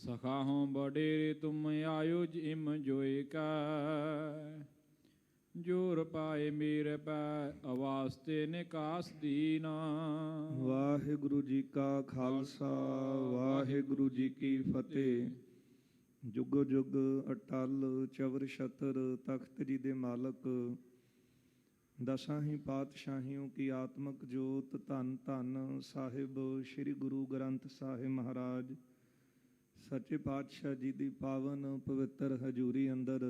सखा हों बडेरे तुम आयुज इम जोए का जोर पाए मेरे पै अवास्ते निकास दीना। ਵਾਹਿਗੁਰੂ ਜੀ ਕਾ ਖਾਲਸਾ ਵਾਹਿਗੁਰੂ ਜੀ ਕੀ ਫਤਿਹ। ਜੁਗ ਜੁਗ ਅਟਲ ਚਵਰ ਛਤਰ ਤਖਤ ਜੀ ਦੇ ਮਾਲਕ ਦਸਾਂ ਹੀ ਪਾਤਸ਼ਾਹੀਆਂ ਕੀ ਆਤਮਕ ਜੋਤ ਧੰਨ ਧੰਨ ਸਾਹਿਬ ਸ੍ਰੀ ਗੁਰੂ ਗ੍ਰੰਥ ਸਾਹਿਬ ਮਹਾਰਾਜ ਸੱਚੇ ਪਾਤਸ਼ਾਹ ਜੀ ਦੀ ਪਾਵਨ ਪਵਿੱਤਰ ਹਜ਼ੂਰੀ ਅੰਦਰ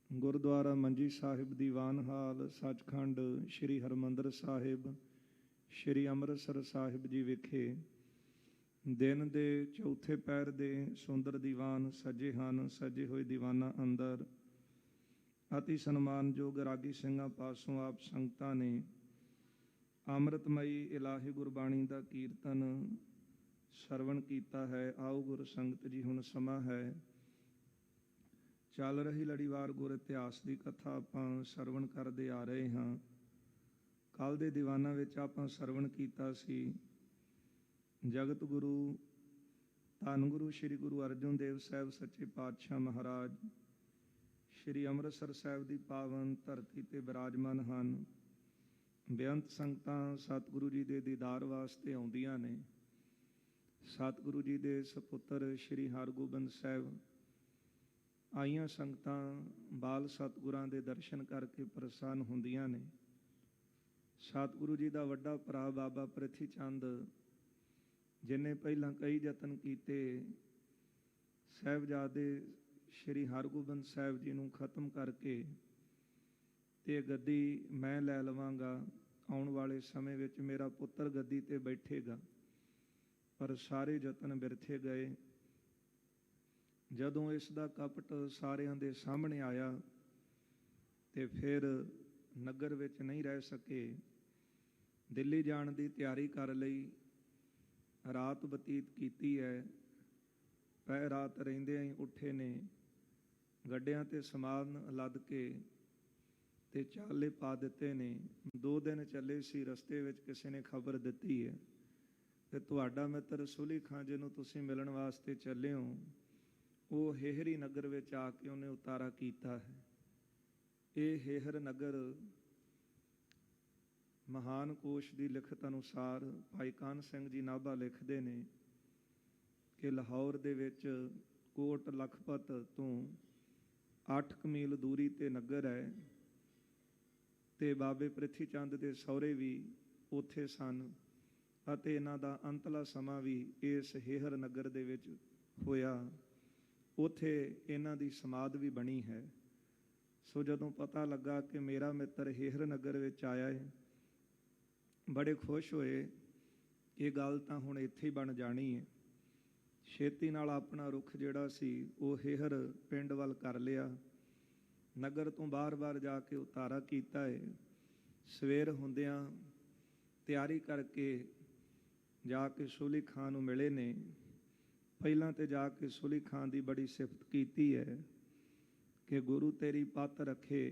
ਗੁਰਦੁਆਰਾ ਮੰਜੀ ਸਾਹਿਬ ਦੀਵਾਨ ਹਾਲ ਸੱਚਖੰਡ ਸ੍ਰੀ ਹਰਿਮੰਦਰ ਸਾਹਿਬ ਸ੍ਰੀ ਅੰਮ੍ਰਿਤਸਰ ਸਾਹਿਬ ਜੀ ਵਿਖੇ ਦਿਨ ਦੇ ਚੌਥੇ ਪਹਿਰ ਦੇ ਸੁੰਦਰ ਦੀਵਾਨ ਸਜੇ ਹਨ। ਸਜੇ ਹੋਏ ਦੀਵਾਨਾਂ ਅੰਦਰ ਅਤੀ ਸਨਮਾਨਯੋਗ ਰਾਗੀ ਸਿੰਘਾਂ ਪਾਸੋਂ ਆਪ ਸੰਗਤਾਂ ਨੇ ਅੰਮ੍ਰਿਤਮਈ ਇਲਾਹੀ ਗੁਰਬਾਣੀ ਦਾ ਕੀਰਤਨ ਸਰਵਣ ਕੀਤਾ ਹੈ। ਆਓ ਗੁਰ ਸੰਗਤ ਜੀ, ਹੁਣ ਸਮਾਂ ਹੈ ਚੱਲ ਰਹੀ ਲੜੀਵਾਰ ਗੁਰ ਇਤਿਹਾਸ ਦੀ ਕਥਾ ਆਪਾਂ ਸਰਵਣ ਕਰਦੇ ਆ ਰਹੇ ਹਾਂ। ਕੱਲ੍ਹ ਦੇ ਦੀਵਾਨਾਂ ਵਿੱਚ ਆਪਾਂ ਸਰਵਣ ਕੀਤਾ ਸੀ ਜਗਤ ਗੁਰੂ ਧੰਨ ਗੁਰੂ ਸ੍ਰੀ ਗੁਰੂ ਅਰਜਨ ਦੇਵ ਸਾਹਿਬ ਸੱਚੇ ਪਾਤਸ਼ਾਹ ਮਹਾਰਾਜ ਸ੍ਰੀ ਅੰਮ੍ਰਿਤਸਰ ਸਾਹਿਬ ਦੀ ਪਾਵਨ ਧਰਤੀ ਤੇ ਬਿਰਾਜਮਾਨ ਹਨ। ਬੇਅੰਤ ਸੰਗਤਾਂ ਸਤਿਗੁਰੂ ਜੀ ਦੇ ਦੀਦਾਰ ਵਾਸਤੇ ਆਉਂਦੀਆਂ ਨੇ। ਸਤਿਗੁਰੂ ਜੀ ਦੇ ਸਪੁੱਤਰ ਸ੍ਰੀ ਹਰਗੋਬਿੰਦ ਸਾਹਿਬ ਆਈਆਂ ਸੰਗਤਾਂ ਬਾਲ ਸਤਿਗੁਰਾਂ ਦੇ ਦਰਸ਼ਨ ਕਰਕੇ ਪ੍ਰਸੰਨ ਹੁੰਦੀਆਂ ਨੇ। ਸਤਿਗੁਰੂ ਜੀ ਦਾ ਵੱਡਾ ਭਰਾ ਬਾਬਾ ਪ੍ਰਿਥੀ ਚੰਦ ਜਿਹਨੇ ਪਹਿਲਾਂ ਕਈ ਯਤਨ ਕੀਤੇ ਸਾਹਿਬਜ਼ਾਦੇ ਸ੍ਰੀ ਹਰਗੋਬਿੰਦ ਸਾਹਿਬ ਜੀ ਨੂੰ ਖਤਮ ਕਰਕੇ ਤੇ ਗੱਦੀ ਮੈਂ ਲੈ ਲਵਾਂਗਾ, ਆਉਣ ਵਾਲੇ ਸਮੇਂ ਵਿੱਚ ਮੇਰਾ ਪੁੱਤਰ ਗੱਦੀ ਤੇ ਬੈਠੇਗਾ, ਪਰ ਸਾਰੇ ਯਤਨ ਬਿਰਥੇ ਗਏ। ਜਦੋਂ ਇਸ ਦਾ ਕਪਟ ਸਾਰਿਆਂ ਦੇ ਸਾਹਮਣੇ ਆਇਆ ਤੇ ਫਿਰ ਨਗਰ ਵਿੱਚ ਨਹੀਂ ਰਹਿ ਸਕੇ, ਦਿੱਲੀ ਜਾਣ ਦੀ ਤਿਆਰੀ ਕਰ ਲਈ। ਰਾਤ ਬਤੀਤ ਕੀਤੀ ਹੈ, ਪੈ ਰਾਤ ਰਹਿੰਦਿਆਂ ਹੀ ਉੱਠੇ ਨੇ, ਗੱਡਿਆਂ ਤੇ ਸਮਾਨ ਲੱਦ ਕੇ ਤੇ ਚਾਲੇ ਪਾ ਦਿੱਤੇ ਨੇ। 2 ਦਿਨ ਚੱਲੇ ਸੀ, ਰਸਤੇ ਵਿੱਚ ਕਿਸੇ ਨੇ ਖਬਰ ਦਿੱਤੀ ਹੈ ਕਿ ਤੁਹਾਡਾ ਮਿੱਤਰ ਸੁਲੀ ਖਾਂ ਜਿਹਨੂੰ ਤੁਸੀਂ ਮਿਲਣ ਵਾਸਤੇ ਚੱਲੇ ਹੋ, ਉਹ ਹੇਹਰੀ ਨਗਰ ਵਿੱਚ ਆ ਕੇ ਉਹਨੇ ਉਤਾਰਾ ਕੀਤਾ ਹੈ। ਇਹ ਹੇਹਰ ਨਗਰ ਮਹਾਨ ਕੋਸ਼ ਦੀ ਲਿਖਤ ਅਨੁਸਾਰ ਭਾਈ ਕਾਨ ਸਿੰਘ ਜੀ ਨਾਭਾ ਲਿਖਦੇ ਨੇ ਕਿ ਲਾਹੌਰ ਦੇ ਵਿੱਚ ਕੋਟ ਲਖਪਤ ਤੋਂ 8 ਮੀਲ ਦੂਰੀ ਤੇ ਨਗਰ ਹੈ ਤੇ ਬਾਬੇ ਪ੍ਰਿਥੀ ਚੰਦ ਦੇ ਸਹੁਰੇ ਵੀ ਉੱਥੇ ਸਨ ਅਤੇ ਇਹਨਾਂ ਦਾ ਅੰਤਲਾ ਸਮਾਂ ਵੀ ਇਸ ਹੇਹਰ ਨਗਰ ਦੇ ਵਿੱਚ ਹੋਇਆ। ਉੱਥੇ ਇਹਨਾਂ ਦੀ ਸਮਾਧ ਵੀ ਬਣੀ ਹੈ। ਸੋ ਜਦੋਂ ਪਤਾ ਲੱਗਾ ਕਿ ਮੇਰਾ ਮਿੱਤਰ ਹੇਹਰ ਨਗਰ ਵਿੱਚ ਆਇਆ ਹੈ, ਬੜੇ ਖੁਸ਼ ਹੋਏ। ਇਹ ਗੱਲ ਤਾਂ ਹੁਣ ਇੱਥੇ ਹੀ ਬਣ ਜਾਣੀ ਹੈ। ਛੇਤੀ ਨਾਲ ਆਪਣਾ ਰੁੱਖ ਜਿਹੜਾ ਸੀ ਉਹ ਹੇਹਰ ਪਿੰਡ ਵੱਲ ਕਰ ਲਿਆ। ਨਗਰ ਤੋਂ ਬਾਹਰ ਜਾ ਕੇ ਉਤਾਰਾ ਕੀਤਾ ਹੈ। ਸਵੇਰ ਹੁੰਦਿਆਂ ਤਿਆਰੀ ਕਰਕੇ ਜਾ ਕੇ ਸੁਲੀ ਖਾਂ ਨੂੰ ਮਿਲੇ ਨੇ। ਪਹਿਲਾਂ ਤੇ ਜਾ ਕੇ ਸੁਲੀ ਖਾਂ ਦੀ ਬੜੀ ਸਿਫਤ ਕੀਤੀ ਹੈ ਕਿ ਗੁਰੂ ਤੇਰੀ ਪੱਤ ਰੱਖੇ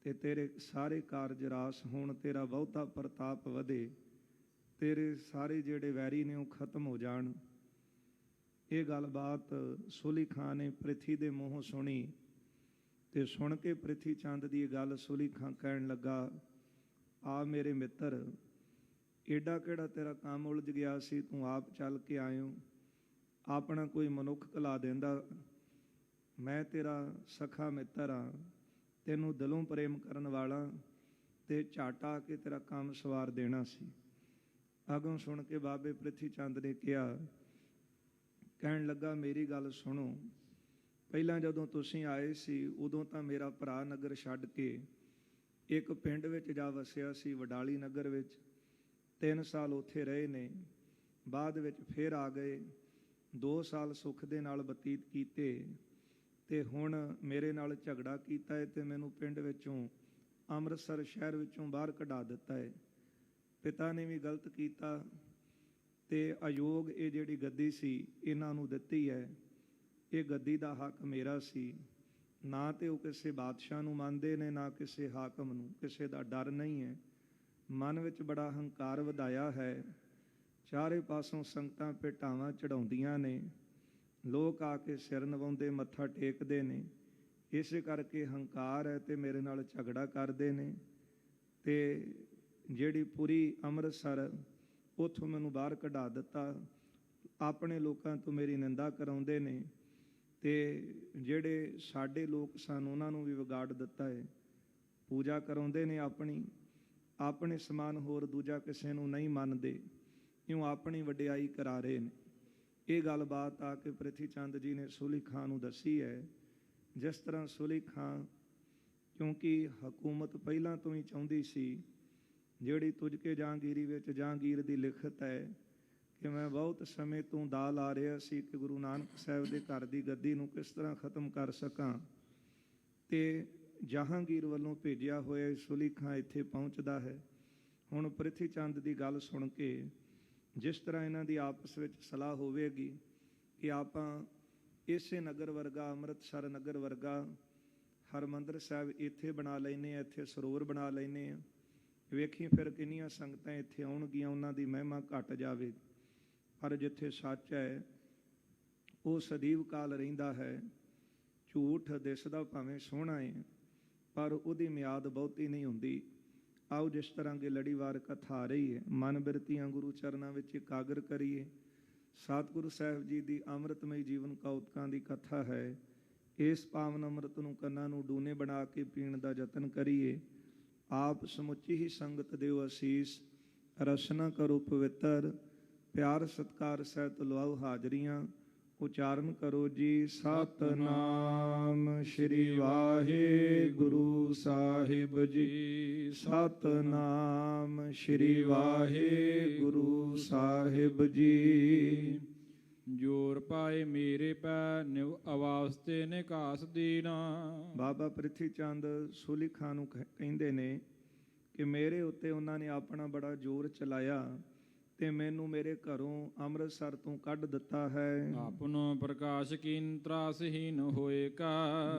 ਤੇ ਤੇਰੇ ਸਾਰੇ ਕਾਰਜ ਰਾਸ ਹੋਣ, ਤੇਰਾ ਬਹੁਤਾ ਪ੍ਰਤਾਪ ਵਧੇ, ਤੇਰੇ ਸਾਰੇ ਜਿਹੜੇ ਵੈਰੀ ਨੇ ਉਹ ਖਤਮ ਹੋ ਜਾਣ। ਇਹ ਗੱਲਬਾਤ ਸੁਲੀ ਖਾਂ ਨੇ ਪ੍ਰਿਥੀ ਦੇ ਮੂੰਹੋਂ ਸੁਣੀ ਤੇ ਸੁਣ ਕੇ ਪ੍ਰਿਥੀ ਚੰਦ ਦੀ ਇਹ ਗੱਲ ਸੁਲੀ ਖਾਂ ਕਹਿਣ ਲੱਗਾ, ਆ ਮੇਰੇ ਮਿੱਤਰ, ਏਡਾ ਕਿਹੜਾ ਤੇਰਾ ਕੰਮ ਉਲਝ ਗਿਆ ਸੀ, ਤੂੰ ਆਪ ਚੱਲ ਕੇ ਆਇਓ, ਆਪਣਾ ਕੋਈ ਮਨੁੱਖ ਕਲਾ ਦਿੰਦਾ। ਮੈਂ ਤੇਰਾ ਸਖਾ ਮਿੱਤਰ ਹਾਂ, ਤੈਨੂੰ ਦਿਲੋਂ ਪ੍ਰੇਮ ਕਰਨ ਵਾਲਾ, ਤੇ ਝਟ ਆ ਕੇ ਤੇਰਾ ਕੰਮ ਸਵਾਰ ਦੇਣਾ ਸੀ। ਅੱਗੋਂ ਸੁਣ ਕੇ ਬਾਬੇ ਪ੍ਰਿਥੀ ਚੰਦ ਨੇ ਕਿਹਾ, ਕਹਿਣ ਲੱਗਾ ਮੇਰੀ ਗੱਲ ਸੁਣੋ, ਪਹਿਲਾਂ ਜਦੋਂ ਤੁਸੀਂ ਆਏ ਸੀ ਉਦੋਂ ਤਾਂ ਮੇਰਾ ਭਰਾ ਨਗਰ ਛੱਡ ਕੇ ਇੱਕ ਪਿੰਡ ਵਿੱਚ ਜਾ ਵਸਿਆ ਸੀ, ਵਡਾਲੀ ਨਗਰ ਵਿੱਚ। 3 ਸਾਲ ਉੱਥੇ ਰਹੇ ਨੇ, ਬਾਅਦ ਵਿੱਚ ਫਿਰ ਆ ਗਏ। 2 ਸਾਲ ਸੁੱਖ ਦੇ ਨਾਲ ਬਤੀਤ ਕੀਤੇ ਤੇ ਹੁਣ ਮੇਰੇ ਨਾਲ ਝਗੜਾ ਕੀਤਾ ਹੈ ਤੇ ਮੈਨੂੰ ਪਿੰਡ ਵਿੱਚੋਂ, ਅੰਮ੍ਰਿਤਸਰ ਸ਼ਹਿਰ ਵਿੱਚੋਂ ਬਾਹਰ ਕਢਾ ਦਿੱਤਾ ਹੈ। ਪਿਤਾ ਨੇ ਵੀ ਗਲਤ ਕੀਤਾ ਤੇ ਅਯੋਗ ਇਹ ਜਿਹੜੀ ਗੱਦੀ ਸੀ ਇਹਨਾਂ ਨੂੰ ਦਿੱਤੀ ਹੈ। ਇਹ ਗੱਦੀ ਦਾ ਹੱਕ ਮੇਰਾ ਸੀ। ਨਾ ਤੇ ਉਹ ਕਿਸੇ ਬਾਦਸ਼ਾਹ ਨੂੰ ਮੰਨਦੇ ਨੇ, ਨਾ ਕਿਸੇ ਹਾਕਮ ਨੂੰ, ਕਿਸੇ ਦਾ ਡਰ ਨਹੀਂ ਹੈ। ਮਨ ਵਿੱਚ ਬੜਾ ਹੰਕਾਰ ਵਧਾਇਆ ਹੈ। ਚਾਰੇ ਪਾਸੋਂ ਸੰਗਤਾਂ ਭੇਟਾਵਾਂ ਚੜਾਉਂਦੀਆਂ ਨੇ, ਲੋਕ ਆ ਕੇ ਸਿਰ ਨਵਾਉਂਦੇ, ਮੱਥਾ ਟੇਕਦੇ ਨੇ। ਇਸੇ ਕਰਕੇ ਹੰਕਾਰ ਹੈ ਤੇ ਮੇਰੇ ਨਾਲ ਝਗੜਾ ਕਰਦੇ ਨੇ। ਤੇ ਜਿਹੜੀ ਪੁਰੀ ਅੰਮ੍ਰਿਤਸਰ, ਉੱਥੋਂ ਮੈਨੂੰ ਬਾਹਰ ਕਢਾ ਦਿੱਤਾ। ਆਪਣੇ ਲੋਕਾਂ ਤੋਂ ਮੇਰੀ ਨਿੰਦਾ ਕਰਾਉਂਦੇ ਨੇ ਤੇ ਜਿਹੜੇ ਸਾਡੇ ਲੋਕ ਸਨ ਉਹਨਾਂ ਨੂੰ ਵੀ ਵਿਗਾੜ ਦਿੱਤਾ ਹੈ। ਪੂਜਾ ਕਰਾਉਂਦੇ ਨੇ ਆਪਣੀ, ਆਪਣੇ ਸਮਾਨ ਹੋਰ ਦੂਜਾ ਕਿਸੇ ਨੂੰ ਨਹੀਂ ਮੰਨਦੇ, ਕਿਉਂ ਆਪਣੀ ਵਡਿਆਈ ਕਰਾ ਰਹੇ ਨੇ। ਇਹ ਗੱਲਬਾਤ ਆ ਕੇ ਪ੍ਰਿਥੀ ਚੰਦ ਜੀ ਨੇ ਸੂਲੀ ਖਾਂ ਨੂੰ ਦੱਸੀ ਹੈ। ਜਿਸ ਤਰ੍ਹਾਂ ਸੂਲੀ ਖਾਂ, ਕਿਉਂਕਿ ਹਕੂਮਤ ਪਹਿਲਾਂ ਤੋਂ ਹੀ ਚਾਹੁੰਦੀ ਸੀ, ਜਿਹੜੀ ਤੁਝ ਕੇ ਜਹਾਂਗੀਰੀ ਵਿੱਚ ਜਹਾਂਗੀਰ ਦੀ ਲਿਖਤ ਹੈ ਕਿ ਮੈਂ ਬਹੁਤ ਸਮੇਂ ਤੋਂ ਦਾ ਲਾ ਰਿਹਾ ਸੀ ਕਿ ਗੁਰੂ ਨਾਨਕ ਸਾਹਿਬ ਦੇ ਘਰ ਦੀ ਗੱਦੀ ਨੂੰ ਕਿਸ ਤਰ੍ਹਾਂ ਖਤਮ ਕਰ ਸਕਾਂ। ਤੇ ਜਹਾਂਗੀਰ ਵੱਲੋਂ ਭੇਜਿਆ ਹੋਇਆ ਸੂਲੀ ਖਾਂ ਇੱਥੇ ਪਹੁੰਚਦਾ ਹੈ। ਹੁਣ ਪ੍ਰਿਥੀ ਚੰਦ ਦੀ ਗੱਲ ਸੁਣ ਕੇ ਜਿਸ ਤਰ੍ਹਾਂ ਇਹਨਾਂ ਦੀ ਆਪਸ ਵਿੱਚ ਸਲਾਹ ਹੋਵੇਗੀ ਕਿ ਆਪਾਂ ਇਸੇ ਨਗਰ ਵਰਗਾ, ਅੰਮ੍ਰਿਤਸਰ ਨਗਰ ਵਰਗਾ ਹਰਿਮੰਦਰ ਸਾਹਿਬ ਇੱਥੇ ਬਣਾ ਲੈਂਦੇ ਹਾਂ, ਇੱਥੇ ਸਰੋਵਰ ਬਣਾ ਲੈਂਦੇ ਹਾਂ। ਵੇਖੀ ਫਿਰ ਕਿੰਨੀਆਂ ਸੰਗਤਾਂ ਇੱਥੇ ਆਉਣਗੀਆਂ, ਉਹਨਾਂ ਦੀ ਮਹਿਮਾ ਘਟ ਜਾਵੇਗੀ। ਪਰ ਜਿੱਥੇ ਸੱਚ ਹੈ ਉਹ ਸਦੀਵ ਕਾਲ ਰਹਿੰਦਾ ਹੈ। ਝੂਠ ਦਿਸਦਾ ਭਾਵੇਂ ਸੋਹਣਾ ਹੈ, ਪਰ ਉਹਦੀ ਮਿਆਦ ਬਹੁਤੀ ਨਹੀਂ ਹੁੰਦੀ। ਆਓ ਜਿਸ ਤਰ੍ਹਾਂ ਕਿ ਲੜੀਵਾਰ ਕਥਾ ਆ ਰਹੀ ਹੈ, ਮਨ ਬਿਰਤੀਆਂ ਗੁਰੂ ਚਰਨਾਂ ਵਿੱਚ ਇਕਾਗਰ ਕਰੀਏ। ਸਤਿਗੁਰੂ ਸਾਹਿਬ ਜੀ ਦੀ ਅੰਮ੍ਰਿਤਮਈ ਜੀਵਨ ਕੌਤਕਾਂ ਦੀ ਕਥਾ ਹੈ। ਇਸ ਪਾਵਨ ਅੰਮ੍ਰਿਤ ਨੂੰ ਕੰਨਾਂ ਨੂੰ ਡੂਨੇ ਬਣਾ ਕੇ ਪੀਣ ਦਾ ਯਤਨ ਕਰੀਏ। ਆਪ ਸਮੁੱਚੀ ਹੀ ਸੰਗਤ ਦਿਓ ਅਸੀਸ, ਰਸਨਾ ਕਰੋ ਪਵਿੱਤਰ, ਪਿਆਰ ਸਤਿਕਾਰ ਸਹਿਤ ਲਵਾਓ ਹਾਜ਼ਰੀਆਂ। ਉਚਾਰਨ ਕਰੋ ਜੀ ਸਤਨਾਮ ਸ਼੍ਰੀ ਵਾਹਿਗੁਰੂ ਸਾਹਿਬ ਜੀ, ਸਤਨਾਮ ਸ਼੍ਰੀ ਵਾਹਿਗੁਰੂ ਸਾਹਿਬ ਜੀ। ਜੋਰ ਪਾਏ ਮੇਰੇ ਪੈ ਨਿਵ ਅਵਾਸਤੇ ਨਿਕਾਸ ਦੀਨਾ। ਬਾਬਾ ਪ੍ਰਿਥੀ ਚੰਦ ਸੂਲੀ ਖਾਂ ਨੂੰ ਕਹਿੰਦੇ ਨੇ ਕਿ ਮੇਰੇ ਉੱਤੇ ਉਹਨਾਂ ਨੇ ਆਪਣਾ ਬੜਾ ਜ਼ੋਰ ਚਲਾਇਆ ਤੇ ਮੈਨੂੰ ਮੇਰੇ ਘਰੋਂ ਅੰਮ੍ਰਿਤਸਰ ਤੋਂ ਕੱਢ ਦਿੱਤਾ ਹੈ। ਆਪਨੋ ਪ੍ਰਕਾਸ਼ ਕੀਨ ਤਰਾਸਹੀਨ ਹੋਏਗਾ।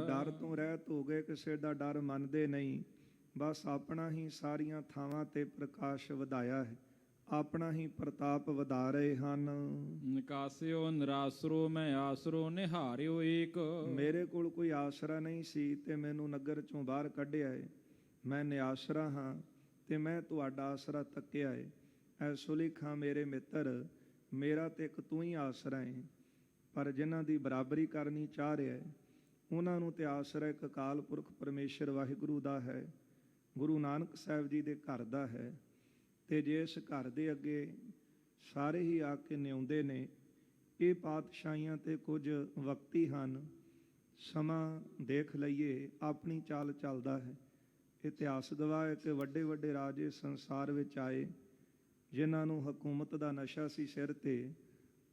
ਡਰ ਤੋਂ ਰਹਿਤ ਹੋ ਗਏ, ਕਿਸੇ ਦਾ ਡਰ ਮੰਨਦੇ ਨਹੀਂ। ਬਸ ਆਪਣਾ ਹੀ ਸਾਰੀਆਂ ਥਾਵਾਂ ਤੇ ਪ੍ਰਕਾਸ਼ ਵਧਾਇਆ ਹੈ, ਆਪਣਾ ਹੀ ਪ੍ਰਤਾਪ ਵਧਾ ਰਹੇ ਹਨ। ਨਿਕਾਸਿਓ ਨਿਰਾਸਰੋ ਮੈਂ ਆਸਰੋ ਨਿਹਾਰਿਓ ਏਕ। ਮੇਰੇ ਕੋਲ ਕੋਈ ਆਸਰਾ ਨਹੀਂ ਸੀ ਤੇ ਮੈਨੂੰ ਨਗਰ ਚੋਂ ਬਾਹਰ ਕੱਢਿਆ ਹੈ। ਮੈਂ ਨਿਆਸਰਾ ਹਾਂ ਤੇ ਮੈਂ ਤੁਹਾਡਾ ਆਸਰਾ ਤੱਕਿਆ ਹੈ। ਐ ਸੂਲੀ ਖਾਂ ਮੇਰੇ ਮਿੱਤਰ, ਮੇਰਾ ਤੇ ਇੱਕ ਤੂੰ ਹੀ ਆਸਰਾ ਹੈ। ਪਰ ਜਿਨ੍ਹਾਂ ਦੀ ਬਰਾਬਰੀ ਕਰਨੀ ਚਾਹ ਰਿਹਾ ਹੈ, ਉਹਨਾਂ ਨੂੰ ਤੇ ਆਸਰਾ ਇੱਕ ਅਕਾਲ ਪੁਰਖ ਪਰਮੇਸ਼ਰ ਵਾਹਿਗੁਰੂ ਦਾ ਹੈ, ਗੁਰੂ ਨਾਨਕ ਸਾਹਿਬ ਜੀ ਦੇ ਘਰ ਦਾ ਹੈ। ਤੇ ਜੇ ਇਸ ਘਰ ਦੇ ਅੱਗੇ ਸਾਰੇ ਹੀ ਆ ਕੇ ਨਿਉਂਦੇ ਨੇ। ਇਹ ਪਾਤਸ਼ਾਹੀਆਂ ਤੇ ਕੁਝ ਵਕਤੀ ਹਨ, ਸਮਾਂ ਦੇਖ ਲਈਏ ਆਪਣੀ ਚਾਲ ਚੱਲਦਾ ਹੈ। ਇਤਿਹਾਸ ਗਵਾਹ ਹੈ ਕਿ ਵੱਡੇ ਵੱਡੇ ਰਾਜੇ ਸੰਸਾਰ ਵਿੱਚ ਆਏ, ਜਿਨ੍ਹਾਂ ਨੂੰ ਹਕੂਮਤ ਦਾ ਨਸ਼ਾ ਸੀ ਸਿਰ ਤੇ,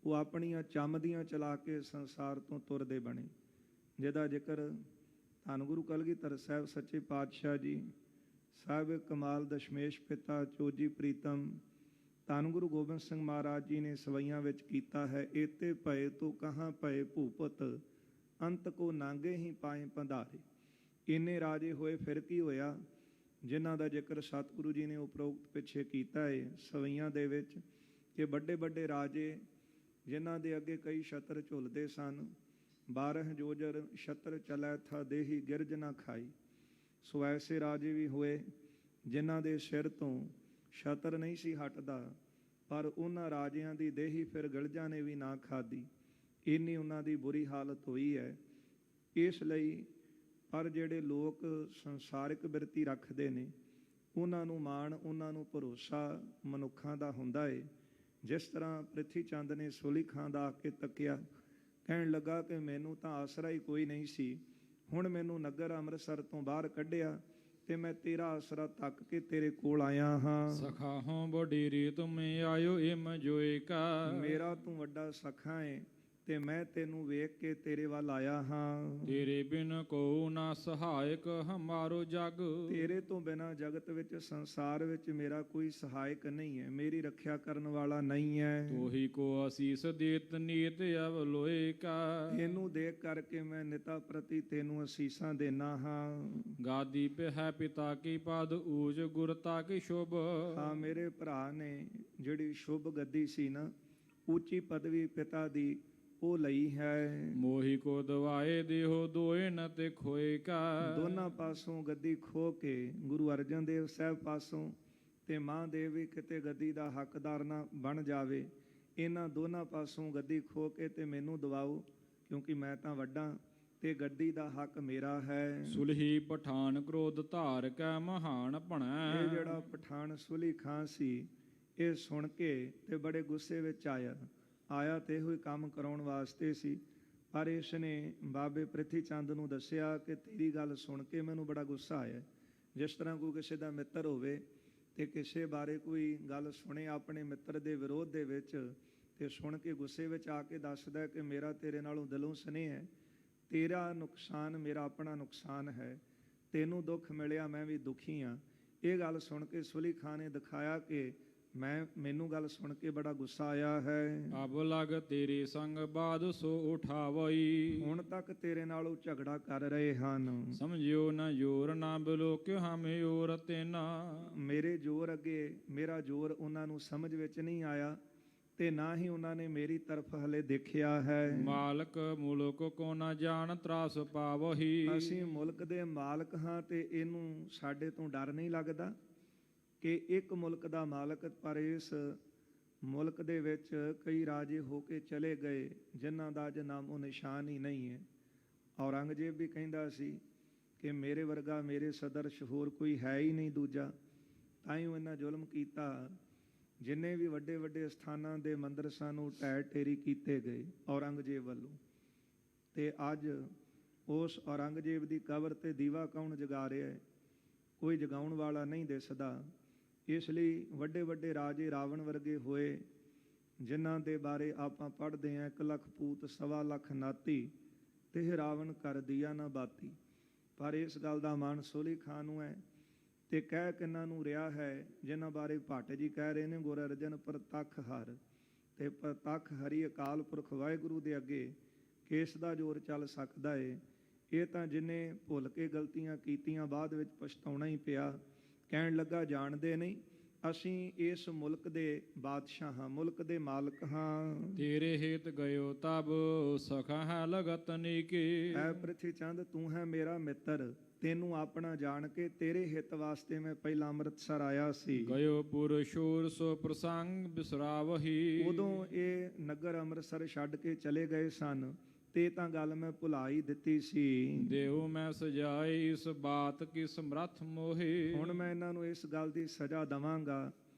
ਉਹ ਆਪਣੀਆਂ ਚੰਮਦੀਆਂ ਚਲਾ ਕੇ ਸੰਸਾਰ ਤੋਂ ਤੁਰਦੇ ਬਣੇ। ਜਿਹਦਾ ਜ਼ਿਕਰ ਧੰਨ ਗੁਰੂ ਕਲਗੀਧਰ ਸਾਹਿਬ ਸੱਚੇ ਪਾਤਸ਼ਾਹ ਜੀ, ਸਾਹਿਬ ਕਮਾਲ ਦਸ਼ਮੇਸ਼ ਪਿਤਾ ਚੋਜੀ ਪ੍ਰੀਤਮ ਧੰਨ ਗੁਰੂ ਗੋਬਿੰਦ ਸਿੰਘ ਮਹਾਰਾਜ ਜੀ ਨੇ ਸਵਈਆਂ ਵਿੱਚ ਕੀਤਾ ਹੈ। ਏਤੇ ਭਏ ਤੋ ਕਹਾਂ ਭਏ ਭੂਪਤ, ਅੰਤ ਕੋ ਨਾਂਗੇ ਹੀ ਪਾਏ ਪੰਧਾਰੇ। ਇੰਨੇ ਰਾਜੇ ਹੋਏ, ਫਿਰ ਕੀ ਹੋਇਆ? ਜਿਨ੍ਹਾਂ ਦਾ ਜ਼ਿਕਰ ਸਤਿਗੁਰੂ ਜੀ ਨੇ ਉਪਰੋਕਤ ਪਿੱਛੇ ਕੀਤਾ ਹੈ ਸਵਈਆਂ ਦੇ ਵਿੱਚ, ਕਿ ਵੱਡੇ ਵੱਡੇ ਰਾਜੇ ਜਿਨ੍ਹਾਂ ਦੇ ਅੱਗੇ ਕਈ ਛਤਰ ਝੁੱਲਦੇ ਸਨ। 12 ਜੋਜਰ ਛਤਰ ਚਲੈ ਥਾ ਦੇਹੀ ਗਿਰਜ ਨਾ ਖਾਈ। ਸੋ ਐਸੇ ਰਾਜੇ ਵੀ ਹੋਏ ਜਿਨ੍ਹਾਂ ਦੇ ਸਿਰ ਤੋਂ ਛਤਰ ਨਹੀਂ ਸੀ ਹਟਦਾ, ਪਰ ਉਹਨਾਂ ਰਾਜਿਆਂ ਦੀ ਦੇਹੀ ਫਿਰ ਗਿਲਜਾਂ ਨੇ ਵੀ ਨਾ ਖਾਧੀ। ਇੰਨੀ ਉਹਨਾਂ ਦੀ ਬੁਰੀ ਹਾਲਤ ਹੋਈ ਹੈ। ਇਸ ਲਈ ਪਰ ਜਿਹੜੇ ਲੋਕ ਸੰਸਾਰਿਕ ਬਿਰਤੀ ਰੱਖਦੇ ਨੇ, ਉਹਨਾਂ ਨੂੰ ਮਾਣ, ਉਹਨਾਂ ਨੂੰ ਭਰੋਸਾ ਮਨੁੱਖਾਂ ਦਾ ਹੁੰਦਾ ਏ। ਜਿਸ ਤਰ੍ਹਾਂ ਪ੍ਰਿਥੀ ਚੰਦ ਨੇ ਸੂਲੀ ਖਾਂ ਦਾ ਆ ਕੇ ਤੱਕਿਆ, ਕਹਿਣ ਲੱਗਾ ਕਿ ਮੈਨੂੰ ਤਾਂ ਆਸਰਾ ਹੀ ਕੋਈ ਨਹੀਂ ਸੀ, ਹੁਣ ਮੈਨੂੰ ਨਗਰ ਅੰਮ੍ਰਿਤਸਰ ਤੋਂ ਬਾਹਰ ਕੱਢਿਆ ਤੇ ਮੈਂ ਤੇਰਾ ਆਸਰਾ ਤੱਕ ਕੇ ਤੇਰੇ ਕੋਲ ਆਇਆ ਹਾਂ। ਸਖਾ ਹੋਂ ਬਡੇਰੇ ਤੁਮੇ ਆਇਓ ਇਮ ਜੋਏ ਕਾ। ਮੇਰਾ ਤੂੰ ਵੱਡਾ ਸਖਾ ਏ ਤੇ ਮੈਂ ਤੈਨੂੰ ਵੇਖ ਕੇ ਤੇਰੇ ਵੱਲ ਆਇਆ ਹਾਂ। ਤੇਰੇ ਬਿਨ ਕੋ ਨਾ ਸਹਾਇਕ ਹਮਾਰੋ ਜਗ। ਤੇਰੇ ਤੋਂ ਬਿਨਾਂ ਜਗਤ ਵਿੱਚ ਸੰਸਾਰ ਵਿੱਚ ਮੇਰਾ ਕੋਈ ਸਹਾਇਕ ਨਹੀਂ ਹੈ, ਮੇਰੀ ਰੱਖਿਆ ਕਰਨ ਵਾਲਾ ਨਹੀਂ ਹੈ। ਤੋਹੀ ਕੋ ਅਸੀਸ ਦੇਤ ਨੀਤ ਅਵਲੋਏ ਕਾ। ਤੈਨੂੰ ਦੇਖ ਕਰਕੇ ਮੈਂ ਨਿਤਾ ਪ੍ਰਤੀ ਤੈਨੂੰ ਅਸੀਸਾਂ ਦੇਣਾ ਹਾਂ। ਗਾਦੀ ਪੇ ਹੈ ਪਿਤਾ ਕੀ ਪਦ ਊਜ ਗੁਰਤਾ ਕੀ ਸ਼ੁਭ। ਹਾਂ ਮੇਰੇ ਭਰਾ ਨੇ ਜਿਹੜੀ ਸ਼ੁਭ ਗੱਦੀ ਸੀ ਨਾ, ਉੱਚੀ ਪਦਵੀ ਪਿਤਾ ਦੀ, ਉਹ ਲਈ ਹੈ। ਮੋਹੀ ਕੋ ਦਵਾਏ ਦੇਹੋ ਦੋਏ ਨ ਤੇ ਖੋਏ ਕਾ। ਦੋਨਾਂ ਪਾਸੋਂ ਗੱਦੀ ਖੋ ਕੇ ਗੁਰੂ ਅਰਜਨ ਦੇਵ ਸਾਹਿਬ ਪਾਸੋਂ ਤੇ ਮਹਾਂਦੇਵ ਵੀ ਕਿਤੇ ਗੱਦੀ ਦਾ ਹੱਕਦਾਰ ਨਾ ਬਣ ਜਾਵੇ, ਇਹਨਾਂ ਦੋਨਾਂ ਪਾਸੋਂ ਗੱਦੀ ਖੋ ਕੇ ਤੇ ਮੈਨੂੰ ਦਵਾਓ, ਕਿਉਂਕਿ ਮੈਂ ਤਾਂ ਵੱਡਾ ਤੇ ਗੱਦੀ ਦਾ ਹੱਕ ਮੇਰਾ ਹੈ। ਸੁਲਹੀ ਪਠਾਨ ਕ੍ਰੋਧ ਧਾਰ ਕੈ ਮਹਾਨ ਭਣੈ। ਇਹ ਜਿਹੜਾ ਪਠਾਨ ਸੁਲੀ ਖਾਂ ਸੀ, ਇਹ ਸੁਣ ਕੇ ਤੇ ਬੜੇ ਗੁੱਸੇ ਵਿੱਚ ਆਇਆ ਤੇ ਇਹੋ ਹੀ ਕੰਮ ਕਰਾਉਣ ਵਾਸਤੇ ਸੀ। ਪਰ ਇਸ ਨੇ ਬਾਬੇ ਪ੍ਰਿਥੀ ਚੰਦ ਨੂੰ ਦੱਸਿਆ ਕਿ ਤੇਰੀ ਗੱਲ ਸੁਣ ਕੇ ਮੈਨੂੰ ਬੜਾ ਗੁੱਸਾ ਆਇਆ। ਜਿਸ ਤਰ੍ਹਾਂ ਕੋਈ ਕਿਸੇ ਦਾ ਮਿੱਤਰ ਹੋਵੇ ਤੇ ਕਿਸੇ ਬਾਰੇ ਕੋਈ ਗੱਲ ਸੁਣੇ ਆਪਣੇ ਮਿੱਤਰ ਦੇ ਵਿਰੋਧ ਦੇ ਵਿੱਚ, ਤੇ ਸੁਣ ਕੇ ਗੁੱਸੇ ਵਿੱਚ ਆ ਕੇ ਦੱਸਦਾ ਕਿ ਮੇਰਾ ਤੇਰੇ ਨਾਲੋਂ ਦਿਲੋਂ ਸਨੇਹ ਹੈ, ਤੇਰਾ ਨੁਕਸਾਨ ਮੇਰਾ ਆਪਣਾ ਨੁਕਸਾਨ ਹੈ, ਤੈਨੂੰ ਦੁੱਖ ਮਿਲਿਆ ਮੈਂ ਵੀ ਦੁਖੀ ਹਾਂ। ਇਹ ਗੱਲ ਸੁਣ ਕੇ ਸੁਲੀ ਖਾਂ ਨੇ ਦਿਖਾਇਆ ਕਿ ਮੈਨੂੰ ਗੱਲ ਸੁਣ ਕੇ ਬੜਾ ਗੁੱਸਾ ਆਇਆ ਹੈ। ਅਬ ਲਗ ਤੇਰੇ ਸੰਗ ਬਾਦ ਸੋ ਉਠਾਵਈ। ਹੁਣ ਤੱਕ ਤੇਰੇ ਨਾਲ ਉਹ ਝਗੜਾ ਕਰ ਰਹੇ ਹਨ। ਸਮਝਿਓ ਨਾ ਜੋਰ ਨਾ ਬਿਲੋ ਕਿਉ ਹਮੇ ਔਰ ਤੇਨਾ। ਮੇਰੇ ਜ਼ੋਰ ਅੱਗੇ ਮੇਰਾ ਜ਼ੋਰ ਉਹਨਾਂ ਨੂੰ ਸਮਝ ਵਿੱਚ ਨਹੀਂ ਆਇਆ ਤੇ ਨਾ ਹੀ ਉਹਨਾਂ ਨੇ ਮੇਰੀ ਤਰਫ ਹਲੇ ਦੇਖਿਆ ਹੈ। ਮਾਲਕ ਮੁਲਕ ਕੋ ਨਾ ਜਾਣ ਤਰਾਸ ਪਾਵਹੀ। ਅਸੀਂ ਮੁਲਕ ਦੇ ਮਾਲਕ ਹਾਂ ਤੇ ਇਹਨੂੰ ਸਾਡੇ ਤੋਂ ਡਰ ਨਹੀਂ ਲੱਗਦਾ ਕਿ ਇੱਕ ਮੁਲਕ ਦਾ ਮਾਲਕ, ਪਰ ਇਸ ਮੁਲਕ ਦੇ ਵਿੱਚ ਕਈ ਰਾਜੇ ਹੋ ਕੇ ਚਲੇ ਗਏ ਜਿਨ੍ਹਾਂ ਦਾ ਅੱਜ ਨਾਮੋ ਨਿਸ਼ਾਨ ਹੀ ਨਹੀਂ ਹੈ। ਔਰੰਗਜ਼ੇਬ ਵੀ ਕਹਿੰਦਾ ਸੀ ਕਿ ਮੇਰੇ ਵਰਗਾ ਮੇਰੇ ਸਦਰਸ਼ ਹੋਰ ਕੋਈ ਹੈ ਹੀ ਨਹੀਂ ਦੂਜਾ, ਤਾਂ ਹੀ ਇਹਨਾਂ ਜ਼ੁਲਮ ਕੀਤਾ। ਜਿੰਨੇ ਵੀ ਵੱਡੇ ਵੱਡੇ ਸਥਾਨਾਂ ਦੇ ਮੰਦਰ ਸਨ ਉਹ ਢਹਿ ਢੇਰੀ ਕੀਤੇ ਗਏ ਔਰੰਗਜ਼ੇਬ ਵੱਲੋਂ। ਤੇ ਅੱਜ ਉਸ ਔਰੰਗਜ਼ੇਬ ਦੀ ਕਬਰ ਤੇ ਦੀਵਾ ਕੌਣ ਜਗਾ ਰਿਹਾ ਹੈ? ਕੋਈ ਜਗਾਉਣ ਵਾਲਾ ਨਹੀਂ ਦਿਸਦਾ। ਇਸ ਲਈ ਵੱਡੇ ਵੱਡੇ ਰਾਜੇ ਰਾਵਣ ਵਰਗੇ ਹੋਏ, ਜਿਨ੍ਹਾਂ ਦੇ ਬਾਰੇ ਆਪਾਂ ਪੜ੍ਹਦੇ ਹਾਂ 1 ਲੱਖ ਪੂਤ 1.25 ਲੱਖ ਨਾਤੀ, ਤੇ ਰਾਵਣ ਕਰ ਦੀਆ ਨਾ ਬਾਤੀ। ਪਰ ਇਸ ਗੱਲ ਦਾ ਮਾਣ ਸੁਲੀ ਖਾਂ ਨੂੰ ਹੈ ਤੇ ਕਹਿ ਕਿੰਨਾਂ ਨੂੰ ਰਿਹਾ ਹੈ, ਜਿਨ੍ਹਾਂ ਬਾਰੇ ਭੱਟ ਜੀ ਕਹਿ ਰਹੇ ਨੇ ਗੁਰ ਅਰਜਨ ਪ੍ਰਤੱਖ ਹਰ, ਤੇ ਪ੍ਰਤੱਖ ਹਰੀ ਅਕਾਲ ਪੁਰਖ ਵਾਹਿਗੁਰੂ ਦੇ ਅੱਗੇ ਕਿਸ ਦਾ ਜ਼ੋਰ ਚੱਲ ਸਕਦਾ ਏ। ਇਹ ਤਾਂ ਜਿੰਨੇ ਭੁੱਲ ਕੇ ਗਲਤੀਆਂ ਕੀਤੀਆਂ ਬਾਅਦ ਵਿੱਚ ਪਛਤਾਉਣਾ ਹੀ ਪਿਆ। ਕਹਿਣ ਲੱਗਾ ਜਾਣਦੇ ਨਹੀਂ ਅਸੀਂ ਇਸ ਮੁਲਕ ਦੇ ਬਾਦਸ਼ਾਹ ਹਾਂ, ਮੁਲਕ ਦੇ ਮਾਲਕ ਹਾਂ। ਤੇਰੇ ਹੇਤ ਗਇਓ ਤਬ ਸਖਾ ਹੈ ਲਗਤ ਨੀਕੀ। ਐ ਪ੍ਰਿਥੀ ਚੰਦ ਤੂੰ ਹੈ ਮੇਰਾ ਮਿੱਤਰ, ਤੈਨੂੰ ਆਪਣਾ ਜਾਣ ਕੇ ਤੇਰੇ ਹਿੱਤ ਵਾਸਤੇ ਮੈਂ ਪਹਿਲਾਂ ਅੰਮ੍ਰਿਤਸਰ ਆਇਆ ਸੀ। ਗਇਓ ਪੁਰਸ਼ੂਰ ਸੋ ਪ੍ਰਸੰਗ ਬਿਸਰਾਵਹੀ। ਉਦੋਂ ਇਹ ਨਗਰ ਅੰਮ੍ਰਿਤਸਰ ਛੱਡ ਕੇ ਚਲੇ ਗਏ ਸਨ ਤੇ ਤਾਂ ਗੱਲ ਮੈਂ ਭੁਲਾ ਹੀ ਦਿੱਤੀ ਸੀ। ਦੇਉ ਮੈਂ ਸਜਾਈ ਇਸ ਬਾਤ ਕੀ ਸਮਰੱਥ ਮੋਹੇ। ਹੁਣ ਮੈਂ ਇਹਨਾਂ ਨੂੰ ਇਸ ਗੱਲ ਦੀ ਸਜ਼ਾ ਦਵਾਂਗਾ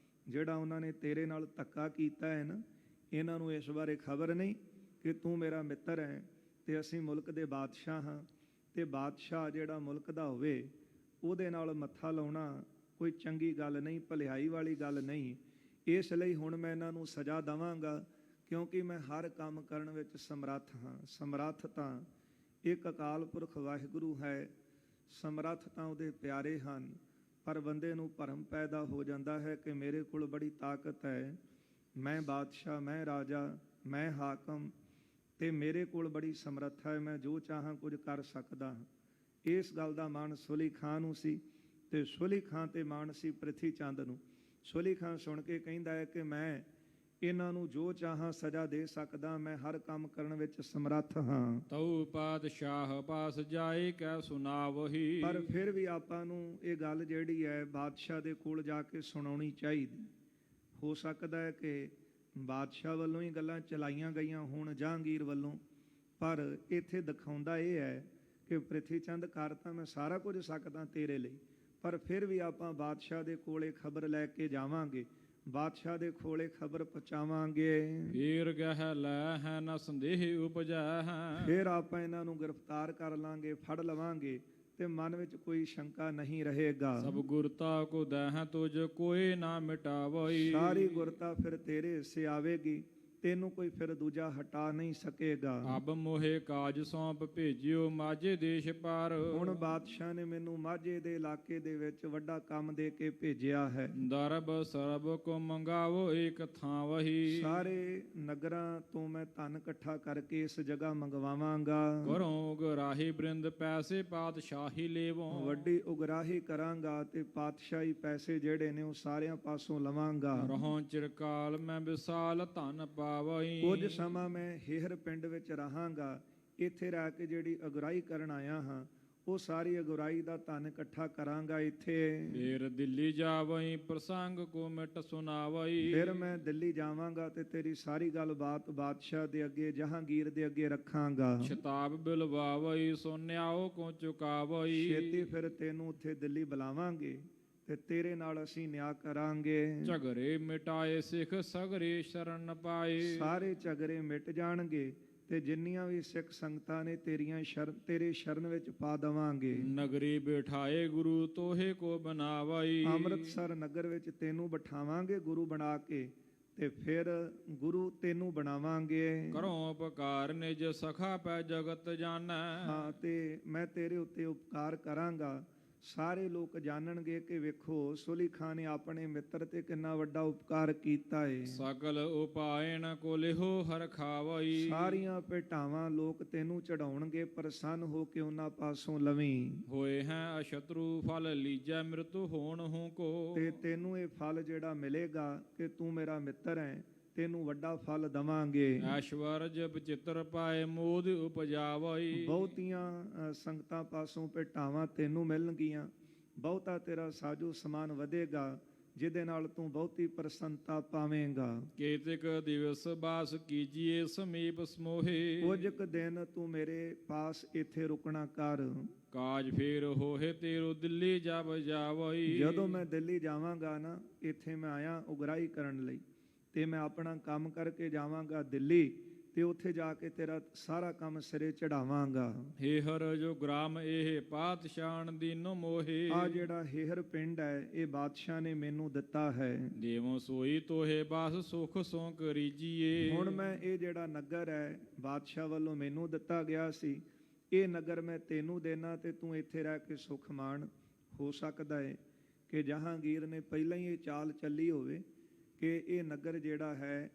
ਜਿਹੜਾ ਉਹਨਾਂ ਨੇ ਤੇਰੇ ਨਾਲ ਧੱਕਾ ਕੀਤਾ ਹੈ ਨਾ, ਇਹਨਾਂ ਨੂੰ ਇਸ ਬਾਰੇ ਖਬਰ ਨਹੀਂ ਕਿ ਤੂੰ ਮੇਰਾ ਮਿੱਤਰ ਹੈ ਤੇ ਅਸੀਂ ਮੁਲਕ ਦੇ ਬਾਦਸ਼ਾਹ ਹਾਂ, ਤੇ ਬਾਦਸ਼ਾਹ ਜਿਹੜਾ ਮੁਲਕ ਦਾ ਹੋਵੇ ਉਹਦੇ ਨਾਲ ਮੱਥਾ ਲਾਉਣਾ ਕੋਈ ਚੰਗੀ ਗੱਲ ਨਹੀਂ, ਭਲਾਈ ਵਾਲੀ ਗੱਲ ਨਹੀਂ। ਇਸ ਲਈ ਹੁਣ ਮੈਂ ਇਹਨਾਂ ਨੂੰ ਸਜ਼ਾ ਦਵਾਂਗਾ, ਕਿਉਂਕਿ ਮੈਂ ਹਰ ਕੰਮ ਕਰਨ ਵਿੱਚ ਸਮਰੱਥ ਹਾਂ। ਸਮਰੱਥ ਤਾਂ ਇੱਕ ਅਕਾਲ ਪੁਰਖ ਵਾਹਿਗੁਰੂ ਹੈ, ਸਮਰੱਥ ਤਾਂ ਉਹਦੇ ਪਿਆਰੇ ਹਨ। ਪਰ ਬੰਦੇ ਨੂੰ ਭਰਮ ਪੈਦਾ ਹੋ ਜਾਂਦਾ ਹੈ ਕਿ ਮੇਰੇ ਕੋਲ ਬੜੀ ਤਾਕਤ ਹੈ, ਮੈਂ ਬਾਦਸ਼ਾਹ, ਮੈਂ ਰਾਜਾ, ਮੈਂ ਹਾਕਮ, ਤੇ ਮੇਰੇ ਕੋਲ ਬੜੀ ਸਮਰੱਥਾ ਹੈ, ਮੈਂ ਜੋ ਚਾਹਾਂ ਕੁਝ ਕਰ ਸਕਦਾ। ਇਸ ਗੱਲ ਦਾ ਮਾਣ ਸੁਲੀ ਖਾਂ ਨੂੰ ਸੀ ਤੇ ਸੁਲੀ ਖਾਂ ਤੇ ਮਾਣ ਸੀ ਪ੍ਰਿਥੀ ਚੰਦ ਨੂੰ। ਸੁਲੀ ਖਾਂ ਸੁਣ ਕੇ ਕਹਿੰਦਾ ਹੈ ਕਿ ਮੈਂ ਇਹਨਾਂ ਨੂੰ ਜੋ ਚਾਹਾਂ ਸਜ਼ਾ ਦੇ ਸਕਦਾ, ਮੈਂ ਹਰ ਕੰਮ ਕਰਨ ਵਿੱਚ ਸਮਰੱਥ ਹਾਂ। ਤਉ ਪਾਤਸ਼ਾਹ ਪਾਸ ਜਾਏ ਕੈ ਸੁਨਾਵਹੀ। ਪਰ ਫਿਰ ਵੀ ਆਪਾਂ ਨੂੰ ਇਹ ਗੱਲ ਜਿਹੜੀ ਹੈ ਬਾਦਸ਼ਾਹ ਦੇ ਕੋਲ ਜਾ ਕੇ ਸੁਣਾਉਣੀ ਚਾਹੀਦੀ। ਹੋ ਸਕਦਾ ਹੈ ਕਿ ਬਾਦਸ਼ਾਹ ਵੱਲੋਂ ਹੀ ਗੱਲਾਂ ਚਲਾਈਆਂ ਗਈਆਂ ਹੋਣ ਜਹਾਂਗੀਰ ਵੱਲੋਂ, ਪਰ ਇੱਥੇ ਦਿਖਾਉਂਦਾ ਇਹ ਹੈ ਕਿ ਪ੍ਰਿਥੀ ਚੰਦ ਕਰ ਤਾਂ ਮੈਂ ਸਾਰਾ ਕੁਝ ਸਕਦਾ ਤੇਰੇ ਲਈ, ਪਰ ਫਿਰ ਵੀ ਆਪਾਂ ਬਾਦਸ਼ਾਹ ਦੇ ਕੋਲੇ ਖਬਰ ਲੈ ਕੇ ਜਾਵਾਂਗੇ, ਬਾਦਸ਼ਾਹ ਦੇ ਕੋਲੇ ਖਬਰ ਪਹੁੰਚਾਵਾਂਗੇ। ਫੇਰ ਗਹਿ ਲੈ ਹੈ ਨਾ ਸੰਦੇਹ ਉਪਜੈ ਹੈ। ਫਿਰ ਆਪਾਂ ਇਹਨਾਂ ਨੂੰ ਗ੍ਰਿਫਤਾਰ ਕਰ ਲਾਂਗੇ, ਫੜ ਲਵਾਂਗੇ ਤੇ ਮਨ ਵਿੱਚ ਕੋਈ ਸ਼ੰਕਾ ਨਹੀਂ ਰਹੇਗਾ। ਸਭ ਗੁਰਤਾ ਕੋ ਦਹਿ ਤੁਝ ਕੋਈ ਨਾ ਮਿਟਾਵਈ। ਸਾਰੀ ਗੁਰਤਾ ਫਿਰ ਤੇਰੇ ਹਿੱਸੇ ਆਵੇਗੀ ਤੈਨੂੰ ਕੋਈ ਫਿਰ ਦੂਜਾ ਹਟਾ ਨਹੀਂ ਸਕੇਗਾ। ਅਬ ਮੋਹਿ ਕਾਜ ਸੌਂਪ ਭੇਜਿਓ ਮਾਝੇ ਦੇਸ਼ ਪਾਰ। ਹੁਣ ਬਾਦਸ਼ਾਹ ਨੇ ਮੈਨੂੰ ਮਾਝੇ ਦੇ ਇਲਾਕੇ ਦੇ ਵਿੱਚ ਵੱਡਾ ਕੰਮ ਦੇ ਕੇ ਭੇਜਿਆ ਹੈ। ਦਰਬ ਸਰਬ ਕੋ ਮੰਗਾਵੋ ਏਕ ਥਾਂ ਵਹੀ। ਸਾਰੇ ਨਗਰਾਂ ਤੋਂ ਮੈਂ ਧਨ ਇਕੱਠਾ ਕਰਕੇ ਇਸ ਜਗ੍ਹਾ ਮੰਗਵਾਵਾਂਗਾ। ਕਰੋ ਉਗਰਾਹੀ ਬ੍ਰਿੰਦ ਪੈਸੇ ਪਾਤਸ਼ਾਹੀ ਲੇਵੋ। ਵੱਡੀ ਉਗਰਾਹੀ ਕਰਾਂਗਾ ਤੇ ਪਾਤਸ਼ਾਹੀ ਪੈਸੇ ਜਿਹੜੇ ਨੇ ਉਹ ਸਾਰਿਆਂ ਪਾਸੋਂ ਲਵਾਂਗਾ। ਰਹੋਂ ਚਿਰਕਾਲ ਮੈਂ ਵਿਸਾਲ ਧਨ ਪਾਵਈ। ਕੁਝ ਸਮਾਂ ਮੈਂ ਹੇਹਰ ਪਿੰਡ ਵਿੱਚ ਰਹਾਂਗਾ। ਇੱਥੇ ਰਹਿ ਕੇ ਜਿਹੜੀ ਅਗੁਰਾਈ ਕਰਨ ਆਇਆ ਹਾਂ ਉਹ ਸਾਰੀ ਅਗੁਰਾਈ ਦਾ ਧਨ ਇਕੱਠਾ ਕਰਾਂਗਾ ਇੱਥੇ। ਫੇਰ ਦਿੱਲੀ ਜਾਵਈ ਪ੍ਰਸੰਗ ਕੋ ਮਿਟ ਸੁਨਾਵਈ। ਫਿਰ ਮੈਂ ਦਿੱਲੀ ਜਾਵਾਂਗਾ ਤੇ ਤੇਰੀ ਸਾਰੀ ਗੱਲ ਬਾਤ ਬਾਦਸ਼ਾਹ ਦੇ ਅੱਗੇ ਜਹਾਂਗੀਰ ਦੇ ਅੱਗੇ ਰੱਖਾਂਗਾ। ਸ਼ਤਾਬ ਬਿਲਵਾਵਈ ਸੋਨਿਆਓ ਕੋ ਚੁਕਾਵਈ। ਛੇਤੀ ਫਿਰ ਤੈਨੂੰ ਉੱਥੇ ਦਿੱਲੀ ਬੁਲਾਵਾਂਗੇ ਤੇ ਤੇਰੇ ਨਾਲ ਅਸੀਂ ਨਿਆਂ ਕਰਾਂਗੇ। ਝਗੜੇ ਮਿਟਾਏ ਸਿੱਖ ਸਗਰੇ ਸ਼ਰਨ ਪਾਏ। ਸਾਰੇ ਝਗੜੇ ਮਿਟ ਜਾਣਗੇ ਤੇ ਜਿੰਨੀਆਂ ਵੀ ਸਿੱਖ ਸੰਗਤਾਂ ਨੇ ਤੇਰੇ ਸ਼ਰਨ ਵਿੱਚ ਪਾ ਦੇਵਾਂਗੇ। ਨਗਰੀ ਬਿਠਾਏ ਗੁਰੂ ਤੋਹੇ ਕੋ ਬਨਾਵਈ। ਅੰਮ੍ਰਿਤਸਰ ਨਗਰ ਵਿੱਚ ਤੈਨੂੰ ਬਿਠਾਵਾਂਗੇ ਗੁਰੂ ਬਣਾ ਕੇ ਤੇ ਫਿਰ ਗੁਰੂ ਤੈਨੂੰ ਬਣਾਵਾਂਗੇ। ਕਰੋ ਉਪਕਾਰ ਨਿਜ ਸਖਾ ਪੈ ਜਗਤ ਜਾਣੈ। ਹਾਂ, ਤੇ ਮੈਂ ਤੇਰੇ ਉੱਤੇ ਉਪਕਾਰ ਕਰਾਂਗਾ। ਸਾਰੇ ਲੋਕ ਜਾਣਨਗੇ ਕਿ ਵੇਖੋ ਸੁਲੀ ਖਾਂ ਨੇ ਆਪਣੇ ਮਿੱਤਰ ਤੇ ਕਿੰਨਾ ਵੱਡਾ ਉਪਕਾਰ ਕੀਤਾ ਏ। ਸਕਲ ਉਪਾਇਨ ਕੋ ਲਿਹੋ ਹਰ ਖਾਵਈ। ਸਾਰੀਆਂ ਭੇਟਾਵਾਂ ਲੋਕ ਤੈਨੂੰ ਚੜਾਉਣਗੇ, ਪ੍ਰਸੰਨ ਹੋ ਕੇ ਉਹਨਾਂ ਪਾਸੋਂ ਲਵੀਂ। ਹੋਏ ਹੈ ਅਸ਼ਤਰੂ ਫਲ ਲੀਜੈ ਮ੍ਰਿਤੂ ਹੋਣ ਹੂੰ ਕੋ। ਤੇ ਤੈਨੂੰ ਇਹ ਫਲ ਜਿਹੜਾ ਮਿਲੇਗਾ ਕਿ ਤੂੰ ਮੇਰਾ ਮਿੱਤਰ ਹੈ, ਤੈਨੂੰ ਵੱਡਾ ਫਲ ਦਵਾਂਗੇ। ਐਸ਼ਵਰਜ ਬਚਿੱਤਰ ਪਾਏ ਮੋਦ ਉਪਜਾਵਈ। ਬਹੁਤੀਆਂ ਸੰਗਤਾਂ ਪਾਸੋਂ ਭੇਟਾਵਾਂ ਤੈਨੂੰ ਮਿਲਣਗੀਆਂ, ਬਹੁਤਾ ਤੇਰਾ ਸਾਜੋ ਸਮਾਨ ਵਧੇਗਾ, ਜਿਹਦੇ ਨਾਲ ਤੂੰ ਬਹੁਤੀ ਪ੍ਰਸੰਨਤਾ ਪਾਵੇਂਗਾ। ਕੇਤਿਕ ਦਿਵਸ ਬਾਸ ਕੀਜੀਏ ਸਮੀਪ ਸਮੋਹੇ। ਕੁਝ ਕੁ ਦਿਨ ਤੂੰ ਮੇਰੇ ਪਾਸ ਇੱਥੇ ਰੁਕਣਾ ਕਰ। ਕਾਜ ਫੇਰ ਹੋਏ ਤੇਰੋ ਦਿੱਲੀ ਜਬ ਜਾਵਈ। ਜਦੋਂ ਮੈਂ ਦਿੱਲੀ ਜਾਵਾਂਗਾ ਨਾ, ਇੱਥੇ ਮੈਂ ਆਇਆ ਉਗਰਾਹੀ ਕਰਨ ਲਈ, ਤੇ ਮੈਂ ਆਪਣਾ ਕੰਮ ਕਰਕੇ ਜਾਵਾਂਗਾ ਦਿੱਲੀ, ਤੇ ਉੱਥੇ ਜਾ ਕੇ ਤੇਰਾ ਸਾਰਾ ਕੰਮ ਸਿਰੇ ਚੜਾਵਾਂਗਾ। ਹੇਹਰ ਜੋ ਗ੍ਰਾਮ ਇਹ ਪਾਤਸ਼ਾਹਣ ਦੀਨੋ ਮੋਹੇ। ਆ ਜਿਹੜਾ ਹੇਹਰ ਪਿੰਡ ਹੈ ਇਹ ਬਾਦਸ਼ਾਹ ਨੇ ਮੈਨੂੰ ਦਿੱਤਾ ਹੈ। ਦੇਵੋ ਸੋਈ ਤੋਹੇ ਬਾਸ ਸੁਖ ਸੋ ਕਰੀਜੀਏ। ਹੁਣ ਮੈਂ ਇਹ ਜਿਹੜਾ ਨਗਰ ਹੈ ਬਾਦਸ਼ਾਹ ਵੱਲੋਂ ਮੈਨੂੰ ਦਿੱਤਾ ਗਿਆ ਸੀ, ਇਹ ਨਗਰ ਮੈਂ ਤੈਨੂੰ ਦੇਣਾ ਤੇ ਤੂੰ ਇੱਥੇ ਰਹਿ ਕੇ ਸੁਖ ਮਾਣ। ਹੋ ਸਕਦਾ ਹੈ ਕਿ ਜਹਾਂਗੀਰ ਨੇ ਪਹਿਲਾਂ ਹੀ ਇਹ ਚਾਲ ਚੱਲੀ ਹੋਵੇ ਕਿ ਇਹ ਨਗਰ ਜਿਹੜਾ ਹੈ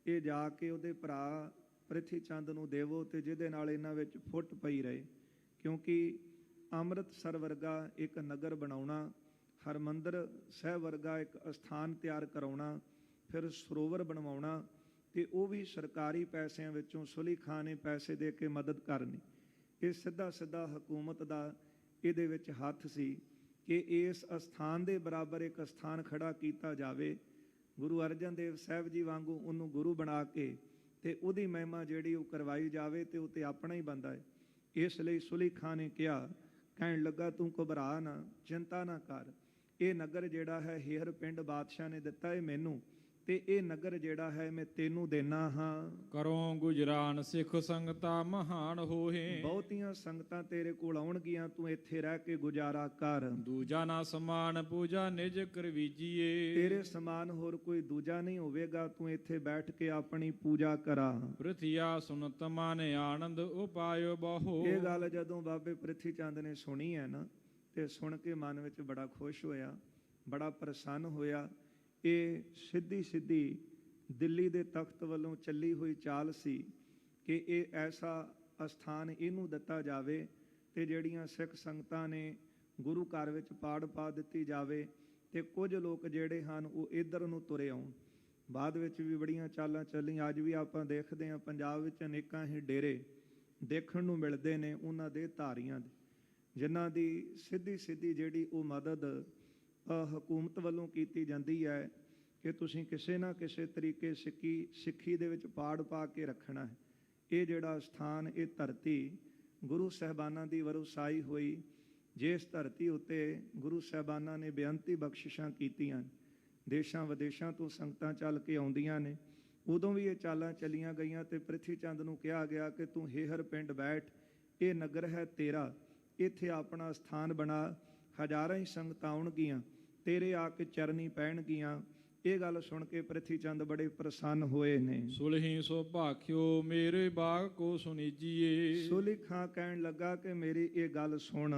ਇਹ ਜਾ ਕੇ ਉਹਦੇ ਭਰਾ ਪ੍ਰਿਥੀ ਚੰਦ ਨੂੰ ਦੇਵੋ, ਤੇ ਜਿਹਦੇ ਨਾਲ ਇਹਨਾਂ ਵਿੱਚ ਫੁੱਟ ਪਈ ਰਹੇ। ਕਿਉਂਕਿ ਅੰਮ੍ਰਿਤਸਰ ਵਰਗਾ ਇੱਕ ਨਗਰ ਬਣਾਉਣਾ, ਹਰਮੰਦਰ ਸਾਹਿਬ ਵਰਗਾ ਇੱਕ ਅਸਥਾਨ ਤਿਆਰ ਕਰਾਉਣਾ, ਫਿਰ ਸਰੋਵਰ ਬਣਵਾਉਣਾ, ਤੇ ਉਹ ਵੀ ਸਰਕਾਰੀ ਪੈਸਿਆਂ ਵਿੱਚੋਂ ਸੁਲੀ ਖਾਂ ਨੇ ਪੈਸੇ ਦੇ ਕੇ ਮਦਦ ਕਰਨੀ। ਇਹ ਸਿੱਧਾ ਸਿੱਧਾ ਹਕੂਮਤ ਦਾ ਇਹਦੇ ਵਿੱਚ ਹੱਥ ਸੀ ਕਿ ਇਸ ਅਸਥਾਨ ਦੇ ਬਰਾਬਰ ਇੱਕ ਅਸਥਾਨ ਖੜਾ ਕੀਤਾ ਜਾਵੇ। ਗੁਰੂ ਅਰਜਨ ਦੇਵ ਸਾਹਿਬ ਜੀ ਵਾਂਗੂ ਉਹਨੂੰ ਗੁਰੂ ਬਣਾ ਕੇ ਤੇ ਉਹਦੀ ਮਹਿਮਾ ਜਿਹੜੀ ਉਹ ਕਰਵਾਈ ਜਾਵੇ, ਤੇ ਉਹ ਤੇ ਆਪਣਾ ਹੀ ਬੰਦਾ ਹੈ। ਇਸ ਲਈ ਸੁਲੀ ਖਾਂ ਨੇ ਕਿਹਾ, ਕਹਿਣ ਲੱਗਾ ਤੂੰ ਘਬਰਾ ਨਾ, ਚਿੰਤਾ ਨਾ ਕਰ। ਇਹ ਨਗਰ ਜਿਹੜਾ ਹੈ ਹੇਹਰ ਪਿੰਡ ਬਾਦਸ਼ਾਹ ਨੇ ਦਿੱਤਾ ਹੈ ਮੈਨੂੰ, ਤੇ ਇਹ ਨਗਰ ਜਿਹੜਾ ਹੈ ਮੈਂ ਤੈਨੂੰ ਦੇਣਾ ਹਾਂ। ਕਰੋ ਗੁਜਰਾਨ ਸਿੱਖ ਸੰਗਤਾ ਮਹਾਨ ਹੋਏ। ਬਹੁਤੀਆਂ ਸੰਗਤਾਂ ਤੇਰੇ ਕੋਲ ਆਉਣਗੀਆਂ, ਤੂੰ ਇੱਥੇ ਰਹਿ ਕੇ ਗੁਜ਼ਾਰਾ ਕਰ। ਦੂਜਾ ਨਾ ਸਮਾਨ ਪੂਜਾ ਨਿਜ ਕਰਵੀਜੀਏ। ਤੇਰੇ ਸਮਾਨ ਹੋਰ ਕੋਈ ਦੂਜਾ ਨਹੀਂ ਹੋਵੇਗਾ, ਤੂੰ ਇੱਥੇ ਬੈਠ ਕੇ ਆਪਣੀ ਪੂਜਾ ਕਰਾ। ਪ੍ਰਿਥਿਆ ਸੁਨਤ ਮਾਨੇ ਆਨੰਦ ਉਪਾਇਓ ਬਹੁ। ਇਹ ਗੱਲ ਜਦੋਂ ਬਾਬੇ ਪ੍ਰਿਥੀ ਚੰਦ ਨੇ ਸੁਣੀ ਹੈ ਨਾ, ਤੇ ਸੁਣ ਕੇ ਮਨ ਵਿੱਚ ਬੜਾ ਖੁਸ਼ ਹੋਇਆ, ਬੜਾ ਪ੍ਰਸੰਨ ਹੋਇਆ। ਇਹ ਸਿੱਧੀ ਦਿੱਲੀ ਦੇ ਤਖਤ ਵੱਲੋਂ ਚੱਲੀ ਹੋਈ ਚਾਲ ਸੀ ਕਿ ਇਹ ਐਸਾ ਅਸਥਾਨ ਇਹਨੂੰ ਦਿੱਤਾ ਜਾਵੇ, ਤੇ ਜਿਹੜੀਆਂ ਸਿੱਖ ਸੰਗਤਾਂ ਨੇ ਗੁਰੂ ਘਰ ਵਿੱਚ ਪਾੜ ਪਾ ਦਿੱਤੀ ਜਾਵੇ, ਤੇ ਕੁਝ ਲੋਕ ਜਿਹੜੇ ਹਨ ਉਹ ਇੱਧਰ ਨੂੰ ਤੁਰੇ ਆਉਣ। ਬਾਅਦ ਵਿੱਚ ਵੀ ਬੜੀਆਂ ਚਾਲਾਂ ਚੱਲੀਆਂ। ਅੱਜ ਵੀ ਆਪਾਂ ਦੇਖਦੇ ਹਾਂ ਪੰਜਾਬ ਵਿੱਚ ਅਨੇਕਾਂ ਹੀ ਡੇਰੇ ਦੇਖਣ ਨੂੰ ਮਿਲਦੇ ਨੇ ਉਹਨਾਂ ਦੇ ਧਾਰੀਆਂ ਦੇ, ਜਿਨ੍ਹਾਂ ਦੀ ਸਿੱਧੀ ਜਿਹੜੀ ਉਹ ਮਦਦ ਹਕੂਮਤ ਵੱਲੋਂ ਕੀਤੀ ਜਾਂਦੀ ਹੈ ਕਿ ਤੁਸੀਂ ਕਿਸੇ ਨਾ ਕਿਸੇ ਤਰੀਕੇ ਸਿੱਖੀ ਦੇ ਵਿੱਚ ਪਾੜ ਪਾ ਕੇ ਰੱਖਣਾ ਹੈ। ਇਹ ਜਿਹੜਾ ਸਥਾਨ, ਇਹ ਧਰਤੀ ਗੁਰੂ ਸਾਹਿਬਾਨਾਂ ਦੀ ਵਰਸਾਈ ਹੋਈ, ਜਿਸ ਧਰਤੀ ਉੱਤੇ ਗੁਰੂ ਸਾਹਿਬਾਨਾਂ ਨੇ ਬੇਅੰਤੀ ਬਖਸ਼ਿਸ਼ਾਂ ਕੀਤੀਆਂ, ਦੇਸ਼ਾਂ ਵਿਦੇਸ਼ਾਂ ਤੋਂ ਸੰਗਤਾਂ ਚੱਲ ਕੇ ਆਉਂਦੀਆਂ ਨੇ। ਉਦੋਂ ਵੀ ਇਹ ਚਾਲਾਂ ਚੱਲੀਆਂ ਗਈਆਂ ਤੇ ਪ੍ਰਿਥੀ ਚੰਦ ਨੂੰ ਕਿਹਾ ਗਿਆ ਕਿ ਤੂੰ ਹੇਹਰ ਪਿੰਡ ਬੈਠ, ਇਹ ਨਗਰ ਹੈ ਤੇਰਾ, ਇੱਥੇ ਆਪਣਾ ਸਥਾਨ ਬਣਾ। ਹਜ਼ਾਰਾਂ ਹੀ ਸੰਗਤਾਂ ਆਉਣਗੀਆਂ, ਤੇਰੇ ਆ ਕੇ ਚਰਨੀ ਪੈਣਗੀਆਂ, ਇਹ ਗੱਲ ਸੁਣ ਕੇ ਪ੍ਰਿਥੀ ਚੰਦ ਬੜੇ ਪ੍ਰਸੰਨ ਹੋਏ ਨੇ। ਸੁਲਹੀ ਸੋ ਭਾਖਿਓ ਮੇਰੇ ਬਾਗ ਕੋ ਸੁਨੀਜੀਏ। ਸੋਲੀ ਖਾਂ ਕਹਿਣ ਲੱਗਾ ਕਿ ਮੇਰੀ ਇਹ ਗੱਲ ਸੁਣ,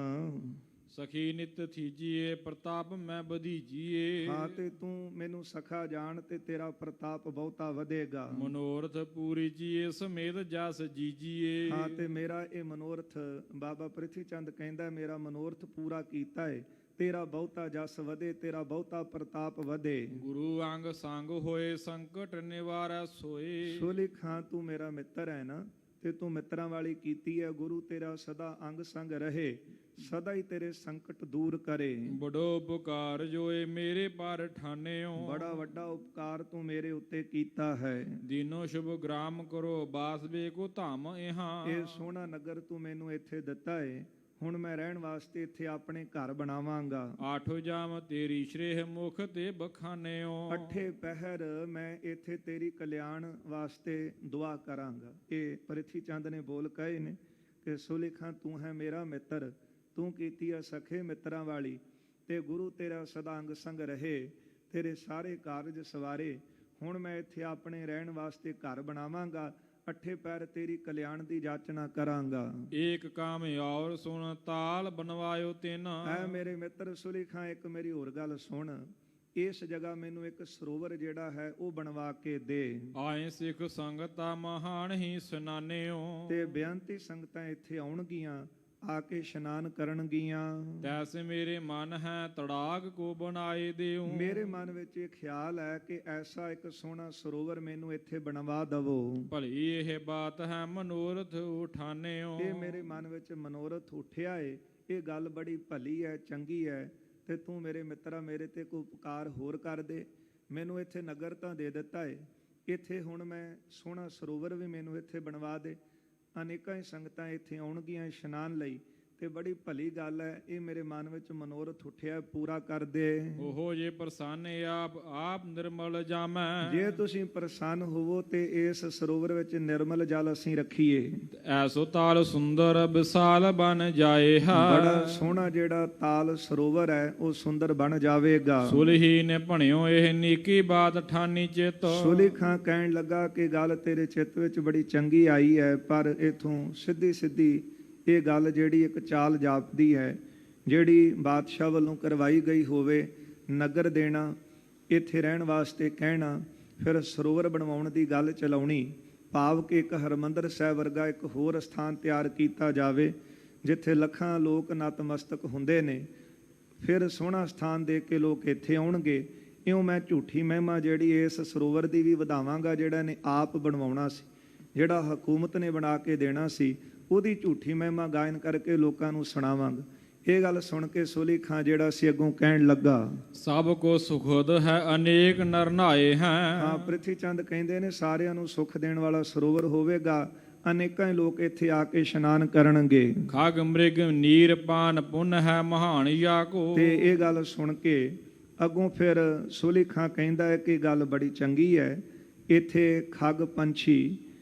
ਸਖੀ ਨਿਤ ਥੀਜੀਏ ਪ੍ਰਤਾਪ ਮੈਂ ਬਧੀਜੀਏ। ਹਾਂ ਤੇ ਤੂੰ ਮੈਨੂੰ ਸਖਾ ਜਾਣ ਤੇ ਤੇਰਾ ਪ੍ਰਤਾਪ ਬਹੁਤਾ ਵਧੇਗਾ। ਮਨੋਰਥ ਪੂਰੀ ਜੀਏ ਸਮੇਤ ਜਸ ਜੀਜੀਏ। ਹਾਂ ਤੇ ਮੇਰਾ ਇਹ ਮਨੋਰਥ, ਬਾਬਾ ਪ੍ਰਿਥੀ ਚੰਦ ਕਹਿੰਦਾ ਮੇਰਾ ਮਨੋਰਥ ਪੂਰਾ ਕੀਤਾ ਹੈ, ਤੇਰਾ ਬਹੁਤਾ ਜਸ ਵਧੇ, ਤੇਰਾ ਬਹੁਤਾ ਪ੍ਰਤਾਪ ਵਧੇ। ਗੁਰੂ ਅੰਗ ਸੰਗ ਹੋਏ ਸੰਕਟ ਨਿਵਾਰੈ ਸੋਏ। ਸੋਲੀ ਖਾਂ ਤੂੰ ਮੇਰਾ ਮਿੱਤਰ ਹੈ ਨਾ, ਤੇ ਤੂੰ ਮਿੱਤਰਾਂ ਵਾਲੀ ਕੀਤੀ ਹੈ। ਗੁਰੂ ਤੇਰਾ ਸਦਾ ਅੰਗ ਸੰਗ ਰਹੇ, ਸਦਾ ਹੀ ਤੇਰੇ ਸੰਕਟ ਦੂਰ ਕਰੇ। ਬੜੋ ਉਪਕਾਰ ਜੋਏ ਮੇਰੇ ਪਰ ਠਾਨਿਓ। ਬੜਾ ਵੱਡਾ ਉਪਕਾਰ ਤੂੰ ਮੇਰੇ ਉੱਤੇ ਕੀਤਾ ਹੈ। ਦੀਨੋ ਸ਼ੁਭ ਗ੍ਰਾਮ ਕਰੋ ਬਾਸਵੇ ਕੋ ਧਾਮ ਇਹਾਂ। ਇਹ ਸੋਹਣਾ ਨਗਰ ਤੂੰ ਮੈਨੂੰ ਇੱਥੇ ਦਿੱਤਾ ਹੈ, ਹੁਣ ਮੈਂ ਰਹਿਣ ਵਾਸਤੇ ਇੱਥੇ ਆਪਣੇ ਘਰ ਬਣਾਵਾਂਗਾ। ਆਠੋ ਜਾਮ ਤੇਰੀ ਸ਼੍ਰੇਹ ਮੁਖ ਤੇ ਬਖਾਨਿਓ। ਅੱਠੇ ਪਹਿਰ ਮੈਂ ਇੱਥੇ ਤੇਰੀ ਕਲਿਆਣ ਵਾਸਤੇ ਦੁਆ ਕਰਾਂਗਾ। ਇਹ ਪ੍ਰਿਥੀ ਚੰਦ ਨੇ ਬੋਲ ਕਹੇ ਨੇ ਕਿ ਸੋਲੀ ਖਾਂ ਤੂੰ ਹੈ ਮੇਰਾ ਮਿੱਤਰ, ਤੂੰ ਕੀਤੀ ਆ ਸਖੇ ਮਿੱਤਰਾਂ ਵਾਲੀ, ਤੇ ਗੁਰੂ ਤੇਰਾ ਸਦਾ ਅੰਗ ਸੰਗ ਰਹੇ, ਤੇਰੇ ਸਾਰੇ ਕਾਰਜ ਸਵਾਰੇ। ਹੁਣ ਮੈਂ ਇੱਥੇ ਆਪਣੇ ਰਹਿਣ ਵਾਸਤੇ ਘਰ ਬਣਾਵਾਂਗਾ, ਅੱਠੇ ਪੈਰ ਤੇਰੀ ਕਲਿਆਣ ਦੀ ਜਾਚਨਾ ਕਰਾਂਗਾ। ਏਕ ਕਾਮ ਔਰ ਸੁਣ ਤਾਲ ਬਨਵਾਇਓ ਤਿਨ। ਐ ਮੇਰੇ ਮਿੱਤਰ ਸੋਲੀ ਖਾਂ ਇੱਕ ਮੇਰੀ ਹੋਰ ਗੱਲ ਸੁਣ, ਇਸ ਜਗ੍ਹਾ ਮੈਨੂੰ ਇੱਕ ਸਰੋਵਰ ਜਿਹੜਾ ਹੈ ਉਹ ਬਣਵਾ ਕੇ ਦੇ। ਆਏ ਸਿੱਖ ਸੰਗਤਾ ਮਹਾਨ ਹੀ ਸਨਾਨਿਓ। ਤੇ ਬੇਅੰਤੀ ਸੰਗਤਾਂ ਇੱਥੇ ਆਉਣਗੀਆਂ, ਆ ਕੇ ਇਸ਼ਨਾਨ ਕਰਨਗੀਆਂ। ਤੈਸੇ ਮੇਰੇ ਮਨ ਹੈ ਤੜਾਗ ਕੋ ਬਣਾਏ ਦਿਓ। ਮੇਰੇ ਮਨ ਵਿੱਚ ਇਹ ਖਿਆਲ ਹੈ ਕਿ ਐਸਾ ਇੱਕ ਸੋਹਣਾ ਸਰੋਵਰ ਮੈਨੂੰ ਇੱਥੇ ਬਣਵਾ ਦਵੋ। ਭਲੀ ਇਹ ਬਾਤ ਹੈ ਮਨੋਰਥ ਉਠਾਨਿਓ। ਇਹ ਮੇਰੇ ਮਨ ਵਿੱਚ ਮਨੋਰਥ ਉੱਠਿਆ ਏ, ਇਹ ਗੱਲ ਬੜੀ ਭਲੀ ਹੈ, ਚੰਗੀ ਹੈ, ਤੇ ਤੂੰ ਮੇਰੇ ਮਿੱਤਰਾ ਮੇਰੇ ਤੇ ਕੋਈ ਉਪਕਾਰ ਹੋਰ ਕਰ ਦੇ। ਮੈਨੂੰ ਇੱਥੇ ਨਗਰ ਤਾਂ ਦੇ ਦਿੱਤਾ ਏ, ਇੱਥੇ ਹੁਣ ਮੈਂ ਸੋਹਣਾ ਸਰੋਵਰ ਵੀ ਮੈਨੂੰ ਇੱਥੇ ਬਣਵਾ ਦੇ। ਅਨੇਕਾਂ ਹੀ ਸੰਗਤਾਂ ਇੱਥੇ ਆਉਣਗੀਆਂ ਇਸ਼ਨਾਨ ਲਈ, ਤੇ ਬੜੀ ਭਲੀ ਗੱਲ ਹੈ। ਇਹ ਮੇਰੇ ਮਨ ਵਿੱਚ ਮਨੋਰਥ ਉੱਠਿਆ, ਪੂਰਾ ਕਰ ਦੇ। ਉਹੋ ਜੇ ਪ੍ਰਸੰਨ ਆਪ ਨਿਰਮਲ ਜਾਮੈ। ਜੇ ਤੁਸੀਂ ਪ੍ਰਸੰਨ ਹੋਵੋ ਤੇ ਇਸ ਸਰੋਵਰ ਵਿੱਚ ਨਿਰਮਲ ਜਲ ਅਸੀਂ ਰੱਖੀਏ। ਐਸੋ ਤਾਲ ਸੁੰਦਰ ਵਿਸਾਲ ਬਨ ਜਾਏ ਹੈ। ਬੜਾ ਸੋਹਣਾ ਜਿਹੜਾ ਤਾਲ ਸਰੋਵਰ ਹੈ ਉਹ ਸੁੰਦਰ ਬਣ ਜਾਵੇਗਾ। ਸੁਲਹੀ ਨੇ ਭਣਿਓ ਇਹ ਨੀਕੀ ਬਾਤ ਠਾਨੀ ਚਿਤ। ਸੁਲੀ ਖਾਂ ਕਹਿਣ ਲੱਗਾ ਕਿ ਗੱਲ ਤੇਰੇ ਚਿੱਤ ਵਿੱਚ ਬੜੀ ਚੰਗੀ ਆਈ ਹੈ, ਪਰ ਇਥੋਂ ਸਿੱਧੀ ਸਿੱਧੀ ਇਹ ਗੱਲ ਜਿਹੜੀ ਇੱਕ ਚਾਲ ਜਾਪਦੀ ਹੈ, ਜਿਹੜੀ ਬਾਦਸ਼ਾਹ ਵੱਲੋਂ ਕਰਵਾਈ ਗਈ ਹੋਵੇ, ਨਗਰ ਦੇਣਾ, ਇੱਥੇ ਰਹਿਣ ਵਾਸਤੇ ਕਹਿਣਾ, ਫਿਰ ਸਰੋਵਰ ਬਣਵਾਉਣ ਦੀ ਗੱਲ ਚਲਾਉਣੀ, ਭਾਵ ਕਿ ਇੱਕ ਹਰਮੰਦਰ ਸਾਹਿਬ ਵਰਗਾ ਇੱਕ ਹੋਰ ਸਥਾਨ ਤਿਆਰ ਕੀਤਾ ਜਾਵੇ ਜਿੱਥੇ ਲੱਖਾਂ ਲੋਕ ਨਤਮਸਤਕ ਹੁੰਦੇ ਨੇ, ਫਿਰ ਸੋਹਣਾ ਸਥਾਨ ਦੇ ਕੇ ਲੋਕ ਇੱਥੇ ਆਉਣਗੇ। ਇਉਂ ਮੈਂ ਝੂਠੀ ਮਹਿਮਾ ਜਿਹੜੀ ਇਸ ਸਰੋਵਰ ਦੀ ਵੀ ਵਧਾਵਾਂਗਾ, ਜਿਹੜਾ ਨੇ ਆਪ ਬਣਵਾਉਣਾ ਸੀ, ਜਿਹੜਾ ਹਕੂਮਤ ਨੇ ਬਣਾ ਕੇ ਦੇਣਾ ਸੀ, ਉਹਦੀ ਝੂਠੀ ਮਹਿਮਾ ਗਾਇਨ ਕਰਕੇ ਲੋਕਾਂ ਨੂੰ ਸੁਣਾਵਾਂਗਾ। ਇਹ ਗੱਲ ਸੁਣ ਕੇ ਸੋਲੀ ਖਾਂ ਜਿਹੜਾ ਸੀ ਅੱਗੋਂ ਕਹਿਣ ਲੱਗਾ, ਸਭ ਕੋ ਸੁਖਦ ਹੈ ਅਨੇਕ ਨਰ ਨਹਾਏ ਹੈ। ਹਾਂ, ਪ੍ਰਿਥੀ ਚੰਦ ਕਹਿੰਦੇ ਨੇ ਸਾਰਿਆਂ ਨੂੰ ਸੁੱਖ ਦੇਣ ਵਾਲਾ ਸਰੋਵਰ ਹੋਵੇਗਾ, ਅਨੇਕਾਂ ਹੀ ਲੋਕ ਇੱਥੇ ਆ ਕੇ ਇਸ਼ਨਾਨ ਕਰਨਗੇ। ਖਗ ਮ੍ਰਿਗ ਨੀਰ ਪਾਨ ਪੁੰਨ ਹੈ ਮਹਾਨ ਯਾਕੋ। ਤੇ ਇਹ ਗੱਲ ਸੁਣ ਕੇ ਅੱਗੋਂ ਫਿਰ ਸੋਲੀ ਖਾਂ ਕਹਿੰਦਾ ਹੈ ਕਿ ਗੱਲ ਬੜੀ ਚੰਗੀ ਹੈ, ਇੱਥੇ ਖਗ ਪੰਛੀ,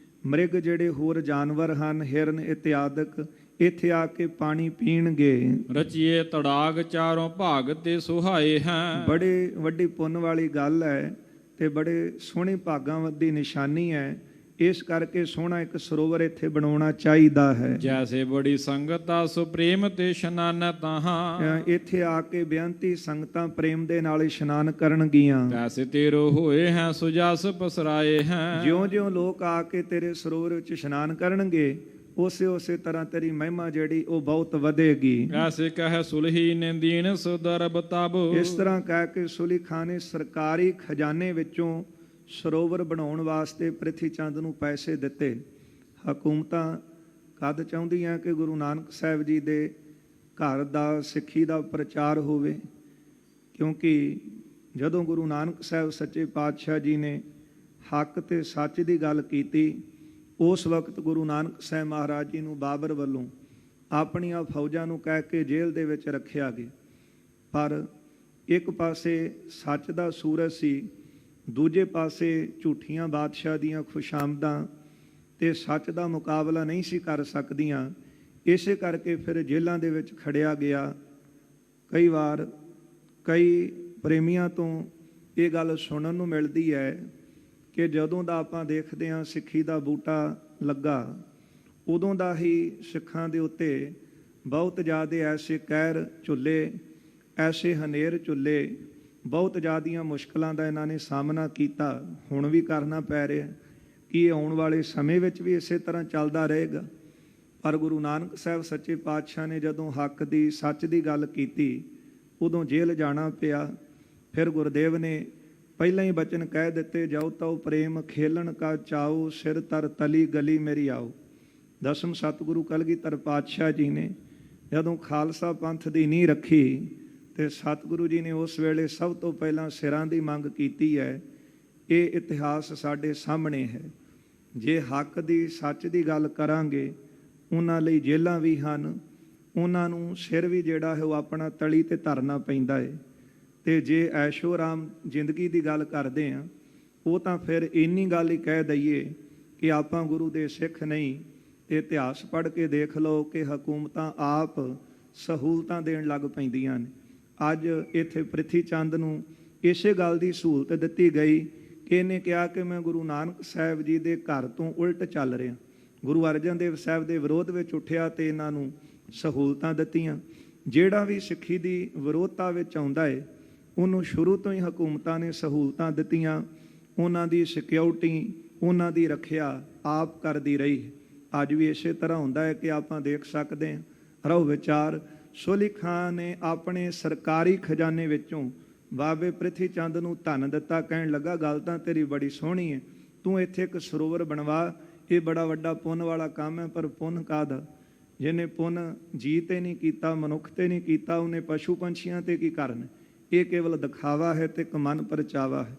ਮ੍ਰਿਗ ਜਿਹੜੇ ਹੋਰ ਜਾਨਵਰ ਹਨ, ਹਿਰਨ ਇਤਿਆਦਿਕ, ਇੱਥੇ ਆ ਕੇ ਪਾਣੀ ਪੀਣਗੇ। ਰਚੀਏ ਤੜਾਗ ਚਾਰੋਂ ਭਾਗ ਤੇ ਸੁਹਾਏ ਹੈ। ਬੜੇ ਵੱਡੀ ਪੁੰਨ ਵਾਲੀ ਗੱਲ ਹੈ ਤੇ ਬੜੇ ਸੋਹਣੇ ਭਾਗਾਂ ਦੀ ਨਿਸ਼ਾਨੀ ਹੈ, ਇਸ ਕਰਕੇ ਸੋਹਣਾ ਇੱਕ ਸਰੋਵਰ ਇੱਥੇ ਬਣਾਉਣਾ ਚਾਹੀਦਾ ਹੈ। ਜੈਸੇ ਬੜੀ ਸੰਗਤਾ ਸੁਪ੍ਰੇਮ ਤੇ ਇਸ਼ਨਾਨ ਤਾਹਾਂ। ਇੱਥੇ ਆ ਕੇ ਬੇਅੰਤੀ ਸੰਗਤਾਂ ਪ੍ਰੇਮ ਦੇ ਨਾਲ ਇਸ਼ਨਾਨ ਕਰਨਗੀਆਂ। ਤੈਸੇ ਤੇਰੋ ਹੋਏ ਹੈ ਸੁਜਸ ਪਸਰਾਏ ਹੈ। ਜਿਉਂ-ਜਿਉਂ ਲੋਕ ਆ ਕੇ ਤੇਰੇ ਸਰੋਵਰ ਵਿੱਚ ਇਸ਼ਨਾਨ ਕਰਨਗੇ, ਉਸੇ ਤਰ੍ਹਾਂ ਤੇਰੀ ਮਹਿਮਾ ਜਿਹੜੀ ਉਹ ਬਹੁਤ ਵਧੇਗੀ। ਐਸੇ ਕਹੇ ਸੁਲਹੀ ਨੇ ਦੀਨ ਸੁਦਰਬ ਤਬ। ਇਸ ਤਰ੍ਹਾਂ ਕਹਿ ਕੇ ਸੁਲੀ ਖਾਂ ਨੇ ਸਰਕਾਰੀ ਖਜ਼ਾਨੇ ਵਿੱਚੋਂ ਸਰੋਵਰ ਬਣਾਉਣ ਵਾਸਤੇ ਪ੍ਰਿਥੀ ਚੰਦ ਨੂੰ ਪੈਸੇ ਦਿੱਤੇ। ਹਕੂਮਤਾਂ ਕਦ ਚਾਹੁੰਦੀਆਂ ਕਿ ਗੁਰੂ ਨਾਨਕ ਸਾਹਿਬ ਜੀ ਦੇ ਘਰ ਦਾ, ਸਿੱਖੀ ਦਾ ਪ੍ਰਚਾਰ ਹੋਵੇ, ਕਿਉਂਕਿ ਜਦੋਂ ਗੁਰੂ ਨਾਨਕ ਸਾਹਿਬ ਸੱਚੇ ਪਾਤਸ਼ਾਹ ਜੀ ਨੇ ਹੱਕ ਤੇ ਸੱਚ ਦੀ ਗੱਲ ਕੀਤੀ, ਉਸ ਵਕਤ ਗੁਰੂ ਨਾਨਕ ਸਾਹਿਬ ਮਹਾਰਾਜ ਜੀ ਨੂੰ ਬਾਬਰ ਵੱਲੋਂ ਆਪਣੀਆਂ ਫੌਜਾਂ ਨੂੰ ਕਹਿ ਕੇ ਜੇਲ੍ਹ ਦੇ ਵਿੱਚ ਰੱਖਿਆ ਗਿਆ। ਪਰ ਇੱਕ ਪਾਸੇ ਸੱਚ ਦਾ ਸੂਰਜ ਸੀ, ਦੂਜੇ ਪਾਸੇ ਝੂਠੀਆਂ ਬਾਦਸ਼ਾਹ ਦੀਆਂ ਖੁਸ਼ਾਮਦਾਂ ਤੇ ਸੱਚ ਦਾ ਮੁਕਾਬਲਾ ਨਹੀਂ ਸੀ ਕਰ ਸਕਦੀਆਂ। ਇਸੇ ਕਰਕੇ ਫਿਰ ਜੇਲ੍ਹਾਂ ਦੇ ਵਿੱਚ ਖੜਿਆ ਗਿਆ। ਕਈ ਵਾਰ ਕਈ ਪ੍ਰੇਮੀਆਂ ਤੋਂ ਇਹ ਗੱਲ ਸੁਣਨ ਨੂੰ ਮਿਲਦੀ ਹੈ ਕਿ ਜਦੋਂ ਦਾ ਆਪਾਂ ਦੇਖਦੇ ਹਾਂ ਸਿੱਖੀ ਦਾ ਬੂਟਾ ਲੱਗਾ, ਉਦੋਂ ਦਾ ਹੀ ਸਿੱਖਾਂ ਦੇ ਉੱਤੇ ਬਹੁਤ ਜ਼ਿਆਦਾ ਐਸੇ ਕਹਿਰ ਝੁੱਲੇ, ਐਸੇ ਹਨੇਰ ਝੁੱਲੇ, ਬਹੁਤ ਜ਼ਿਆਦੀਆਂ ਮੁਸ਼ਕਲਾਂ ਦਾ ਇਹਨਾਂ ਨੇ ਸਾਹਮਣਾ ਕੀਤਾ। ਹੁਣ ਵੀ ਕਰਨਾ ਪੈ ਰਿਹਾ ਕਿ ਇਹ ਆਉਣ ਵਾਲੇ ਸਮੇਂ ਵਿੱਚ ਵੀ ਇਸੇ ਤਰ੍ਹਾਂ ਚੱਲਦਾ ਰਹੇਗਾ। ਪਰ ਗੁਰੂ ਨਾਨਕ ਸਾਹਿਬ ਸੱਚੇ ਪਾਤਸ਼ਾਹ ਨੇ ਜਦੋਂ ਹੱਕ ਦੀ, ਸੱਚ ਦੀ ਗੱਲ ਕੀਤੀ, ਉਦੋਂ ਜੇਲ੍ਹ ਜਾਣਾ ਪਿਆ। ਫਿਰ ਗੁਰਦੇਵ ਨੇ ਪਹਿਲਾਂ ਹੀ ਬਚਨ ਕਹਿ ਦਿੱਤੇ, ਜਾਉ ਤਉ ਪ੍ਰੇਮ ਖੇਲਣ ਕਾ ਚਾਉ, ਸਿਰ ਤਰ ਤਲੀ ਗਲੀ ਮੇਰੀ ਆਓ। ਦਸਮ ਸਤਿਗੁਰੂ ਕਲਗੀਧਰ ਪਾਤਸ਼ਾਹ ਜੀ ਨੇ ਜਦੋਂ ਖਾਲਸਾ ਪੰਥ ਦੀ ਨੀਂਹ ਰੱਖੀ, ਤੇ ਸਤਿਗੁਰੂ ਜੀ ਨੇ ਉਸ ਵੇਲੇ ਸਭ ਤੋਂ ਪਹਿਲਾਂ ਸਿਰਾਂ ਦੀ ਮੰਗ ਕੀਤੀ ਹੈ। ਇਹ ਇਤਿਹਾਸ ਸਾਡੇ ਸਾਹਮਣੇ ਹੈ। ਜੇ ਹੱਕ ਦੀ, ਸੱਚ ਦੀ ਗੱਲ ਕਰਾਂਗੇ, ਉਹਨਾਂ ਲਈ ਜੇਲ੍ਹਾਂ ਵੀ ਹਨ, ਉਹਨਾਂ ਨੂੰ ਸਿਰ ਵੀ ਜਿਹੜਾ ਹੈ ਉਹ ਆਪਣਾ ਤਲੀ ਤੇ ਧਰਨਾ ਪੈਂਦਾ ਹੈ। ਤੇ ਜੇ ਐਸ਼ੋ ਆਰਾਮ ਜ਼ਿੰਦਗੀ ਦੀ ਗੱਲ ਕਰਦੇ ਹਾਂ, ਉਹ ਤਾਂ ਫਿਰ ਇੰਨੀ ਗੱਲ ਹੀ ਕਹਿ ਦਈਏ ਕਿ ਆਪਾਂ ਗੁਰੂ ਦੇ ਸਿੱਖ ਨਹੀਂ। ਤੇ ਇਤਿਹਾਸ ਪੜ੍ਹ ਕੇ ਦੇਖ ਲਓ ਕਿ ਹਕੂਮਤਾਂ ਆਪ ਸਹੂਲਤਾਂ ਦੇਣ ਲੱਗ ਪੈਂਦੀਆਂ ਨੇ। ਅੱਜ ਇੱਥੇ ਪ੍ਰਿਥੀ ਚੰਦ ਨੂੰ ਇਸੇ ਗੱਲ ਦੀ ਸਹੂਲਤ ਦਿੱਤੀ ਗਈ ਕਿ ਇਹਨੇ ਕਿਹਾ ਕਿ ਮੈਂ ਗੁਰੂ ਨਾਨਕ ਸਾਹਿਬ ਜੀ ਦੇ ਘਰ ਤੋਂ ਉਲਟ ਚੱਲ ਰਿਹਾ। ਗੁਰੂ ਅਰਜਨ ਦੇਵ ਸਾਹਿਬ ਦੇ ਵਿਰੋਧ ਵਿੱਚ ਉੱਠਿਆ ਤੇ ਇਹਨਾਂ ਨੂੰ ਸਹੂਲਤਾਂ ਦਿੱਤੀਆਂ। ਜਿਹੜਾ ਵੀ ਸਿੱਖੀ ਦੀ ਵਿਰੋਧਤਾ ਵਿੱਚ ਆਉਂਦਾ ਹੈ, ਉਹਨੂੰ ਸ਼ੁਰੂ ਤੋਂ ਹੀ ਹਕੂਮਤਾਂ ਨੇ ਸਹੂਲਤਾਂ ਦਿੱਤੀਆਂ। ਉਹਨਾਂ ਦੀ ਸਿਕਿਉਰਿਟੀ, ਉਹਨਾਂ ਦੀ ਰੱਖਿਆ ਆਪ ਕਰਦੀ ਰਹੀ। ਅੱਜ ਵੀ ਇਸੇ ਤਰ੍ਹਾਂ ਹੁੰਦਾ ਹੈ ਕਿ ਆਪਾਂ ਦੇਖ ਸਕਦੇ ਹਾਂ। ਰਹੋ ਵਿਚਾਰ, ਸੋਲੀ ਖਾਂ ਨੇ ਆਪਣੇ ਸਰਕਾਰੀ ਖਜ਼ਾਨੇ ਵਿੱਚੋਂ ਬਾਬੇ ਪ੍ਰਿਥੀ ਚੰਦ ਨੂੰ ਧਨ ਦਿੱਤਾ। ਕਹਿਣ ਲੱਗਾ, ਗੱਲ ਤਾਂ ਤੇਰੀ ਬੜੀ ਸੋਹਣੀ ਹੈ, ਤੂੰ ਇੱਥੇ ਇੱਕ ਸਰੋਵਰ ਬਣਵਾ, ਇਹ ਬੜਾ ਵੱਡਾ ਪੁੰਨ ਵਾਲਾ ਕੰਮ ਹੈ। ਪਰ ਪੁੰਨ ਕਾਹਦਾ? ਜਿਹਨੇ ਪੁੰਨ ਜੀ ਤੇ ਨਹੀਂ ਕੀਤਾ, ਮਨੁੱਖ ਤੇ ਨਹੀਂ ਕੀਤਾ, ਉਹਨੇ ਪਸ਼ੂ ਪੰਛੀਆਂ ਤੇ ਕੀ ਕਰਨ? ਇਹ ਕੇਵਲ ਦਿਖਾਵਾ ਹੈ ਤੇ ਇੱਕ ਮਨ ਪਰਚਾਵਾ ਹੈ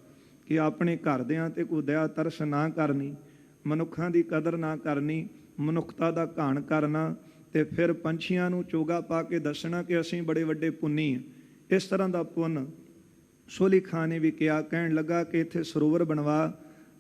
ਕਿ ਆਪਣੇ ਘਰਦਿਆਂ ਤੇ ਕੋਈ ਦਇਆ ਤਰਸ ਨਾ ਕਰਨੀ, ਮਨੁੱਖਾਂ ਦੀ ਕਦਰ ਨਾ ਕਰਨੀ, ਮਨੁੱਖਤਾ ਦਾ ਘਾਣ ਕਰਨਾ, ਤੇ ਫਿਰ ਪੰਛੀਆਂ ਨੂੰ ਚੋਗਾ ਪਾ ਕੇ ਦੱਸਣਾ ਕਿ ਅਸੀਂ ਬੜੇ ਵੱਡੇ ਪੁੰਨੀ ਹਾਂ। ਇਸ ਤਰ੍ਹਾਂ ਦਾ ਪੁੰਨ ਸੋਲੀ ਖਾਂ ਨੇ ਵੀ ਕਿਹਾ। ਕਹਿਣ ਲੱਗਾ ਕਿ ਇੱਥੇ ਸਰੋਵਰ ਬਣਵਾ,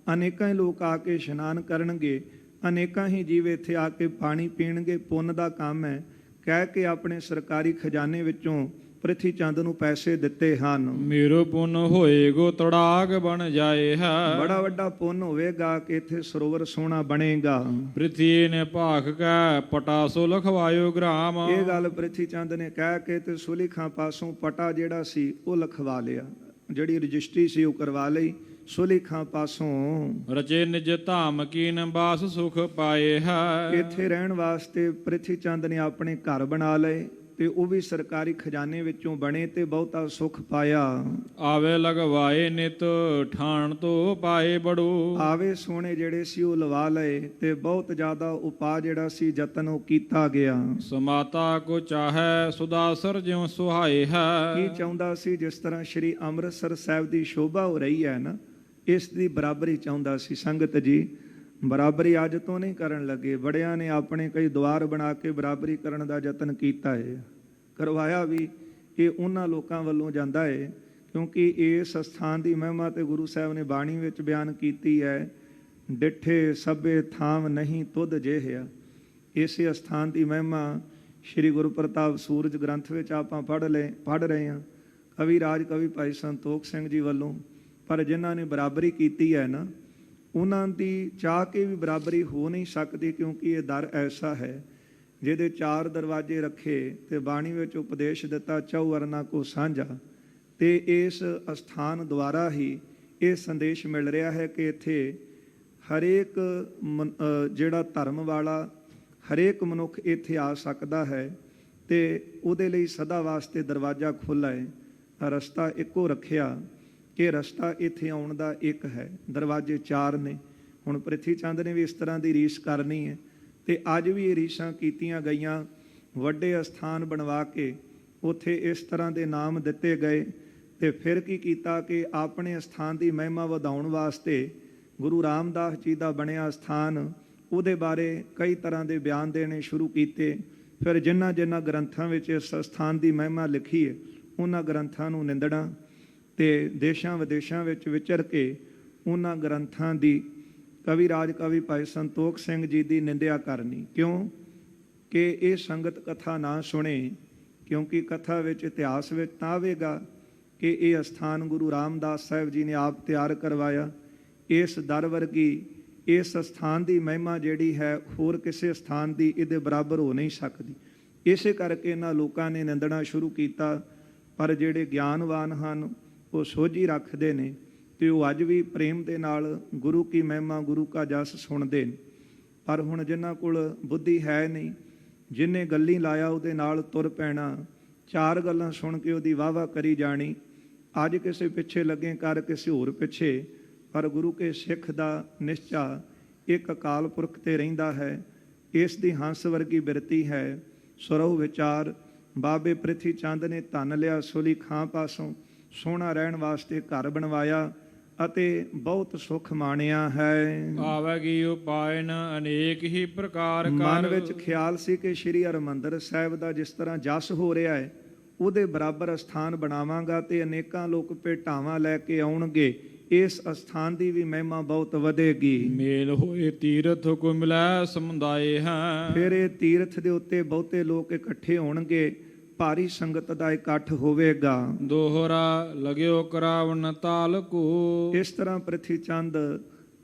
ਅਨੇਕਾਂ ਹੀ ਲੋਕ ਆ ਕੇ ਇਸ਼ਨਾਨ ਕਰਨਗੇ, ਅਨੇਕਾਂ ਹੀ ਜੀਵ ਇੱਥੇ ਆ ਕੇ ਪਾਣੀ ਪੀਣਗੇ, ਪੁੰਨ ਦਾ ਕੰਮ ਹੈ। ਕਹਿ ਕੇ ਆਪਣੇ ਸਰਕਾਰੀ ਖਜ਼ਾਨੇ ਵਿੱਚੋਂ ਪ੍ਰਿਥੀ ਚੰਦ ਨੂੰ ਪੈਸੇ ਦਿੱਤੇ ਹਨ। ਮੇਰੋ ਪੁੰਨ ਹੋਏਗੋ ਤੜਾਗ ਬਣ ਜਾਏ ਹੈ, ਬੜਾ ਵੱਡਾ ਪੁੰਨ ਹੋਵੇਗਾ ਕਿ ਇੱਥੇ ਸਰੋਵਰ ਸੋਹਣਾ ਬਣੇਗਾ। ਪ੍ਰਿਥੀ ਨੇ ਭਾਖ ਕੈ ਪਟਾਸੋ ਲਖਵਾਇਓ ਗ੍ਰਾਮ। ਇਹ ਗੱਲ ਪ੍ਰਿਥੀ ਚੰਦ ਨੇ ਕਹਿ ਕੇ ਤੇ ਸੋਲੀ ਖਾਂ ਪਾਸੋਂ ਪਟਾ ਜਿਹੜਾ ਸੀ ਉਹ ਲਿਖਵਾ ਲਿਆ, ਜਿਹੜੀ ਰਜਿਸਟਰੀ ਸੀ ਉਹ ਕਰਵਾ ਲਈ। ਸੋਲੀ ਖਾਂ ਪਾਸੋਂ ਰਚੇ ਨਿਜ ਧਾਮ ਕੀਨ ਬਾਸ ਸੁਖ ਪਾਏ ਹੈ। ਇੱਥੇ ਰਹਿਣ ਵਾਸਤੇ ਪ੍ਰਿਥੀ ਚੰਦ ਨੇ ਆਪਣੇ ਘਰ ਬਣਾ ਲਏ ਤੇ ਉਹ ਵੀ ਸਰਕਾਰੀ ਖਜ਼ਾਨੇ ਵਿੱਚੋਂ ਬਣੇ ਤੇ ਬਹੁਤਾ ਸੁਖ ਪਾਇਆ। ਆਵੇ ਲਗਵਾਏ ਨਿਤ ਠਾਣ ਤੋਂ ਪਾਏ ਬੜੋ। ਆਵੇ ਸੋਹਣੇ ਜਿਹੜੇ ਸੀ ਉਹ ਲਵਾ ਲਏ ਤੇ ਬਹੁਤ ਜ਼ਿਆਦਾ ਉਪਾਅ ਜਿਹੜਾ ਸੀ ਯਤਨ ਉਹ ਕੀਤਾ ਗਿਆ। ਸਮਾਤਾ ਕੋ ਚਾਹੈ ਸੁਦਾਸਰ ਜਿਉ ਸੁਹਾਏ ਹੈ। ਕੀ ਚਾਹੁੰਦਾ ਸੀ? ਜਿਸ ਤਰ੍ਹਾਂ ਸ਼੍ਰੀ ਅੰਮ੍ਰਿਤਸਰ ਸਾਹਿਬ ਦੀ ਸ਼ੋਭਾ ਹੋ ਰਹੀ ਹੈ ਨਾ, ਇਸ ਦੀ ਬਰਾਬਰੀ ਚਾਹੁੰਦਾ ਸੀ। ਸੰਗਤ ਜੀ, ਬਰਾਬਰੀ ਅੱਜ ਤੋਂ ਨਹੀਂ ਕਰਨ ਲੱਗੇ, ਬੜਿਆਂ ਨੇ ਆਪਣੇ ਕਈ ਦੁਆਰ ਬਣਾ ਕੇ ਬਰਾਬਰੀ ਕਰਨ ਦਾ ਯਤਨ ਕੀਤਾ ਹੈ, ਕਰਵਾਇਆ ਵੀ। ਇਹ ਉਹਨਾਂ ਲੋਕਾਂ ਵੱਲੋਂ ਜਾਂਦਾ ਹੈ ਕਿਉਂਕਿ ਇਸ ਸਥਾਨ ਦੀ ਮਹਿਮਾ ਤੇ ਗੁਰੂ ਸਾਹਿਬ ਨੇ ਬਾਣੀ ਵਿੱਚ ਬਿਆਨ ਕੀਤੀ ਹੈ, ਡਿੱਠੇ ਸਭੇ ਥਾਮ ਨਹੀਂ ਤੁਧ ਜਿਹਿਆ। ਇਸੇ ਅਸਥਾਨ ਦੀ ਮਹਿਮਾ ਸ਼੍ਰੀ ਗੁਰੂ ਪ੍ਰਤਾਪ ਸੂਰਜ ਗ੍ਰੰਥ ਵਿੱਚ ਆਪਾਂ ਪੜ੍ਹ ਰਹੇ ਹਾਂ, ਕਵੀ ਰਾਜ ਕਵੀ ਭਾਈ ਸੰਤੋਖ ਸਿੰਘ ਜੀ ਵੱਲੋਂ। ਪਰ ਜਿਨ੍ਹਾਂ ਨੇ ਬਰਾਬਰੀ ਕੀਤੀ ਹੈ ਨਾ, ਉਹਨਾਂ ਦੀ ਚਾਹ ਕੇ ਵੀ ਬਰਾਬਰੀ ਹੋ ਨਹੀਂ ਸਕਦੀ, ਕਿਉਂਕਿ ਇਹ ਦਰ ਐਸਾ ਹੈ ਜਿਹਦੇ 4 ਦਰਵਾਜ਼ੇ ਰੱਖੇ ਤੇ ਬਾਣੀ ਵਿੱਚ ਉਪਦੇਸ਼ ਦਿੱਤਾ, ਚਹੁ ਅਰਨਾ ਕੋ ਸਾਂਝਾ। ਤੇ ਇਸ ਅਸਥਾਨ ਦੁਆਰਾ ਹੀ ਇਹ ਸੰਦੇਸ਼ ਮਿਲ ਰਿਹਾ ਹੈ ਕਿ ਇੱਥੇ ਹਰੇਕ ਜਿਹੜਾ ਧਰਮ ਵਾਲਾ, ਹਰੇਕ ਮਨੁੱਖ ਇੱਥੇ ਆ ਸਕਦਾ ਹੈ ਤੇ ਉਹਦੇ ਲਈ ਸਦਾ ਵਾਸਤੇ ਦਰਵਾਜ਼ਾ ਖੁੱਲ੍ਹਾ ਹੈ। ਰਸਤਾ ਇੱਕੋ ਰੱਖਿਆ ਕਿ ਰਸਤਾ ਇੱਥੇ ਆਉਣ ਦਾ ਇੱਕ ਹੈ, ਦਰਵਾਜ਼ੇ 4 ਨੇ। ਹੁਣ ਪ੍ਰਿਥੀ ਚੰਦ ਨੇ ਵੀ ਇਸ ਤਰ੍ਹਾਂ ਦੀ ਰੀਸ ਕਰਨੀ ਹੈ ਤੇ ਅੱਜ ਵੀ ਇਹ ਰੀਸਾਂ ਕੀਤੀਆਂ ਗਈਆਂ। ਵੱਡੇ ਅਸਥਾਨ ਬਣਵਾ ਕੇ ਉੱਥੇ ਇਸ ਤਰ੍ਹਾਂ ਦੇ ਨਾਮ ਦਿੱਤੇ ਗਏ। ਤੇ ਫਿਰ ਕੀ ਕੀਤਾ ਕਿ ਆਪਣੇ ਅਸਥਾਨ ਦੀ ਮਹਿਮਾ ਵਧਾਉਣ ਵਾਸਤੇ ਗੁਰੂ ਰਾਮਦਾਸ ਜੀ ਦਾ ਬਣਿਆ ਅਸਥਾਨ, ਉਹਦੇ ਬਾਰੇ ਕਈ ਤਰ੍ਹਾਂ ਦੇ ਬਿਆਨ ਦੇਣੇ ਸ਼ੁਰੂ ਕੀਤੇ। ਫਿਰ ਜਿਨ੍ਹਾਂ ਗ੍ਰੰਥਾਂ ਵਿੱਚ ਇਸ ਅਸਥਾਨ ਦੀ ਮਹਿਮਾ ਲਿਖੀ ਹੈ, ਉਹਨਾਂ ਗ੍ਰੰਥਾਂ ਨੂੰ ਨਿੰਦਣਾ ਤੇ ਦੇਸ਼ਾਂ ਵਿਦੇਸ਼ਾਂ ਵਿੱਚ ਵਿਚਰ ਕੇ ਉਹਨਾਂ ਗ੍ਰੰਥਾਂ ਦੀ ਕਵੀ ਰਾਜ ਕਵੀ ਭਾਈ ਸੰਤੋਖ ਸਿੰਘ ਜੀ ਦੀ ਨਿੰਦਿਆ ਕਰਨੀ। ਕਿਉਂ ਕਿ ਇਹ ਸੰਗਤ ਕਥਾ ਨਾ ਸੁਣੇ, ਕਿਉਂਕਿ ਕਥਾ ਵਿੱਚ ਇਤਿਹਾਸ ਵਿੱਚ ਤਾਂ ਆਵੇਗਾ ਕਿ ਇਹ ਅਸਥਾਨ ਗੁਰੂ ਰਾਮਦਾਸ ਸਾਹਿਬ ਜੀ ਨੇ ਆਪ ਤਿਆਰ ਕਰਵਾਇਆ। ਇਸ ਦਰ ਵਰਗੀ ਇਸ ਅਸਥਾਨ ਦੀ ਮਹਿਮਾ ਜਿਹੜੀ ਹੈ ਹੋਰ ਕਿਸੇ ਸਥਾਨ ਦੀ ਇਹਦੇ ਬਰਾਬਰ ਹੋ ਨਹੀਂ ਸਕਦੀ। ਇਸੇ ਕਰਕੇ ਇਹਨਾਂ ਲੋਕਾਂ ਨੇ ਨਿੰਦਣਾ ਸ਼ੁਰੂ ਕੀਤਾ। ਪਰ ਜਿਹੜੇ ਗਿਆਨਵਾਨ ਹਨ ਉਹ ਸੋਝੀ ਰੱਖਦੇ ਨੇ ਤੇ ਉਹ ਅੱਜ ਵੀ ਪ੍ਰੇਮ ਦੇ ਨਾਲ ਗੁਰੂ ਕੀ ਮਹਿਮਾ, ਗੁਰੂ ਕਾ ਜਸ ਸੁਣਦੇ ਨੇ। ਪਰ ਹੁਣ ਜਿਨ੍ਹਾਂ ਕੋਲ ਬੁੱਧੀ ਹੈ ਨਹੀਂ, ਜਿਹਨੇ ਗੱਲੀ ਲਾਇਆ ਉਹਦੇ ਨਾਲ ਤੁਰ ਪੈਣਾ, ਚਾਰ ਗੱਲਾਂ ਸੁਣ ਕੇ ਉਹਦੀ ਵਾਹਵਾ ਕਰੀ ਜਾਣੀ। ਅੱਜ ਕਿਸੇ ਪਿੱਛੇ ਲੱਗੇ ਕਰ ਕਿਸੇ ਹੋਰ ਪਿੱਛੇ, ਪਰ ਗੁਰੂ ਕੇ ਸਿੱਖ ਦਾ ਨਿਸ਼ਚਾ ਇੱਕ ਅਕਾਲ ਪੁਰਖ ਤੇ ਰਹਿੰਦਾ ਹੈ। ਇਸ ਦੀ ਹੰਸ ਵਰਗੀ ਬਿਰਤੀ ਹੈ। ਸੁਰਹੁ ਵਿਚਾਰ ਬਾਬੇ ਪ੍ਰਿਥੀ ਚੰਦ ਨੇ ਧਨ ਲਿਆ ਸੋਲੀ ਖਾਂ ਪਾਸੋਂ, ਸੋਹਣਾ ਰਹਿਣ ਵਾਸਤੇ ਘਰ ਬਣਵਾਇਆ ਅਤੇ ਬਹੁਤ ਸੁਖ ਮਾਣਿਆ ਹੈ। ਆਵੇਗੀ ਉਪਾਇਨ ਅਨੇਕ ਹੀ ਪ੍ਰਕਾਰ ਮਨ ਵਿੱਚ ਖਿਆਲ ਸੀ ਕਿ ਸ਼੍ਰੀ ਹਰਿਮੰਦਰ ਸਾਹਿਬ ਦਾ ਜਿਸ ਤਰ੍ਹਾਂ ਜਸ ਹੋ ਰਿਹਾ ਹੈ ਉਹਦੇ ਬਰਾਬਰ ਅਸਥਾਨ ਬਣਾਵਾਂਗਾ ਤੇ ਅਨੇਕਾਂ ਲੋਕ ਭੇਟਾਵਾਂ ਲੈ ਕੇ ਆਉਣਗੇ। ਇਸ ਅਸਥਾਨ ਦੀ ਵੀ ਮਹਿਮਾ ਬਹੁਤ ਵਧੇਗੀ। ਮੇਲ ਹੋਏ ਤੀਰਥ ਕੋ ਮਿਲੈ ਸਮੁਦਾਏ ਹੈ। ਫਿਰ ਇਹ ਤੀਰਥ ਦੇ ਉੱਤੇ ਬਹੁਤੇ ਲੋਕ ਇਕੱਠੇ ਹੋਣਗੇ, ਭਾਰੀ ਸੰਗਤ ਦਾ ਇਕੱਠ ਹੋਵੇਗਾ। ਦੋਹਰਾ ਲਗਿਓ ਕਰਾਵਨ ਤਾਲ ਕੋ। ਇਸ ਤਰ੍ਹਾਂ ਪ੍ਰਿਥੀ ਚੰਦ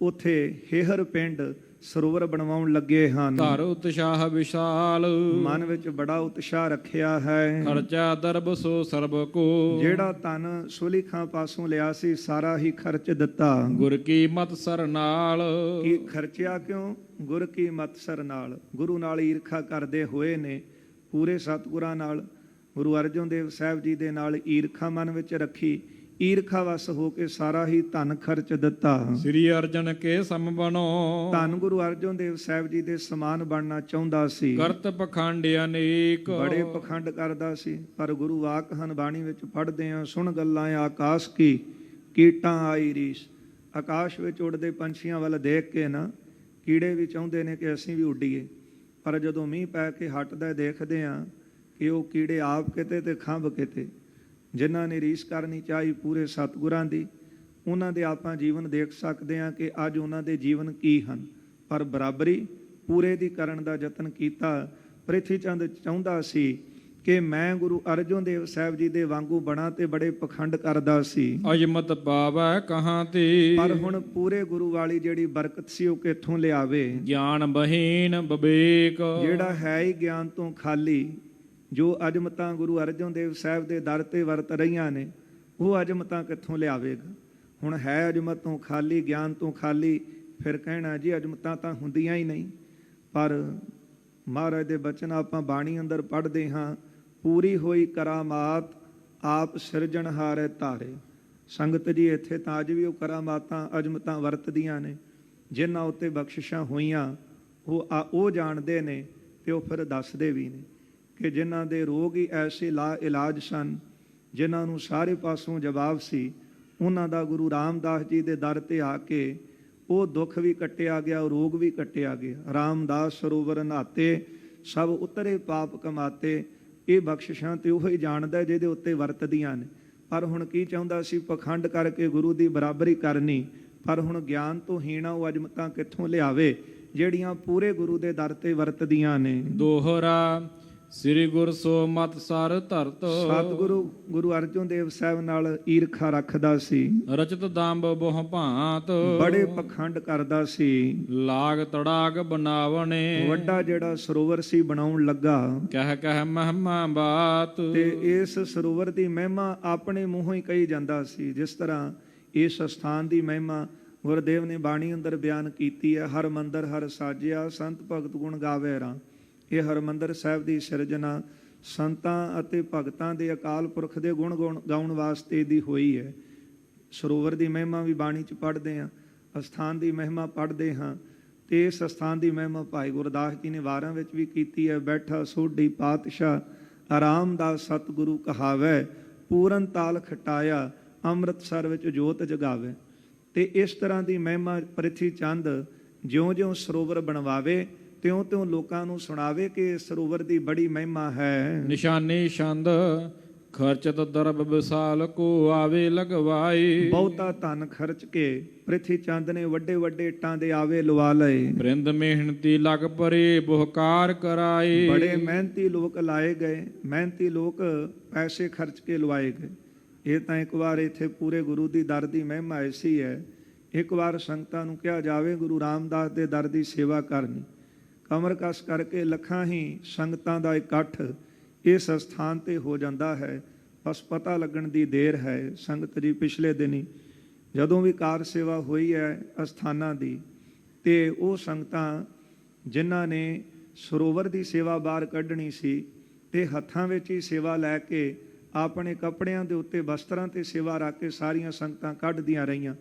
ਉਥੇ ਹੇਹਰ ਪਿੰਡ ਸਰੋਵਰ ਬਣਵਾਉਣ ਲੱਗੇ ਹਨ। ਧਰ ਉਤਸ਼ਾਹ ਵਿਸ਼ਾਲ ਮਨ ਵਿੱਚ ਬੜਾ ਉਤਸ਼ਾਹ ਰੱਖਿਆ ਹੈ। ਖਰਚਾ ਦਰਬ ਸੋ ਸਰਬ ਕੋ। ਜਿਹੜਾ ਧਨ ਸੁਲੀਖਾਂ ਪਾਸੋਂ ਲਿਆ ਸੀ ਸਾਰਾ ਹੀ ਖਰਚ ਦਿੱਤਾ। ਗੁਰ ਕੀ ਮਤ ਸਰ ਨਾਲ। ਕੀ ਖਰਚਿਆ ਕਿਉਂ? ਗੁਰ ਕੀ ਮਤ ਸਰ ਨਾਲ। ਗੁਰੂ ਨਾਲ ਈਰਖਾ ਕਰਦੇ ਹੋਏ ਨੇ। ਪੂਰੇ ਸਤਿਗੁਰਾਂ ਨਾਲ, ਗੁਰੂ ਅਰਜਨ ਦੇਵ ਸਾਹਿਬ ਜੀ ਦੇ ਨਾਲ ਈਰਖਾ ਮਨ ਵਿੱਚ ਰੱਖੀ। ਈਰਖਾ ਵਸ ਹੋ ਕੇ ਸਾਰਾ ਹੀ ਧਨ ਖਰਚ ਦਿੱਤਾ। ਸ੍ਰੀ ਅਰਜਨ ਕੇ ਸਮ ਬਣੋ। ਧੰਨ ਗੁਰੂ ਅਰਜਨ ਦੇਵ ਸਾਹਿਬ ਜੀ ਦੇ ਸਮਾਨ ਬਣਨਾ ਚਾਹੁੰਦਾ ਸੀ। ਕਰਤ ਪਖੰਡ ਅਨੇਕ। ਬੜੇ ਪਖੰਡ ਕਰਦਾ ਸੀ। ਪਰ ਗੁਰੂ ਵਾਕ ਹਨ ਬਾਣੀ ਵਿੱਚ ਪੜ੍ਹਦੇ ਹਾਂ, ਸੁਣ ਗੱਲਾਂ ਆਕਾਸ਼ ਕੀ ਕੀਟਾਂ ਆਈ ਰੀਸ। ਆਕਾਸ਼ ਵਿੱਚ ਉੱਡਦੇ ਪੰਛੀਆਂ ਵੱਲ ਦੇਖ ਕੇ ਨਾ ਕੀੜੇ ਵੀ ਚਾਹੁੰਦੇ ਨੇ ਕਿ ਅਸੀਂ ਵੀ ਉੱਡੀਏ। ਪਰ ਜਦੋਂ ਮੀਂਹ ਪੈ ਕੇ ਹਟਦਾ ਦੇਖਦੇ ਹਾਂ ਕਿ ਉਹ ਕੀੜੇ ਆਪ ਕਿਤੇ ਤੇ ਖੰਭ ਕਿਤੇ। ਜਿਨ੍ਹਾਂ ਨੇ ਰੀਸ ਕਰਨੀ ਚਾਹੀ ਪੂਰੇ ਸਤਿਗੁਰਾਂ ਦੀ, ਉਹਨਾਂ ਦੇ ਆਪਾਂ ਜੀਵਨ ਦੇਖ ਸਕਦੇ ਹਾਂ ਕਿ ਅੱਜ ਉਹਨਾਂ ਦੇ ਜੀਵਨ ਕੀ ਹਨ। ਪਰ ਬਰਾਬਰੀ ਪੂਰੇ ਦੀ ਕਰਨ ਦਾ ਯਤਨ ਕੀਤਾ। ਪ੍ਰਿਥੀ ਚੰਦ ਚਾਹੁੰਦਾ ਸੀ ਕਿ ਮੈਂ ਗੁਰੂ ਅਰਜਨ ਦੇਵ ਸਾਹਿਬ ਜੀ ਦੇ ਵਾਂਗੂ ਬਣਾ ਤੇ ਬੜੇ ਪਖੰਡ ਕਰਦਾ ਸੀ। ਅਜਮਤ ਪਾਵੈ ਕਹਾਂ ਤੇ। ਪਰ ਹੁਣ ਪੂਰੇ ਗੁਰੂ ਵਾਲੀ ਜਿਹੜੀ ਬਰਕਤ ਸੀ ਉਹ ਕਿੱਥੋਂ ਲਿਆਵੇ? ਗਿਆਨ ਬਹੀਨ ਵਿਵੇਕ। ਜਿਹੜਾ ਹੈ ਹੀ ਗਿਆਨ ਤੋਂ ਖਾਲੀ, ਜੋ ਅਜਮਤਾਂ ਗੁਰੂ ਅਰਜਨ ਦੇਵ ਸਾਹਿਬ ਦੇ ਦਰ ਤੇ ਵਰਤ ਰਹੀਆਂ ਨੇ, ਉਹ ਅਜਮਤਾਂ ਕਿੱਥੋਂ ਲਿਆਵੇਗਾ? ਹੁਣ ਹੈ ਅਜਮਤ ਤੋਂ ਖਾਲੀ, ਗਿਆਨ ਤੋਂ ਖਾਲੀ, ਫਿਰ ਕਹਿਣਾ ਜੀ ਅਜਮਤਾਂ ਤਾਂ ਹੁੰਦੀਆਂ ਹੀ ਨਹੀਂ। ਪਰ ਮਹਾਰਾਜ ਦੇ ਬਚਨ ਆਪਾਂ ਬਾਣੀ ਅੰਦਰ ਪੜ੍ਹਦੇ ਹਾਂ, ਪੂਰੀ ਹੋਈ ਕਰਾਮਾਤ ਆਪ ਸਿਰਜਣਹਾਰੇ ਧਾਰੇ। ਸੰਗਤ ਜੀ ਇੱਥੇ ਤਾਂ ਅੱਜ ਵੀ ਉਹ ਕਰਾਮਾਤਾਂ ਅਜਮਤਾਂ ਵਰਤਦੀਆਂ ਨੇ। ਜਿਨ੍ਹਾਂ ਉੱਤੇ ਬਖਸ਼ਿਸ਼ਾਂ ਹੋਈਆਂ ਉਹ ਜਾਣਦੇ ਨੇ ਤੇ ਉਹ ਫਿਰ ਦੱਸਦੇ ਵੀ ਨੇ ਕਿ ਜਿਨ੍ਹਾਂ ਦੇ ਰੋਗ ਹੀ ਐਸੇ ਲਾ ਇਲਾਜ ਸਨ, ਜਿਨ੍ਹਾਂ ਨੂੰ ਸਾਰੇ ਪਾਸੋਂ ਜਵਾਬ ਸੀ, ਉਹਨਾਂ ਦਾ ਗੁਰੂ ਰਾਮਦਾਸ ਜੀ ਦੇ ਦਰ ਤੇ ਆ ਕੇ ਉਹ ਦੁੱਖ ਵੀ ਕੱਟਿਆ ਗਿਆ, ਉਹ ਰੋਗ ਵੀ ਕੱਟਿਆ ਗਿਆ। ਰਾਮਦਾਸ ਸਰੋਵਰ ਨਹਾਤੇ ਸਭ ਉਤਰੇ ਪਾਪ ਕਮਾਤੇ। ਇਹ ਬਖਸ਼ਿਸ਼ਾਂ ਤੇ ਉਹ ਹੀ ਜਾਣਦਾ ਜਿਹਦੇ ਉੱਤੇ ਵਰਤਦੀਆਂ ਨੇ। ਪਰ ਹੁਣ ਕੀ ਚਾਹੁੰਦਾ ਸੀ? ਪਖੰਡ ਕਰਕੇ ਗੁਰੂ ਦੀ ਬਰਾਬਰੀ ਕਰਨੀ। ਪਰ ਹੁਣ ਗਿਆਨ ਤੋਂ ਹੀਣਾ ਉਹ ਅਜਮਤਾਂ ਕਿੱਥੋਂ ਲਿਆਵੇ ਜਿਹੜੀਆਂ ਪੂਰੇ ਗੁਰੂ ਦੇ ਦਰ ਤੇ ਵਰਤਦੀਆਂ ਨੇ? ਦੋਹਰਾ ਸ੍ਰੀ ਗੁਰ ਸੋ ਮਤ ਸਰ ਧਰਤ। ਸਤਿਗੁਰੂ ਗੁਰੂ ਅਰਜਨ ਦੇਵ ਸਾਹਿਬ ਨਾਲ ਈਰਖਾ ਰੱਖਦਾ ਸੀ। ਰਚਤ ਦੰਬ ਬਹੁ ਭਾਂਤ। ਬੜੇ ਪਖੰਡ ਕਰਦਾ ਸੀ। ਲਾਗ ਤੜਾਗ ਬਣਾਵਣੇ। ਵੱਡਾ ਜਿਹੜਾ ਸਰੋਵਰ ਸੀ ਬਣਾਉਣ ਲੱਗਾ। ਕਹਿ ਕਹਿ ਮਹਿਮਾ ਬਾਤ। ਤੇ ਇਸ ਸਰੋਵਰ ਦੀ ਮਹਿਮਾ ਆਪਣੇ ਮੂੰਹੋਂ ਹੀ ਕਹੀ ਜਾਂਦਾ ਸੀ। ਜਿਸ ਤਰ੍ਹਾਂ ਇਸ ਸਥਾਨ ਦੀ ਮਹਿਮਾ ਗੁਰਦੇਵ ਨੇ ਬਾਣੀ ਅੰਦਰ ਬਿਆਨ ਕੀਤੀ ਹੈ। ਹਰ ਮੰਦਰ ਹਰ ਸਾਜਿਆ, ਸੰਤ ਭਗਤ ਗੁਣ ਗਾਵੇ ਰਾਂ। ਇਹ ਹਰਿਮੰਦਰ ਸਾਹਿਬ ਦੀ ਸਿਰਜਣਾ ਸੰਤਾਂ ਅਤੇ ਭਗਤਾਂ ਦੇ ਅਕਾਲ ਪੁਰਖ ਦੇ ਗੁਣ ਗਾਉਣ ਵਾਸਤੇ ਦੀ ਹੋਈ ਹੈ। ਸਰੋਵਰ ਦੀ ਮਹਿਮਾ ਵੀ ਬਾਣੀ 'ਚ ਪੜ੍ਹਦੇ ਹਾਂ, ਅਸਥਾਨ ਦੀ ਮਹਿਮਾ ਪੜ੍ਹਦੇ ਹਾਂ। ਤੇ ਇਸ ਅਸਥਾਨ ਦੀ ਮਹਿਮਾ ਭਾਈ ਗੁਰਦਾਸ ਜੀ ਨੇ ਵਾਰਾਂ ਵਿੱਚ ਵੀ ਕੀਤੀ ਹੈ। ਬੈਠਾ ਸੋਢੀ ਪਾਤਸ਼ਾਹ ਆਰਾਮ ਦਾ ਸਤਿਗੁਰੂ ਕਹਾਵੇ, ਪੂਰਨ ਤਾਲ ਖਟਾਇਆ ਅੰਮ੍ਰਿਤਸਰ ਵਿੱਚ ਜੋਤ ਜਗਾਵੇ। ਤੇ ਇਸ ਤਰ੍ਹਾਂ ਦੀ ਮਹਿਮਾ ਪ੍ਰਿਥੀ ਚੰਦ ਜਿਉਂ-ਜਿਉਂ ਸਰੋਵਰ ਬਣਵਾਵੇ ਤਿਉਂ-ਤਿਉਂ ਲੋਕਾਂ ਨੂੰ ਸੁਣਾਵੇ ਕਿ ਸਰੋਵਰ ਦੀ ਬੜੀ ਮਹਿਮਾ ਹੈ। ਨਿਸ਼ਾਨੀ ਛੰਦ ਖਰਚਤ ਦਰਬ ਵਿਸਾਲ ਕੋ ਆਵੇ ਲਗਵਾਈ। ਬਹੁਤਾ ਧਨ ਖਰਚ ਕੇ ਪ੍ਰਿਥੀ ਚੰਦ ਨੇ ਵੱਡੇ ਵੱਡੇ ਇੱਟਾਂ ਦੇ ਆਵੇ ਲਵਾ ਲਏ। ਬ੍ਰਿੰਦ ਮਿਹਨਤੀ ਲਗ ਪਰੇ ਬਹੁਕਾਰ ਕਰਾਏ। ਬੜੇ ਮਿਹਨਤੀ ਲੋਕ ਲਾਏ ਗਏ, ਮਿਹਨਤੀ ਲੋਕ ਪੈਸੇ ਖਰਚ ਕੇ ਲਵਾਏ ਗਏ। ਇਹ ਤਾਂ ਇੱਕ ਵਾਰ ਇੱਥੇ ਪੂਰੇ ਗੁਰੂ ਦੀ ਦਰ ਦੀ ਮਹਿਮਾ ਐਸੀ ਹੈ, ਇੱਕ ਵਾਰ ਸੰਗਤਾਂ ਨੂੰ ਕਿਹਾ ਜਾਵੇ ਗੁਰੂ ਰਾਮਦਾਸ ਦੇ ਦਰ ਦੀ ਸੇਵਾ ਕਰਨੀ, ਕਮਰ ਕਸ ਕਰਕੇ ਲੱਖਾਂ ਹੀ ਸੰਗਤਾਂ ਦਾ ਇਕੱਠ ਇਸ ਸਥਾਨ ਤੇ ਹੋ ਜਾਂਦਾ ਹੈ। ਬਸ ਪਤਾ ਲੱਗਣ ਦੀ ਦੇਰ ਹੈ। ਸੰਗਤ ਜੀ, ਪਿਛਲੇ ਦਿਨੀ ਜਦੋਂ ਵੀ ਕਾਰ ਸੇਵਾ ਹੋਈ ਹੈ ਅਸਥਾਨਾਂ ਦੀ, ਤੇ ਉਹ ਸੰਗਤਾਂ ਜਿਨ੍ਹਾਂ ਨੇ ਸਰੋਵਰ ਦੀ ਸੇਵਾ ਬਾਹਰ ਕੱਢਣੀ ਸੀ ਤੇ ਹੱਥਾਂ ਵਿੱਚ ਹੀ ਸੇਵਾ ਲੈ ਕੇ ਆਪਣੇ ਕੱਪੜਿਆਂ ਦੇ ਉੱਤੇ ਵਸਤਰਾਂ ਤੇ ਸੇਵਾ ਰੱਖ ਕੇ ਸਾਰੀਆਂ ਸੰਗਤਾਂ ਕੱਢਦੀਆਂ ਰਹੀਆਂ।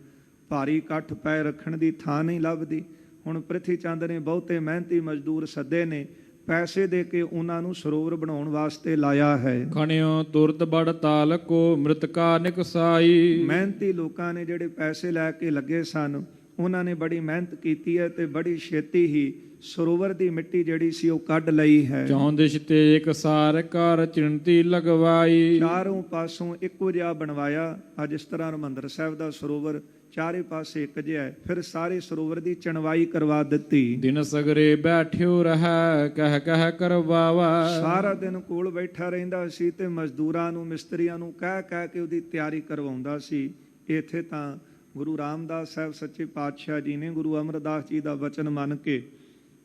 ਭਾਰੀ ਇਕੱਠ ਪੈ ਰੱਖਣ ਦੀ ਥਾਂ ਨਹੀਂ ਲੱਭਦੀ। ਹੁਣ ਪ੍ਰਿਥੀ ਚੰਦ ਨੇ ਬਹੁਤੇ ਮਿਹਨਤੀ ਮਜ਼ਦੂਰ ਸੱਦੇ ਨੇ, ਪੈਸੇ ਦੇ ਕੇ ਉਹਨਾਂ ਨੂੰ ਸਰੋਵਰ ਬਣਾਉਣ ਵਾਸਤੇ ਲਾਇਆ ਹੈ। ਖਣਿਓ ਤੁਰਤ ਬੜ ਤਾਲ ਕੋ ਮ੍ਰਿਤਕਾ ਨਿਕਸਾਈ। ਮਿਹਨਤੀ ਲੋਕਾਂ ਨੇ ਜਿਹੜੇ ਪੈਸੇ ਲੈ ਕੇ ਲੱਗੇ ਸਨ, ਉਹਨਾਂ ਨੇ ਬੜੀ ਮਿਹਨਤ ਕੀਤੀ ਹੈ ਤੇ ਬੜੀ ਛੇਤੀ ਹੀ ਸਰੋਵਰ ਦੀ ਮਿੱਟੀ ਜਿਹੜੀ ਸੀ ਉਹ ਕੱਢ ਲਈ ਹੈ। ਚੌਂਦਿਸ਼ ਤੇ ਇੱਕ ਸਾਰ ਕਰ ਚਿੰਤੀ ਲਗਵਾਈ। ਚਾਰੋਂ ਪਾਸੋਂ ਇੱਕੋ ਜਿਹਾ ਬਣਵਾਇਆ। ਅੱਜ ਇਸ ਤਰ੍ਹਾਂ ਹਰਿਮੰਦਰ ਸਾਹਿਬ ਦਾ ਸਰੋਵਰ ਚਾਰੇ ਪਾਸੇ ਇੱਕ ਜਿਹਾ ਹੈ, ਫਿਰ ਸਾਰੇ ਸਰੋਵਰ ਦੀ ਚਣਵਾਈ ਕਰਵਾ ਦਿੱਤੀ। ਦਿਨ ਸਗਰੇ ਬੈਠਿਓ ਰਹਿ ਕਹਿ ਕਹਿ ਕਰਵਾਵਾ। ਸਾਰਾ ਦਿਨ ਕੋਲ ਬੈਠਾ ਰਹਿੰਦਾ ਸੀ ਤੇ ਮਜ਼ਦੂਰਾਂ ਨੂੰ, ਮਿਸਤਰੀਆਂ ਨੂੰ ਕਹਿ ਕਹਿ ਕੇ ਉਹਦੀ ਤਿਆਰੀ ਕਰਵਾਉਂਦਾ ਸੀ। ਇੱਥੇ ਤਾਂ ਗੁਰੂ ਰਾਮਦਾਸ ਸਾਹਿਬ ਸੱਚੇ ਪਾਤਸ਼ਾਹ ਜੀ ਨੇ ਗੁਰੂ ਅਮਰਦਾਸ ਜੀ ਦਾ ਵਚਨ ਮੰਨ ਕੇ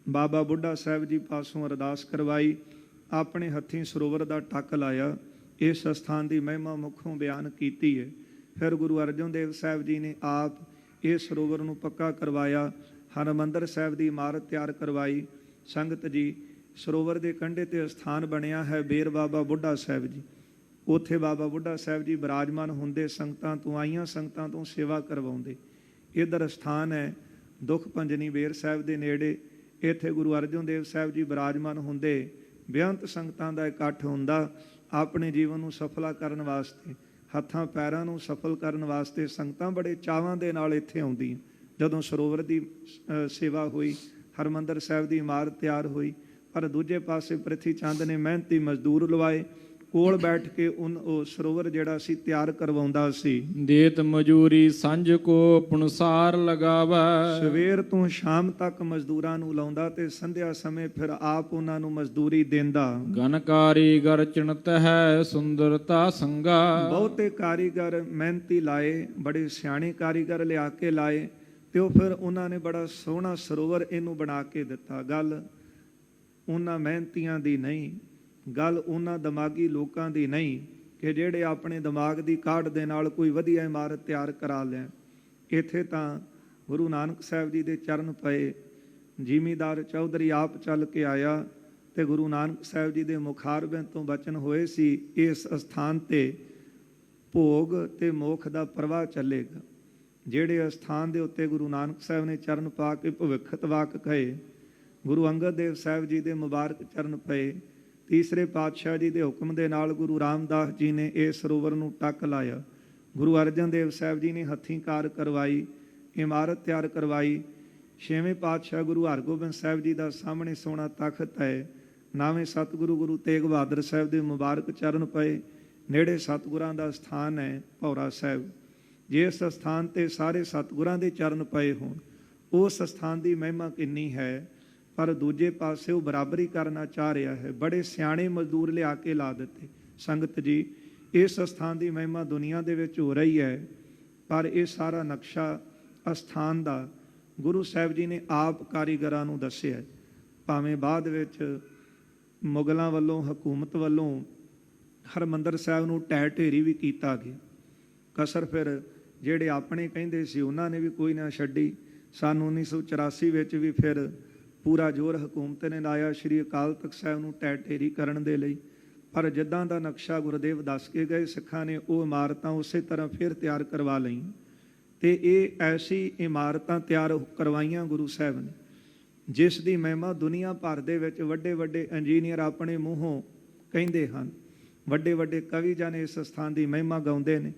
ਬਾਬਾ ਬੁੱਢਾ ਸਾਹਿਬ ਜੀ ਪਾਸੋਂ ਅਰਦਾਸ ਕਰਵਾਈ, ਆਪਣੇ ਹੱਥੀਂ ਸਰੋਵਰ ਦਾ ਟੱਕ ਲਾਇਆ। ਇਸ ਸਥਾਨ ਦੀ ਮਹਿਮਾ ਮੁੱਖੋਂ ਬਿਆਨ ਕੀਤੀ ਹੈ। ਫਿਰ ਗੁਰੂ ਅਰਜਨ ਦੇਵ ਸਾਹਿਬ ਜੀ ਨੇ ਆਪ ਇਸ ਸਰੋਵਰ ਨੂੰ ਪੱਕਾ ਕਰਵਾਇਆ, ਹਰਿਮੰਦਰ ਸਾਹਿਬ ਦੀ ਇਮਾਰਤ ਤਿਆਰ ਕਰਵਾਈ। ਸੰਗਤ ਜੀ, ਸਰੋਵਰ ਦੇ ਕੰਢੇ ਤੇ ਸਥਾਨ ਬਣਿਆ ਹੈ ਬੇਰ ਬਾਬਾ ਬੁੱਢਾ ਸਾਹਿਬ ਜੀ। ਉੱਥੇ ਬਾਬਾ ਬੁੱਢਾ ਸਾਹਿਬ ਜੀ ਬਿਰਾਜਮਾਨ ਹੁੰਦੇ, ਸੰਗਤਾਂ ਤੋਂ ਆਈਆਂ ਸੰਗਤਾਂ ਤੋਂ ਸੇਵਾ ਕਰਵਾਉਂਦੇ। ਇੱਧਰ ਸਥਾਨ ਹੈ ਦੁੱਖ ਭੰਜਨੀ ਬੇਰ ਸਾਹਿਬ ਦੇ ਨੇੜੇ। ਇੱਥੇ ਗੁਰੂ ਅਰਜਨ ਦੇਵ ਸਾਹਿਬ ਜੀ ਬਿਰਾਜਮਾਨ ਹੁੰਦੇ, ਬੇਅੰਤ ਸੰਗਤਾਂ ਦਾ ਇਕੱਠ ਹੁੰਦਾ। ਆਪਣੇ ਜੀਵਨ ਨੂੰ ਸਫਲਾ ਕਰਨ ਵਾਸਤੇ, ਹੱਥਾਂ ਪੈਰਾਂ ਨੂੰ ਸਫਲ ਕਰਨ ਵਾਸਤੇ ਸੰਗਤਾਂ ਬੜੇ ਚਾਵਾਂ ਦੇ ਨਾਲ ਇੱਥੇ ਆਉਂਦੀਆਂ। ਜਦੋਂ ਸਰੋਵਰ ਦੀ ਸੇਵਾ ਹੋਈ, ਹਰਿਮੰਦਰ ਸਾਹਿਬ ਦੀ ਇਮਾਰਤ ਤਿਆਰ ਹੋਈ, ਪਰ ਦੂਜੇ ਪਾਸੇ ਪ੍ਰਿਥੀ ਚੰਦ ਨੇ ਮਿਹਨਤੀ ਮਜ਼ਦੂਰ ਲਵਾਏ, ਕੋਲ ਬੈਠ ਕੇ ਉਹ ਸਰੋਵਰ ਜਿਹੜਾ ਸੀ ਤਿਆਰ ਕਰਵਾਉਂਦਾ ਸੀ। ਦੇਤ ਮਜੂਰੀ ਸੰਝ ਕੋ ਪੁਨਸਾਰ ਲਗਾਵਾ। ਸਵੇਰ ਤੋਂ ਸ਼ਾਮ ਤੱਕ ਮਜ਼ਦੂਰਾਂ ਨੂੰ ਲਾਉਂਦਾ ਤੇ ਸੰਧਿਆ ਸਮੇਂ ਫਿਰ ਆਪ ਉਹਨਾਂ ਨੂੰ ਮਜ਼ਦੂਰੀ ਦਿੰਦਾ। ਗਨ ਕਾਰੀਗਰ ਚਿਣਤ ਹੈ ਸੁੰਦਰਤਾ ਸੰਗਾ। ਬਹੁਤੇ ਕਾਰੀਗਰ ਮਿਹਨਤੀ ਲਾਏ, ਬੜੇ ਸਿਆਣੇ ਕਾਰੀਗਰ ਲਿਆ ਕੇ ਲਾਏ ਤੇ ਉਹ ਫਿਰ ਉਹਨਾਂ ਨੇ ਬੜਾ ਸੋਹਣਾ ਸਰੋਵਰ ਇਹਨੂੰ ਬਣਾ ਕੇ ਦਿੱਤਾ। ਗੱਲ ਉਹਨਾਂ ਮਿਹਨਤੀਆਂ ਦੀ ਨਹੀਂ, ਗੱਲ ਉਹਨਾਂ ਦਿਮਾਗੀ ਲੋਕਾਂ ਦੀ ਨਹੀਂ ਕਿ ਜਿਹੜੇ ਆਪਣੇ ਦਿਮਾਗ ਦੀ ਕਾਢ ਦੇ ਨਾਲ ਕੋਈ ਵਧੀਆ ਇਮਾਰਤ ਤਿਆਰ ਕਰਾ ਲੈਣ। ਇੱਥੇ ਤਾਂ ਗੁਰੂ ਨਾਨਕ ਸਾਹਿਬ ਜੀ ਦੇ ਚਰਨ ਪਏ। ਜ਼ਿਮੀਂਦਾਰ ਚੌਧਰੀ ਆਪ ਚੱਲ ਕੇ ਆਇਆ ਤੇ ਗੁਰੂ ਨਾਨਕ ਸਾਹਿਬ ਜੀ ਦੇ ਮੁਖਾਰਬਿਆਂ ਤੋਂ ਬਚਨ ਹੋਏ ਸੀ, ਇਸ ਅਸਥਾਨ ਤੇ ਭੋਗ ਤੇ ਮੋਖ ਦਾ ਪ੍ਰਵਾਹ ਚੱਲੇਗਾ। ਜਿਹੜੇ ਅਸਥਾਨ ਦੇ ਉੱਤੇ ਗੁਰੂ ਨਾਨਕ ਸਾਹਿਬ ਨੇ ਚਰਨ ਪਾ ਕੇ ਭਵਿੱਖਤ ਵਾਕ ਕਹੇ, ਗੁਰੂ ਅੰਗਦ ਦੇਵ ਸਾਹਿਬ ਜੀ ਦੇ ਮੁਬਾਰਕ ਚਰਨ ਪਏ। ਤੀਸਰੇ ਪਾਤਸ਼ਾਹ ਜੀ ਦੇ ਹੁਕਮ ਦੇ ਨਾਲ ਗੁਰੂ ਰਾਮਦਾਸ ਜੀ ਨੇ ਇਸ ਸਰੋਵਰ ਨੂੰ ਟੱਕ ਲਾਇਆ। ਗੁਰੂ ਅਰਜਨ ਦੇਵ ਸਾਹਿਬ ਜੀ ਨੇ ਹੱਥੀਂ ਕਾਰ ਕਰਵਾਈ, ਇਮਾਰਤ ਤਿਆਰ ਕਰਵਾਈ। ਛੇਵੇਂ ਪਾਤਸ਼ਾਹ ਗੁਰੂ ਹਰਗੋਬਿੰਦ ਸਾਹਿਬ ਜੀ ਦਾ ਸਾਹਮਣੇ ਸੋਹਣਾ ਤਖਤ ਹੈ। ਨਾਵੇਂ ਸਤਿਗੁਰੂ ਗੁਰੂ ਤੇਗ ਬਹਾਦਰ ਸਾਹਿਬ ਦੇ ਮੁਬਾਰਕ ਚਰਨ ਪਏ। ਨੇੜੇ ਸਤਿਗੁਰਾਂ ਦਾ ਸਥਾਨ ਹੈ ਭੌਰਾ ਸਾਹਿਬ। ਜਿਸ ਸਥਾਨ ਤੇ ਸਾਰੇ ਸਤਿਗੁਰਾਂ ਦੇ ਚਰਨ ਪਏ ਹੋਣ, ਉਸ ਸਥਾਨ ਦੀ ਮਹਿਮਾ ਕਿੰਨੀ ਹੈ। ਪਰ ਦੂਜੇ ਪਾਸੇ ਉਹ ਬਰਾਬਰੀ ਕਰਨਾ ਚਾਹ ਰਿਹਾ ਹੈ। ਬੜੇ ਸਿਆਣੇ ਮਜ਼ਦੂਰ ਲਿਆ ਕੇ ਲਾ ਦਿੱਤੇ। ਸੰਗਤ ਜੀ, ਇਸ ਸਥਾਨ ਦੀ ਮਹਿਮਾ ਦੁਨੀਆ ਦੇ ਵਿੱਚ ਹੋ ਰਹੀ ਹੈ, ਪਰ ਇਹ ਸਾਰਾ ਨਕਸ਼ਾ ਅਸਥਾਨ ਦਾ ਗੁਰੂ ਸਾਹਿਬ ਜੀ ਨੇ ਆਪ ਕਾਰੀਗਰਾਂ ਨੂੰ ਦੱਸਿਆ। ਭਾਵੇਂ ਬਾਅਦ ਵਿੱਚ ਮੁਗਲਾਂ ਵੱਲੋਂ, ਹਕੂਮਤ ਵੱਲੋਂ ਹਰਿਮੰਦਰ ਸਾਹਿਬ ਨੂੰ ਢਹਿ ਢੇਰੀ ਵੀ ਕੀਤਾ ਗਿਆ। ਕਸਰ ਫਿਰ ਜਿਹੜੇ ਆਪਣੇ ਕਹਿੰਦੇ ਸੀ ਉਹਨਾਂ ਨੇ ਵੀ ਕੋਈ ਨਾ ਛੱਡੀ। ਸੰਨ 1984 ਵਿੱਚ ਵੀ ਫਿਰ ਪੂਰਾ ਜ਼ੋਰ ਹਕੂਮਤ ਨੇ ਲਾਇਆ ਸ਼੍ਰੀ ਅਕਾਲ ਤਖਤ ਸਾਹਿਬ ਨੂੰ ਢਹਿ ਢੇਰੀ ਕਰਨ ਦੇ ਲਈ। ਪਰ ਜਿੱਦਾਂ ਦਾ ਨਕਸ਼ਾ ਗੁਰਦੇਵ ਦੱਸ ਕੇ ਗਏ, ਸਿੱਖਾਂ ਨੇ ਉਹ ਇਮਾਰਤਾਂ ਉਸੇ ਤਰ੍ਹਾਂ ਫਿਰ ਤਿਆਰ ਕਰਵਾ ਲਈਆਂ ਤੇ ਇਹ ਐਸੀ ਇਮਾਰਤਾਂ ਤਿਆਰ ਕਰਵਾਈਆਂ ਗੁਰੂ ਸਾਹਿਬ ਨੇ, ਜਿਸ ਦੀ ਮਹਿਮਾ ਦੁਨੀਆ ਭਰ ਦੇ ਵਿੱਚ ਵੱਡੇ ਵੱਡੇ ਇੰਜੀਨੀਅਰ ਆਪਣੇ ਮੂੰਹੋਂ ਕਹਿੰਦੇ ਹਨ। ਵੱਡੇ ਵੱਡੇ ਕਵੀ ਜਨ ਇਸ ਸਥਾਨ ਦੀ ਮਹਿਮਾ ਗਾਉਂਦੇ ਨੇ।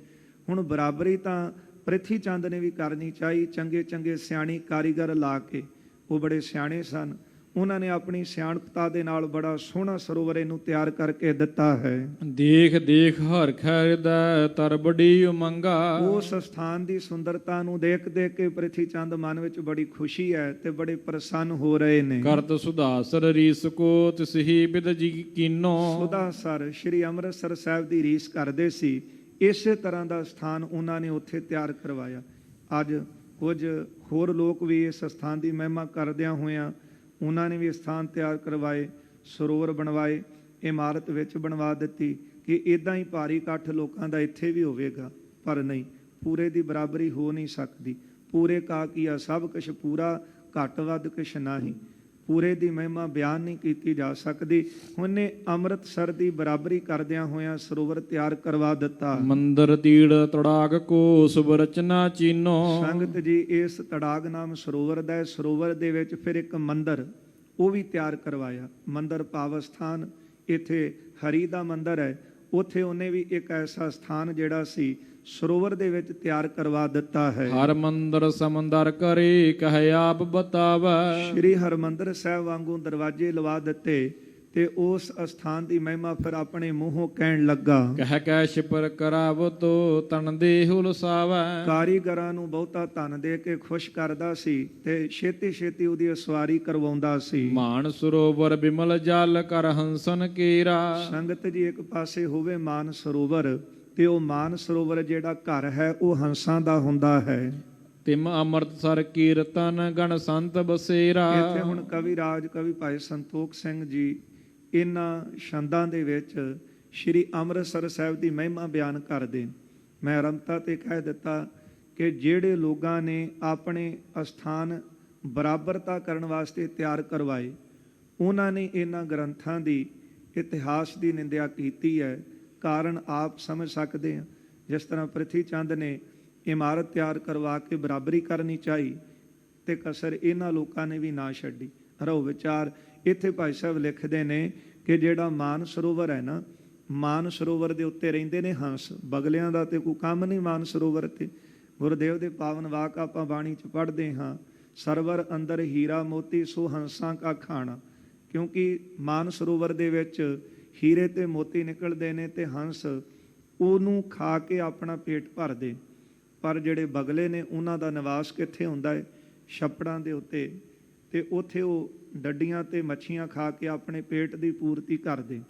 ਹੁਣ ਬਰਾਬਰੀ ਤਾਂ ਪ੍ਰਿਥੀ ਚੰਦ ਨੇ ਵੀ ਕਰਨੀ ਚਾਹੀ। ਚੰਗੇ ਚੰਗੇ ਸਿਆਣੀ ਕਾਰੀਗਰ ਲਾ ਕੇ, ਉਹ ਬੜੇ ਸਿਆਣੇ ਸਨ, ਉਹਨਾਂ ਨੇ ਆਪਣੀ ਸਿਆਣਪਤਾ ਦੇ ਨਾਲ ਬੜਾ ਸੋਹਣਾ ਸਰੋਵਰ ਇਹਨੂੰ ਤਿਆਰ ਕਰਕੇ ਦਿੱਤਾ ਹੈ। ਦੇਖ ਦੇਖ ਹਰ ਖੈਰਦਾ ਤਰ ਬੜੀ ਉਮੰਗਾ। ਉਸ ਸਥਾਨ ਦੀ ਸੁੰਦਰਤਾ ਨੂੰ ਦੇਖ ਦੇਖ ਕੇ ਪ੍ਰਿਥੀ ਚੰਦ ਮਨ ਵਿੱਚ ਬੜੀ ਖੁਸ਼ੀ ਹੈ ਤੇ ਬੜੇ ਪ੍ਰਸੰਨ ਹੋ ਰਹੇ ਨੇ। ਕਰਤ ਸੁਧਾਸਰ ਰੀਸ ਕੋ ਤਿਸਹੀ ਬਿਦ ਜੀ ਕੀਨੋ। ਸੁਧਾਸਰ ਸ਼੍ਰੀ ਅੰਮ੍ਰਿਤਸਰ ਸਾਹਿਬ ਦੀ ਰੀਸ ਕਰਦੇ ਸੀ। ਇਸੇ ਤਰ੍ਹਾਂ ਦਾ ਸਥਾਨ ਉਹਨਾਂ ਨੇ ਉੱਥੇ ਤਿਆਰ ਕਰਵਾਇਆ। ਅੱਜ ਕੁਝ ਹੋਰ ਲੋਕ ਵੀ ਇਸ ਸਥਾਨ ਦੀ ਮਹਿਮਾ ਕਰਦਿਆਂ ਹੋਇਆਂ ਉਹਨਾਂ ਨੇ ਵੀ ਸਥਾਨ ਤਿਆਰ ਕਰਵਾਏ, ਸਰੋਵਰ ਬਣਵਾਏ, ਇਮਾਰਤ ਵਿੱਚ ਬਣਵਾ ਦਿੱਤੀ ਕਿ ਇੱਦਾਂ ਹੀ ਭਾਰੀ ਇਕੱਠ ਲੋਕਾਂ ਦਾ ਇੱਥੇ ਵੀ ਹੋਵੇਗਾ। ਪਰ ਨਹੀਂ, ਪੂਰੇ ਦੀ ਬਰਾਬਰੀ ਹੋ ਨਹੀਂ ਸਕਦੀ। ਪੂਰੇ ਕਾ ਕੀਆ ਸਭ ਕੁਛ ਪੂਰਾ, ਘੱਟ ਵੱਧ ਕੁਛ ਨਹੀਂ। ਪੂਰੇ ਦੀ ਮਹਿਮਾ ਬਿਆਨ ਨਹੀਂ ਕੀਤੀ ਜਾ ਸਕਦੀ। ਉਹਨੇ ਅੰਮ੍ਰਿਤਸਰ ਦੀ ਬਰਾਬਰੀ ਕਰਦਿਆਂ ਹੋਇਆਂ ਸਰੋਵਰ ਤਿਆਰ ਕਰਵਾ ਦਿੱਤਾ। ਮੰਦਰ ਤੀੜ ਤੜਾਕ ਕੋ ਸੁਭ ਰਚਨਾ ਚੀਨੋ। ਸੰਗਤ ਜੀ, ਇਸ ਤੜਾਗ ਨਾਮ ਸਰੋਵਰ ਦਾ, ਸਰੋਵਰ ਦੇ ਵਿੱਚ ਫਿਰ ਇੱਕ ਮੰਦਰ ਉਹ ਵੀ ਤਿਆਰ ਕਰਵਾਇਆ। ਮੰਦਰ ਭਾਵ ਸਥਾਨ, ਇੱਥੇ ਹਰੀ ਦਾ ਮੰਦਰ ਹੈ, ਉੱਥੇ ਉਹਨੇ ਵੀ ਇੱਕ ਐਸਾ ਸਥਾਨ ਜਿਹੜਾ ਸੀ ਸਰੋਵਰ ਦੇ ਵਿੱਚ ਤਿਆਰ ਕਰਵਾ ਦਿੱਤਾ ਹੈ। ਹਰ ਮੰਦਰ ਸਮੰਦਰ ਕਰੇ ਕਹਿ ਆਪ ਬਤਾਵੈ। ਸ਼੍ਰੀ ਹਰਮੰਦਰ ਸਾਹਿਬ ਵਾਂਗੂ ਦਰਵਾਜ਼ੇ ਲਵਾ ਦਿੱਤੇ ਤੇ ਉਸ ਅਸਥਾਨ ਦੀ ਮਹਿਮਾ ਫਿਰ ਆਪਣੇ ਮੂੰਹੋਂ ਕਹਿਣ ਲੱਗਾ। ਕਹਿ ਕੈ ਸ਼ਿਪਰ ਕਰਾਵ ਤੋ ਤਨ ਦੇਹੁ ਲਸਾਵੈ। ਕਾਰੀਗਰਾਂ ਨੂੰ ਬਹੁਤਾ ਧਨ ਦੇ ਕੇ ਖੁਸ਼ ਕਰਦਾ ਸੀ ਤੇ ਛੇਤੀ ਛੇਤੀ ਉਹਦੀ ਅਸਵਾਰੀ ਕਰਵਾਉਂਦਾ ਸੀ। ਮਾਨ ਸਰੋਵਰ ਬਿਮਲ ਜਲ ਕਰ ਹੰਸਨ ਕੀਰਾ। ਸੰਗਤ ਜੀ, ਇੱਕ ਪਾਸੇ ਹੋਵੇ ਮਾਨ ਸਰੋਵਰ ਤੇ ਉਹ ਮਾਨ ਸਰੋਵਰ ਜਿਹੜਾ ਘਰ ਹੈ ਉਹ ਹੰਸਾਂ ਦਾ ਹੁੰਦਾ ਹੈ। ਤਿਮ ਅੰਮ੍ਰਿਤਸਰ ਕੀਰਤਨ ਗਣ ਸੰਤ ਬਸੇਰਾ। ਇੱਥੇ ਹੁਣ ਕਵੀ ਰਾਜ ਕਵੀ ਭਾਈ ਸੰਤੋਖ ਸਿੰਘ ਜੀ ਇਹਨਾਂ ਛੰਦਾਂ ਦੇ ਵਿੱਚ ਸ਼੍ਰੀ ਅੰਮ੍ਰਿਤਸਰ ਸਾਹਿਬ ਦੀ ਮਹਿਮਾ ਬਿਆਨ ਕਰਦੇ। ਮੈਂ ਆਰੰਭਤਾ ਤੇ ਕਹਿ ਦਿੱਤਾ ਕਿ ਜਿਹੜੇ ਲੋਕਾਂ ਨੇ ਆਪਣੇ ਅਸਥਾਨ ਬਰਾਬਰਤਾ ਕਰਨ ਵਾਸਤੇ ਤਿਆਰ ਕਰਵਾਏ, ਉਹਨਾਂ ਨੇ ਇਹਨਾਂ ਗ੍ਰੰਥਾਂ ਦੀ ਇਤਿਹਾਸ ਦੀ ਨਿੰਦਿਆ ਕੀਤੀ ਹੈ। ਕਾਰਨ ਆਪ ਸਮਝ ਸਕਦੇ ਹਾਂ। ਜਿਸ ਤਰ੍ਹਾਂ ਪ੍ਰਿਥੀ ਚੰਦ ਨੇ ਇਮਾਰਤ ਤਿਆਰ ਕਰਵਾ ਕੇ ਬਰਾਬਰੀ ਕਰਨੀ ਚਾਹੀ ਤੇ ਕਸਰ ਇਹਨਾਂ ਲੋਕਾਂ ਨੇ ਵੀ ਨਾ ਛੱਡੀ। ਰਹੋ ਵਿਚਾਰ। ਇੱਥੇ ਭਾਈ ਸਾਹਿਬ ਲਿਖਦੇ ਨੇ ਕਿ ਜਿਹੜਾ ਮਾਨ ਸਰੋਵਰ ਹੈ ਨਾ, ਮਾਨ ਸਰੋਵਰ ਦੇ ਉੱਤੇ ਰਹਿੰਦੇ ਨੇ ਹੰਸ। ਬਗਲਿਆਂ ਦਾ ਤੇ ਕੋਈ ਕੰਮ ਨਹੀਂ ਮਾਨ ਸਰੋਵਰ ਤੇ। ਗੁਰਦੇਵ ਦੇ ਪਾਵਨ ਵਾਕ ਆਪਾਂ ਬਾਣੀ 'ਚ ਪੜ੍ਹਦੇ ਹਾਂ, ਸਰਵਰ ਅੰਦਰ ਹੀਰਾ ਮੋਤੀ ਸੋ ਹੰਸਾਂ ਕਾ ਖਾਣਾ। ਕਿਉਂਕਿ ਮਾਨ ਸਰੋਵਰ ਦੇ ਵਿੱਚ ਹੀਰੇ ਤੇ ਮੋਤੀ ਨਿਕਲਦੇ ਨੇ ਤੇ ਹੰਸ ਉਹਨੂੰ ਖਾ ਕੇ ਆਪਣਾ ਪੇਟ ਭਰਦੇ। ਪਰ ਜਿਹੜੇ ਬਗਲੇ ਨੇ ਉਹਨਾਂ ਦਾ ਨਿਵਾਸ ਕਿੱਥੇ ਹੁੰਦਾ ਹੈ? ਛੱਪੜਾਂ ਦੇ ਉੱਤੇ, ਤੇ ਉੱਥੇ ਉਹ ਡੱਡੀਆਂ ਤੇ ਮੱਛੀਆਂ ਖਾ ਕੇ ਆਪਣੇ ਪੇਟ ਦੀ ਪੂਰਤੀ ਕਰਦੇ।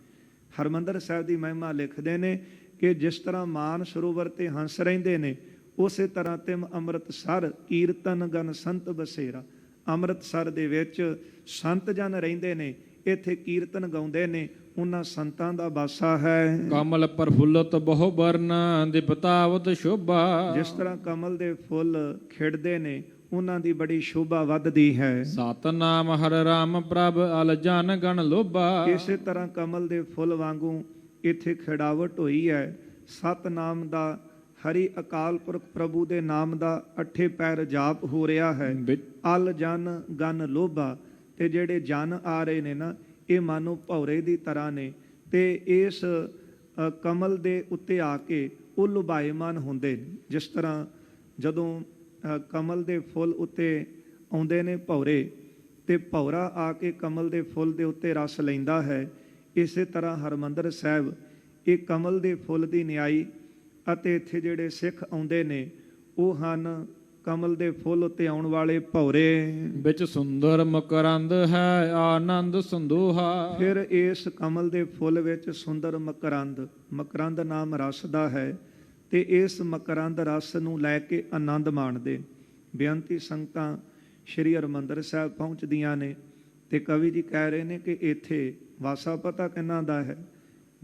ਹਰਮੰਦਰ ਸਾਹਿਬ ਦੀ ਮਹਿਮਾ ਲਿਖਦੇ ਨੇ ਕਿ ਜਿਸ ਤਰ੍ਹਾਂ ਮਾਨ ਸਰੋਵਰ ਤੇ ਹੰਸ ਰਹਿੰਦੇ ਨੇ, ਉਸੇ ਤਰ੍ਹਾਂ ਤਿਮ ਅੰਮ੍ਰਿਤਸਰ ਕੀਰਤਨ ਗਨ ਸੰਤ ਬਸੇਰਾ। ਅੰਮ੍ਰਿਤਸਰ ਦੇ ਵਿੱਚ ਸੰਤ ਜਨ ਰਹਿੰਦੇ ਨੇ, ਇੱਥੇ ਕੀਰਤਨ ਗਾਉਂਦੇ ਨੇ, ਉਹਨਾਂ ਸੰਤਾਂ ਦਾ ਬਾਸਾ ਹੈ। ਕਮਲ ਪ੍ਰਫੁੱਲਤ ਬਹੁ ਬਰਨ ਦਿਪਤਾਵਤ ਸ਼ੋਭਾ। ਜਿਸ ਤਰ੍ਹਾਂ ਕਮਲ ਦੇ ਫੁੱਲ ਖਿੜਦੇ ਨੇ, ਉਹਨਾਂ ਦੀ ਬੜੀ ਸ਼ੋਭਾ ਵੱਧਦੀ ਹੈ। ਸਤਨਾਮ ਹਰਿ ਰਾਮ ਪ੍ਰਭ ਅਲ ਜਨ ਗਣ ਲੋਭਾ। ਇਸੇ ਤਰ੍ਹਾਂ ਕਮਲ ਦੇ ਫੁੱਲ ਵਾਂਗੂ ਇੱਥੇ ਖਿੜਾਵਟ ਹੋਈ ਹੈ। ਸਤਨਾਮ ਦਾ, ਹਰੀ ਅਕਾਲ ਪੁਰਖ ਪ੍ਰਭੂ ਦੇ ਨਾਮ ਦਾ ਅੱਠੇ ਪੈਰ ਜਾਪ ਹੋ ਰਿਹਾ ਹੈ। ਅਲ ਜਨ ਗਨ ਲੋਭਾ। ਤੇ ਜਿਹੜੇ ਜਨ ਆ ਰਹੇ ਨੇ ਨਾ, ਇਹ ਮਾਨੋ ਭੌਰੇ ਦੀ ਤਰ੍ਹਾਂ ਨੇ ਤੇ ਇਸ ਕਮਲ ਦੇ ਉੱਤੇ ਆ ਕੇ ਉਹ ਲੁਭਾਏਮਾਨ ਹੁੰਦੇ ਨੇ। ਜਿਸ ਤਰ੍ਹਾਂ ਜਦੋਂ ਕਮਲ ਦੇ ਫੁੱਲ ਉੱਤੇ ਆਉਂਦੇ ਨੇ ਭੌਰੇ, ਤੇ ਭੌਰਾ ਆ ਕੇ ਕਮਲ ਦੇ ਫੁੱਲ ਦੇ ਉੱਤੇ ਰਸ ਲੈਂਦਾ ਹੈ, ਇਸੇ ਤਰ੍ਹਾਂ ਹਰਮੰਦਰ ਸਾਹਿਬ ਇਹ ਕਮਲ ਦੇ ਫੁੱਲ ਦੀ ਨਿਆਈ। ਅਤੇ ਇੱਥੇ ਜਿਹੜੇ ਸਿੱਖ ਆਉਂਦੇ ਨੇ ਉਹ ਹਨ ਕਮਲ ਦੇ ਫੁੱਲ ਉੱਤੇ ਆਉਣ ਵਾਲੇ ਭੌਰੇ। ਵਿੱਚ ਸੁੰਦਰ ਮਕਰੰਦ ਹੈ ਆਨੰਦ ਸੰਦੋਹਾ। ਫਿਰ ਇਸ ਕਮਲ ਦੇ ਫੁੱਲ ਵਿੱਚ ਸੁੰਦਰ ਮਕਰੰਦ, ਮਕਰੰਦ ਨਾਮ ਰਸ ਦਾ ਹੈ, ਤੇ ਇਸ ਮਕਰੰਦ ਰਸ ਨੂੰ ਲੈ ਕੇ ਆਨੰਦ ਮਾਣਦੇ। ਬੇਅੰਤੀ ਸੰਗਤਾਂ ਸ਼੍ਰੀ ਹਰਿਮੰਦਰ ਸਾਹਿਬ ਪਹੁੰਚਦੀਆਂ ਨੇ ਤੇ ਕਵੀ ਜੀ ਕਹਿ ਰਹੇ ਨੇ ਕਿ ਇੱਥੇ ਵਾਸਾ ਪਤਾ ਕਿਹਨਾਂ ਦਾ ਹੈ।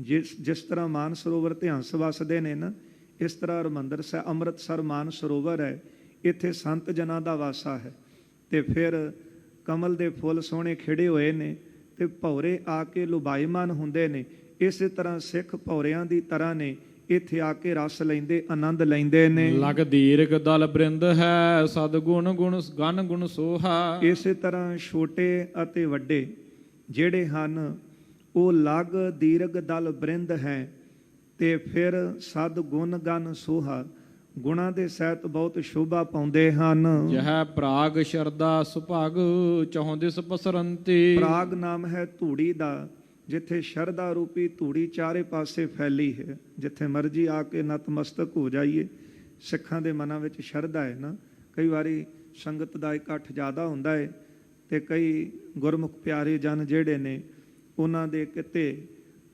ਜਿਸ ਤਰ੍ਹਾਂ ਮਾਨ ਸਰੋਵਰ ਤੇ ਹੰਸ ਵਸਦੇ ਨੇ ਨਾ, ਇਸ ਤਰ੍ਹਾਂ ਹਰਿਮੰਦਰ ਸਾਹਿਬ ਅੰਮ੍ਰਿਤਸਰ ਮਾਨ ਸਰੋਵਰ ਹੈ, ਇੱਥੇ ਸੰਤ ਜਨਾਂ ਦਾ ਵਾਸਾ ਹੈ। ਤੇ ਫਿਰ ਕਮਲ ਦੇ ਫੁੱਲ ਸੋਹਣੇ ਖਿੜੇ ਹੋਏ ਨੇ ਤੇ ਭੌਰੇ ਆ ਕੇ ਲੁਭਾਏਮਾਨ ਹੁੰਦੇ ਨੇ। ਇਸੇ ਤਰ੍ਹਾਂ ਸਿੱਖ ਭੌਰਿਆਂ ਦੀ ਤਰ੍ਹਾਂ ਨੇ, ਇੱਥੇ ਆ ਕੇ ਰਸ ਲੈਂਦੇ, ਆਨੰਦ ਲੈਂਦੇ ਨੇ। ਲਗ ਦੀਰਘ ਦਲ ਬ੍ਰਿੰਦ ਹੈ ਸਦਗੁਣ ਗੁਣ ਗਨ ਗੁਣ ਸੋਹਾ। ਇਸੇ ਤਰ੍ਹਾਂ ਛੋਟੇ ਅਤੇ ਵੱਡੇ ਜਿਹੜੇ ਹਨ ਉਹ ਲਗ ਦੀਰਘ ਦਲ ਬ੍ਰਿੰਦ ਹੈ ਤੇ ਫਿਰ ਸਦ ਗੁਣ ਗਨ ਸੋਹਾ। ਗੁਣਾਂ ਦੇ ਸਹਿਤ ਬਹੁਤ ਸ਼ੋਭਾ ਪਾਉਂਦੇ ਹਨ। ਯਹ ਪ੍ਰਾਗ ਸ਼ਰਦਾ ਸੁਭਾਗ ਚੌਂਦਿਸ ਪਸਰੰਤੀ। ਪ੍ਰਾਗ ਨਾਮ ਹੈ ਧੂੜੀ ਦਾ, ਜਿੱਥੇ ਸ਼ਰਧਾ ਰੂਪੀ ਧੂੜੀ ਚਾਰੇ ਪਾਸੇ ਫੈਲੀ ਹੈ। ਜਿੱਥੇ ਮਰਜੀ ਆ ਕੇ ਨਤਮਸਤਕ ਹੋ ਜਾਈਏ। ਸਿੱਖਾਂ ਦੇ ਮਨਾਂ ਵਿੱਚ ਸ਼ਰਧਾ ਹੈ ਨਾ। ਕਈ ਵਾਰੀ ਸੰਗਤ ਦਾ ਇਕੱਠ ਜ਼ਿਆਦਾ ਹੁੰਦਾ ਹੈ ਤੇ ਕਈ ਗੁਰਮੁਖ ਪਿਆਰੇ ਜਨ ਜਿਹੜੇ ਨੇ ਉਹਨਾਂ ਦੇ ਕਿਤੇ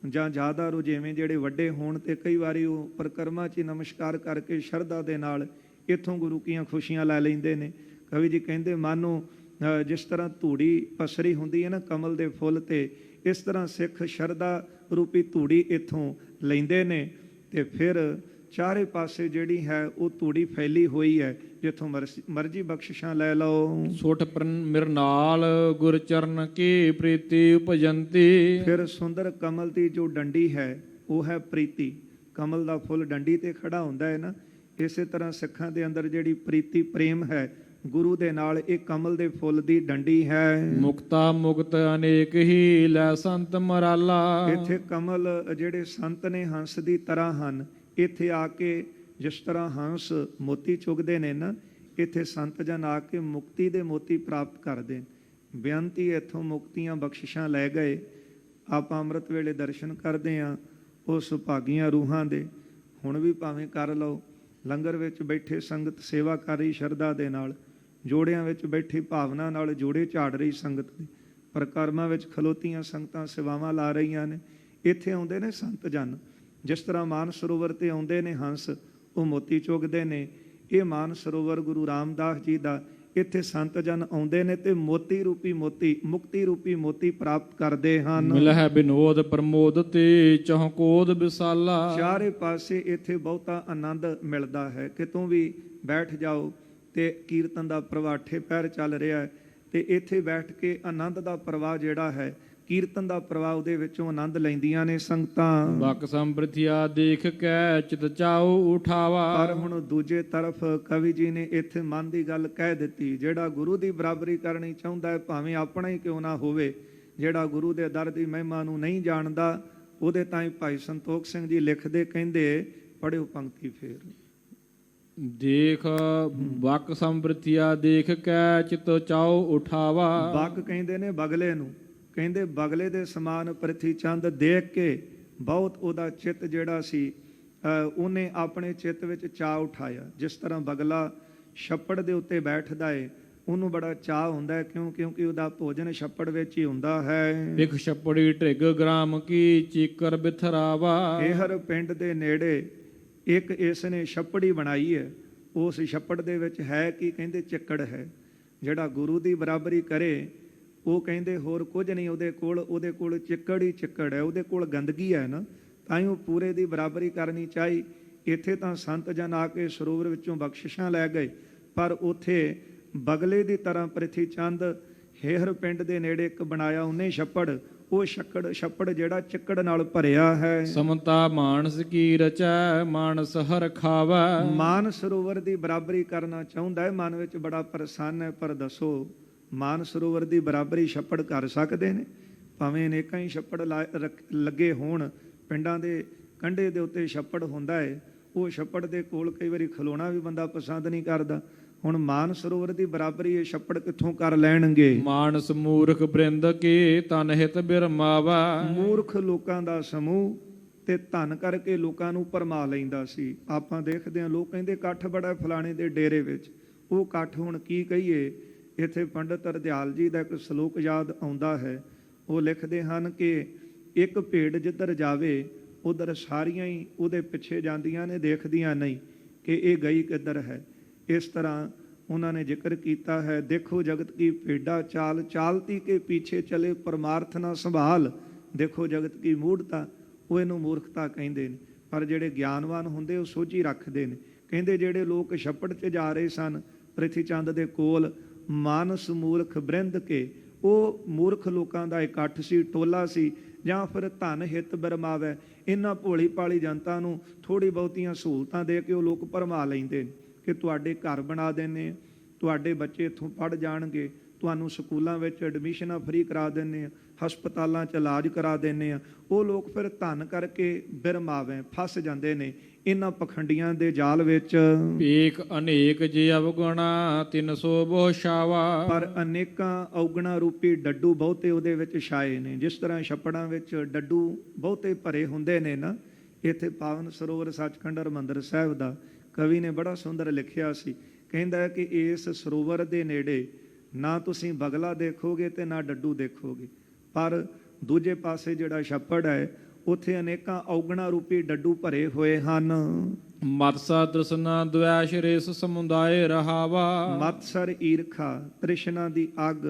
ਜਾਂ ਜ਼ਿਆਦਾ ਰੁਝੇਵੇਂ ਜਿਹੜੇ ਵੱਡੇ ਹੋਣ ਤੇ ਕਈ ਵਾਰੀ ਉਹ ਪਰਿਕਰਮਾ 'ਚ ਹੀ ਨਮਸਕਾਰ ਕਰਕੇ ਸ਼ਰਧਾ ਦੇ ਨਾਲ ਇੱਥੋਂ ਗੁਰੂ ਕੀਆਂ ਖੁਸ਼ੀਆਂ ਲੈ ਲੈਂਦੇ ਨੇ। ਕਵੀ ਜੀ ਕਹਿੰਦੇ ਮਾਨੋ ਜਿਸ ਤਰ੍ਹਾਂ ਧੂੜੀ ਪਸਰੀ ਹੁੰਦੀ ਹੈ ਨਾ ਕਮਲ ਦੇ ਫੁੱਲ ਤੇ, ਇਸ ਤਰ੍ਹਾਂ ਸਿੱਖ ਸ਼ਰਧਾ ਰੂਪੀ ਧੂੜੀ ਇੱਥੋਂ ਲੈਂਦੇ ਨੇ ਤੇ ਫਿਰ ਚਾਰੇ ਪਾਸੇ ਜਿਹੜੀ ਹੈ ਉਹ ਧੂੜੀ ਫੈਲੀ ਹੋਈ ਹੈ, ਜਿੱਥੋਂ ਮਰਜ਼ੀ ਬਖਸ਼ਿਸ਼ਾਂ ਲੈ ਲਓ। ਸੁਠ ਮਿਰਨਾਲ ਗੁਰ ਚਰਨ ਕੀ ਪ੍ਰੀਤੀ ਉਪਜੰਤੀ। ਫਿਰ ਸੁੰਦਰ ਕਮਲ ਦੀ ਜੋ ਡੰਡੀ ਹੈ ਉਹ ਹੈ ਪ੍ਰੀਤੀ। ਕਮਲ ਦਾ ਫੁੱਲ ਡੰਡੀ ਤੇ ਖੜਾ ਹੁੰਦਾ ਹੈ ਨਾ, ਇਸੇ ਤਰ੍ਹਾਂ ਸਿੱਖਾਂ ਦੇ ਅੰਦਰ ਜਿਹੜੀ ਪ੍ਰੀਤੀ ਪ੍ਰੇਮ ਹੈ ਗੁਰੂ ਦੇ ਨਾਲ, ਇਹ ਕਮਲ ਦੇ ਫੁੱਲ ਦੀ ਡੰਡੀ ਹੈ। ਮੁਕਤਾ ਮੁਕਤ ਅਨੇਕ ਹੀ ਲੈ ਸੰਤ ਮਰਾਲਾ। ਇੱਥੇ ਕਮਲ ਜਿਹੜੇ ਸੰਤ ਨੇ ਹੰਸ ਦੀ ਤਰ੍ਹਾਂ ਹਨ। ਇੱਥੇ ਆ ਕੇ ਜਿਸ ਤਰ੍ਹਾਂ ਹੰਸ ਮੋਤੀ ਚੁਗਦੇ ਨੇ ਨਾ, ਇੱਥੇ ਸੰਤ ਜਨ ਆ ਕੇ ਮੁਕਤੀ ਦੇ ਮੋਤੀ ਪ੍ਰਾਪਤ ਕਰਦੇ। ਬੇਅੰਤੀ ਇੱਥੋਂ ਮੁਕਤੀਆਂ ਬਖਸ਼ਿਸ਼ਾਂ ਲੈ ਗਏ। ਆਪਾਂ ਅੰਮ੍ਰਿਤ ਵੇਲੇ ਦਰਸ਼ਨ ਕਰਦੇ ਹਾਂ ਉਹ ਸੁਭਾਗੀਆਂ ਰੂਹਾਂ ਦੇ। ਹੁਣ ਵੀ ਭਾਵੇਂ ਕਰ ਲਓ। ਲੰਗਰ ਵਿੱਚ ਬੈਠੇ ਸੰਗਤ ਸੇਵਾ ਕਰ ਰਹੀ ਸ਼ਰਧਾ ਦੇ ਨਾਲ, ਜੋੜਿਆਂ ਵਿੱਚ ਬੈਠੀ ਭਾਵਨਾ ਨਾਲ ਜੋੜੇ ਝਾੜ ਰਹੀ ਸੰਗਤ ਦੇ, ਪਰਿਕਰਮਾ ਵਿੱਚ ਖਲੋਤੀਆਂ ਸੰਗਤਾਂ ਸੇਵਾਵਾਂ ਲਾ ਰਹੀਆਂ ਨੇ। ਇੱਥੇ ਆਉਂਦੇ ਨੇ ਸੰਤ ਜਨ, ਜਿਸ ਤਰ੍ਹਾਂ ਮਾਨ ਸਰੋਵਰ ਤੇ ਆਉਂਦੇ ਨੇ ਹੰਸ, ਉਹ ਮੋਤੀ ਚੁਗਦੇ ਨੇ। ਇਹ ਮਾਨ ਸਰੋਵਰ ਗੁਰੂ ਰਾਮਦਾਸ ਜੀ ਦਾ, ਇੱਥੇ ਸੰਤ ਜਨ ਆਉਂਦੇ ਨੇ ਤੇ ਮੋਤੀ ਰੂਪੀ ਮੋਤੀ, ਮੁਕਤੀ ਰੂਪੀ ਮੋਤੀ ਪ੍ਰਾਪਤ ਕਰਦੇ ਹਨ। ਮਿਲਹਿ ਬਿਨੋਦ ਪ੍ਰਮੋਦ ਤੇ ਚਹਕੋਦ ਵਿਸਾਲਾ। ਚਾਰੇ ਪਾਸੇ ਇੱਥੇ ਬਹੁਤਾ ਆਨੰਦ ਮਿਲਦਾ ਹੈ। ਕਿਤੋਂ ਵੀ ਬੈਠ ਜਾਓ ਤੇ ਕੀਰਤਨ ਦਾ ਪ੍ਰਵਾਹ ਠੇ ਪੈਰ ਚੱਲ ਰਿਹਾ ਹੈ ਤੇ ਇੱਥੇ ਬੈਠ ਕੇ ਆਨੰਦ ਦਾ ਪ੍ਰਵਾਹ ਜਿਹੜਾ ਹੈ, ਕੀਰਤਨ ਦਾ ਪ੍ਰਵਾਹ, ਉਹਦੇ ਵਿੱਚੋਂ ਆਨੰਦ ਲੈਂਦੀਆਂ ਨੇ ਸੰਗਤਾਂ। ਬਕ ਸੰਪ੍ਰਥਿਆ ਦੇਖ ਕੇ ਚਿਤ ਚਾਉ ਉਠਾਵਾ। ਪਰ ਹੁਣ ਦੂਜੇ ਤਰਫ ਕਵੀ ਜੀ ਨੇ ਇੱਥੇ ਮਨ ਦੀ ਗੱਲ ਕਹਿ ਦਿੱਤੀ। ਜਿਹੜਾ ਗੁਰੂ ਦੀ ਬਰਾਬਰੀ ਕਰਨੀ ਚਾਹੁੰਦਾ ਹੈ, ਭਾਵੇਂ ਆਪਣਾ ਹੀ ਕਿਉਂ ਨਾ ਹੋਵੇ, ਜਿਹੜਾ ਗੁਰੂ ਦੇ ਦਰ ਦੀ ਮਹਿਮਾ ਨੂੰ ਨਹੀਂ ਜਾਣਦਾ, ਉਹਦੇ ਤਾਈਂ ਭਾਈ ਸੰਤੋਖ ਸਿੰਘ ਜੀ ਲਿਖਦੇ, ਕਹਿੰਦੇ, ਪੜ੍ਹਿਓ ਪੰਕਤੀ ਫੇਰ। ਦੇਖ ਬਕ ਸੰਪ੍ਰਥਿਆ ਦੇਖ ਕੇ ਚਿਤ ਚਾਉ ਉਠਾਵਾ। ਬਕ ਕਹਿੰਦੇ ਨੇ ਬਗਲੇ ਨੂੰ, ਕਹਿੰਦੇ ਬਗਲੇ ਦੇ ਸਮਾਨ ਪ੍ਰਿਥੀ ਚੰਦ ਦੇਖ ਕੇ ਬਹੁਤ ਉਹਦਾ ਚਿੱਤ ਜਿਹੜਾ ਸੀ ਉਹਨੇ ਆਪਣੇ ਚਿੱਤ ਵਿੱਚ ਚਾਅ ਉਠਾਇਆ। ਜਿਸ ਤਰ੍ਹਾਂ ਬਗਲਾ ਛੱਪੜ ਦੇ ਉੱਤੇ ਬੈਠਦਾ ਏ, ਉਹਨੂੰ ਬੜਾ ਚਾਅ ਹੁੰਦਾ ਹੈ, ਕਿਉਂਕਿ ਉਹਦਾ ਭੋਜਨ ਛੱਪੜ ਵਿੱਚ ਹੀ ਹੁੰਦਾ ਹੈ। ਇੱਕ ਛੱਪੜੀ ਢਿੱਗ ਗ੍ਰਾਮ ਕੀ ਚੀਕਰ ਬਿਥਰਾਵਾ। ਹਰ ਪਿੰਡ ਦੇ ਨੇੜੇ ਇੱਕ ਇਸ ਨੇ ਛੱਪੜੀ ਬਣਾਈ ਹੈ। ਉਸ ਛੱਪੜ ਦੇ ਵਿੱਚ ਹੈ ਕੀ? ਕਹਿੰਦੇ ਚਿੱਕੜ ਹੈ। ਜਿਹੜਾ ਗੁਰੂ ਦੀ ਬਰਾਬਰੀ ਕਰੇ ਉਹ ਕਹਿੰਦੇ ਹੋਰ ਕੁਝ ਨਹੀਂ ਉਹਦੇ ਕੋਲ ਚਿੱਕੜ ਹੀ ਚਿੱਕੜ ਹੈ, ਉਹਦੇ ਕੋਲ ਗੰਦਗੀ ਹੈ ਨਾ, ਤਾਂ ਹੀ ਉਹ ਪੂਰੇ ਦੀ ਬਰਾਬਰੀ ਕਰਨੀ ਚਾਹੀ। ਇੱਥੇ ਤਾਂ ਸੰਤ ਜਨ ਆ ਕੇ ਸਰੋਵਰ ਵਿੱਚੋਂ ਬਖਸ਼ਿਸ਼ਾਂ ਲੈ ਗਏ, ਪਰ ਉੱਥੇ ਬਗਲੇ ਦੀ ਤਰ੍ਹਾਂ ਪ੍ਰਿਥੀ ਚੰਦ ਹੇਹਰ ਪਿੰਡ ਦੇ ਨੇੜੇ ਇੱਕ ਬਣਾਇਆ ਉਹਨੇ ਛੱਪੜ। ਉਹ ਛੱਪੜ ਜਿਹੜਾ ਚਿੱਕੜ ਨਾਲ ਭਰਿਆ ਹੈ। ਸਮਤਾ ਮਾਨਸ ਕੀ ਰਚੈ ਮਾਨਸ ਹਰ ਖਾਵੈ। ਮਾਨ ਸਰੋਵਰ ਦੀ ਬਰਾਬਰੀ ਕਰਨਾ ਚਾਹੁੰਦਾ ਹੈ, ਮਨ ਵਿੱਚ ਬੜਾ ਪ੍ਰਸੰਨ ਹੈ, ਪਰ ਦੱਸੋ ਮਾਨ ਸਰੋਵਰ ਦੀ ਬਰਾਬਰੀ ਛੱਪੜ ਕਰ ਸਕਦੇ ਨੇ? ਭਾਵੇਂ ਅਨੇਕਾਂ ਹੀ ਛੱਪੜ ਲੱਗੇ ਹੋਣ, ਪਿੰਡਾਂ ਦੇ ਕੰਢੇ ਦੇ ਉੱਤੇ ਛੱਪੜ ਹੁੰਦਾ ਹੈ, ਉਹ ਛੱਪੜ ਦੇ ਕੋਲ ਕਈ ਵਾਰੀ ਖਲੋਣਾ ਵੀ ਬੰਦਾ ਪਸੰਦ ਨਹੀਂ ਕਰਦਾ। ਹੁਣ ਮਾਨ ਸਰੋਵਰ ਦੀ ਬਰਾਬਰੀ ਇਹ ਛੱਪੜ ਕਿੱਥੋਂ ਕਰ ਲੈਣਗੇ? ਮਾਨਸ ਮੂਰਖ ਬ੍ਰਿੰਦ ਕੀ ਤਨ ਹਿਤ ਬਿਰਮਾਵਾ। ਮੂਰਖ ਲੋਕਾਂ ਦਾ ਸਮੂਹ ਤੇ ਧਨ ਕਰਕੇ ਲੋਕਾਂ ਨੂੰ ਭਰਮਾ ਲੈਂਦਾ ਸੀ। ਆਪਾਂ ਦੇਖਦੇ ਹਾਂ ਲੋਕ ਕਹਿੰਦੇ ਇਕੱਠ ਬੜਾ ਫਲਾਣੇ ਦੇ ਡੇਰੇ ਵਿੱਚ, ਉਹ ਇਕੱਠ ਹੁਣ ਕੀ ਕਹੀਏ। ਇੱਥੇ ਪੰਡਤ ਹਰਦਿਆਲ ਜੀ ਦਾ ਇੱਕ ਸ਼ਲੋਕ ਯਾਦ ਆਉਂਦਾ ਹੈ। ਉਹ ਲਿਖਦੇ ਹਨ ਕਿ ਇੱਕ ਭੇਡ ਜਿੱਧਰ ਜਾਵੇ ਉਧਰ ਸਾਰੀਆਂ ਹੀ ਉਹਦੇ ਪਿੱਛੇ ਜਾਂਦੀਆਂ ਨੇ, ਦੇਖਦੀਆਂ ਨਹੀਂ ਕਿ ਇਹ ਗਈ ਕਿੱਧਰ ਹੈ। ਇਸ ਤਰ੍ਹਾਂ ਉਹਨਾਂ ਨੇ ਜ਼ਿਕਰ ਕੀਤਾ ਹੈ, ਦੇਖੋ ਜਗਤ ਕੀ ਭੇਡਾ ਚਾਲ ਚਾਲਤੀ ਕੇ ਪਿੱਛੇ ਚਲੇ ਪਰਮਾਰਥ ਨਾ ਸੰਭਾਲ। ਦੇਖੋ ਜਗਤ ਕੀ ਮੂੜਤਾ, ਉਹ ਇਹਨੂੰ ਮੂਰਖਤਾ ਕਹਿੰਦੇ ਨੇ। ਪਰ ਜਿਹੜੇ ਗਿਆਨਵਾਨ ਹੁੰਦੇ ਉਹ ਸੋਝੀ ਰੱਖਦੇ ਨੇ। ਕਹਿੰਦੇ ਜਿਹੜੇ ਲੋਕ ਛੱਪੜ 'ਚ ਜਾ ਰਹੇ ਸਨ ਪ੍ਰਿਥੀ ਚੰਦ ਦੇ ਕੋਲ, ਮਾਨਸ ਮੂਰਖ ਬ੍ਰਿੰਦ ਕੇ, ਉਹ ਮੂਰਖ ਲੋਕਾਂ ਦਾ ਇਕੱਠ ਸੀ, ਟੋਲਾ ਸੀ, ਜਾਂ ਫਿਰ ਧਨ ਹਿੱਤ ਬਰਮਾਵੇ। ਇਹਨਾਂ ਭੋਲੀ ਭਾਲੀ ਜਨਤਾ ਨੂੰ ਥੋੜ੍ਹੀ ਬਹੁਤੀਆਂ ਸਹੂਲਤਾਂ ਦੇ ਕੇ ਉਹ ਲੋਕ ਭਰਮਾ ਲੈਂਦੇ ਨੇ ਕਿ ਤੁਹਾਡੇ ਘਰ ਬਣਾ ਦਿੰਦੇ, ਤੁਹਾਡੇ ਬੱਚੇ ਇੱਥੋਂ ਪੜ੍ਹ ਜਾਣਗੇ, ਤੁਹਾਨੂੰ ਸਕੂਲਾਂ ਵਿੱਚ ਐਡਮਿਸ਼ਨਾਂ ਫ੍ਰੀ ਕਰਾ ਦਿੰਦੇ ਆ, ਹਸਪਤਾਲਾਂ 'ਚ ਇਲਾਜ ਕਰਾ ਦਿੰਦੇ ਆ। ਉਹ ਲੋਕ ਫਿਰ ਧਨ ਕਰਕੇ ਬਿਰਮਾਵੇ ਫਸ ਜਾਂਦੇ ਨੇ ਇਹਨਾਂ ਪਖੰਡੀਆਂ ਦੇ ਜਾਲ ਵਿੱਚ। ਏਕ ਅਨੇਕ ਜੇ ਅਵਗੁਣਾ 300 ਬਹੁ ਛਾਵਾ। ਪਰ ਅਨੇਕਾਂ ਔਗਣਾ ਰੂਪੀ ਡੱਡੂ ਬਹੁਤੇ ਉਹਦੇ ਵਿੱਚ ਛਾਏ ਨੇ। ਜਿਸ ਤਰ੍ਹਾਂ ਛੱਪੜਾਂ ਵਿੱਚ ਡੱਡੂ ਬਹੁਤੇ ਭਰੇ ਹੁੰਦੇ ਨੇ ਨਾ, ਇੱਥੇ ਪਾਵਨ ਸਰੋਵਰ ਸੱਚਖੰਡ ਹਰਿਮੰਦਰ ਸਾਹਿਬ ਦਾ ਕਵੀ ਨੇ ਬੜਾ ਸੁੰਦਰ ਲਿਖਿਆ ਸੀ। ਕਹਿੰਦਾ ਕਿ ਇਸ ਸਰੋਵਰ ਦੇ ਨੇੜੇ ਨਾ ਤੁਸੀਂ ਬਗਲਾ ਦੇਖੋਗੇ ਤੇ ਨਾ ਡੱਡੂ ਦੇਖੋਗੇ, ਪਰ ਦੂਜੇ ਪਾਸੇ ਜਿਹੜਾ ਛੱਪੜ ਹੈ ਉੱਥੇ ਅਨੇਕਾਂ ਔਗਣਾ ਰੂਪੀ ਡੱਡੂ ਭਰੇ ਹੋਏ ਹਨ। ਮਤਸਾ ਤ੍ਰਿਸ਼ਨਾ ਦ્વੈਸ਼ ਰੇਸ ਸਮੁਦਾਇ ਰਹਾਵਾ। ਮਤਸਰ ਈਰਖਾ, ਤ੍ਰਿਸ਼ਨਾ ਦੀ ਅੱਗ,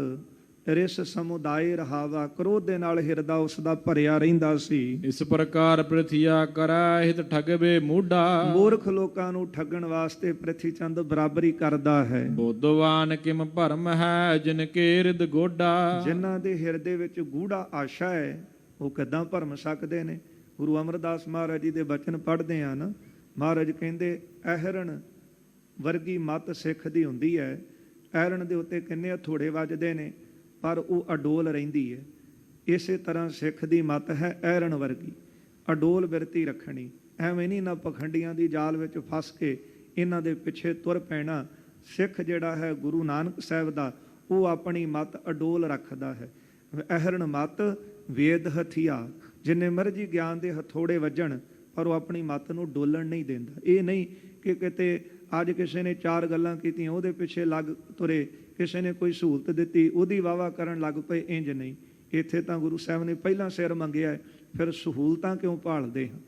ਰਿਸ ਸਮੁਦਾਇ ਰਹਾਵਾ, ਕ੍ਰੋਧ ਦੇ ਨਾਲ ਹਿਰਦਾ ਉਸ ਦਾ ਭਰਿਆ ਰਹਿੰਦਾ ਸੀ। ਇਸ ਪ੍ਰਕਾਰ ਪ੍ਰਿਥਿਆ ਕਰੈ ਹਿਤ ਠਗਵੇ ਮੂਢਾ। ਮੂਰਖ ਲੋਕਾਂ ਨੂੰ ਠੱਗਣ ਵਾਸਤੇ ਪ੍ਰਿਥੀ ਚੰਦ ਬਰਾਬਰੀ ਕਰਦਾ ਹੈ। ਬੁੱਧਵਾਨ ਕਿਮ ਭਰਮ ਹੈ ਜਿਨ ਕੇ ਹਿਰਦ ਗੋਡਾ। ਜਿਨ੍ਹਾਂ ਦੇ ਹਿਰਦੇ ਵਿੱਚ ਗੂੜਾ ਆਸ਼ਾ ਹੈ ਉਹ ਕਿੱਦਾਂ ਭਰਮ ਸਕਦੇ ਨੇ। ਗੁਰੂ ਅਮਰਦਾਸ ਮਹਾਰਾਜ ਜੀ ਦੇ ਬਚਨ ਪੜ੍ਹਦੇ ਆ ਨਾ, ਮਹਾਰਾਜ ਕਹਿੰਦੇ ਅਹਿਰਣ ਵਰਗੀ ਮੱਤ ਸਿੱਖ ਦੀ ਹੁੰਦੀ ਹੈ। ਅਹਿਰਣ ਦੇ ਉੱਤੇ ਕਿੰਨੇ ਹਥੋੜੇ ਵੱਜਦੇ ਨੇ ਪਰ ਉਹ ਅਡੋਲ ਰਹਿੰਦੀ ਹੈ। ਇਸੇ ਤਰ੍ਹਾਂ ਸਿੱਖ ਦੀ ਮੱਤ ਹੈ ਅਹਿਰਣ ਵਰਗੀ, ਅਡੋਲ ਬਿਰਤੀ ਰੱਖਣੀ। ਐਵੇਂ ਨਹੀਂ ਨਾ ਪਖੰਡੀਆਂ ਦੀ ਜਾਲ ਵਿੱਚ ਫਸ ਕੇ ਇਹਨਾਂ ਦੇ ਪਿੱਛੇ ਤੁਰ ਪੈਣਾ। ਸਿੱਖ ਜਿਹੜਾ ਹੈ ਗੁਰੂ ਨਾਨਕ ਸਾਹਿਬ ਦਾ, ਉਹ ਆਪਣੀ ਮੱਤ ਅਡੋਲ ਰੱਖਦਾ ਹੈ। ਅਹਿਰਣ ਮੱਤ ਵੇਦ ਹਥਿਆ, ਜਿੰਨੇ ਮਰਜੀ ਗਿਆਨ ਦੇ ਹਥੋੜੇ ਵੱਜਣ ਪਰ ਉਹ ਆਪਣੀ ਮੱਤ ਨੂੰ ਡੋਲਣ ਨਹੀਂ ਦਿੰਦਾ। ਇਹ ਨਹੀਂ ਕਿ ਕਿਤੇ ਅੱਜ ਕਿਸੇ ਨੇ 4 ਗੱਲਾਂ ਕੀਤੀਆਂ ਉਹਦੇ ਪਿੱਛੇ ਲੱਗ ਤੁਰੇ, ਕਿਸੇ ਨੇ ਕੋਈ ਸਹੂਲਤ ਦਿੱਤੀ ਉਹਦੀ ਵਾਵਾ ਕਰਨ ਲੱਗ ਪਏ, ਇੰਜ ਨਹੀਂ। ਇੱਥੇ ਤਾਂ ਗੁਰੂ ਸਾਹਿਬ ਨੇ ਪਹਿਲਾਂ ਸਿਰ ਮੰਗਿਆ ਹੈ, ਫਿਰ ਸਹੂਲਤਾਂ ਕਿਉਂ ਭਾਲਦੇ ਹਾਂ।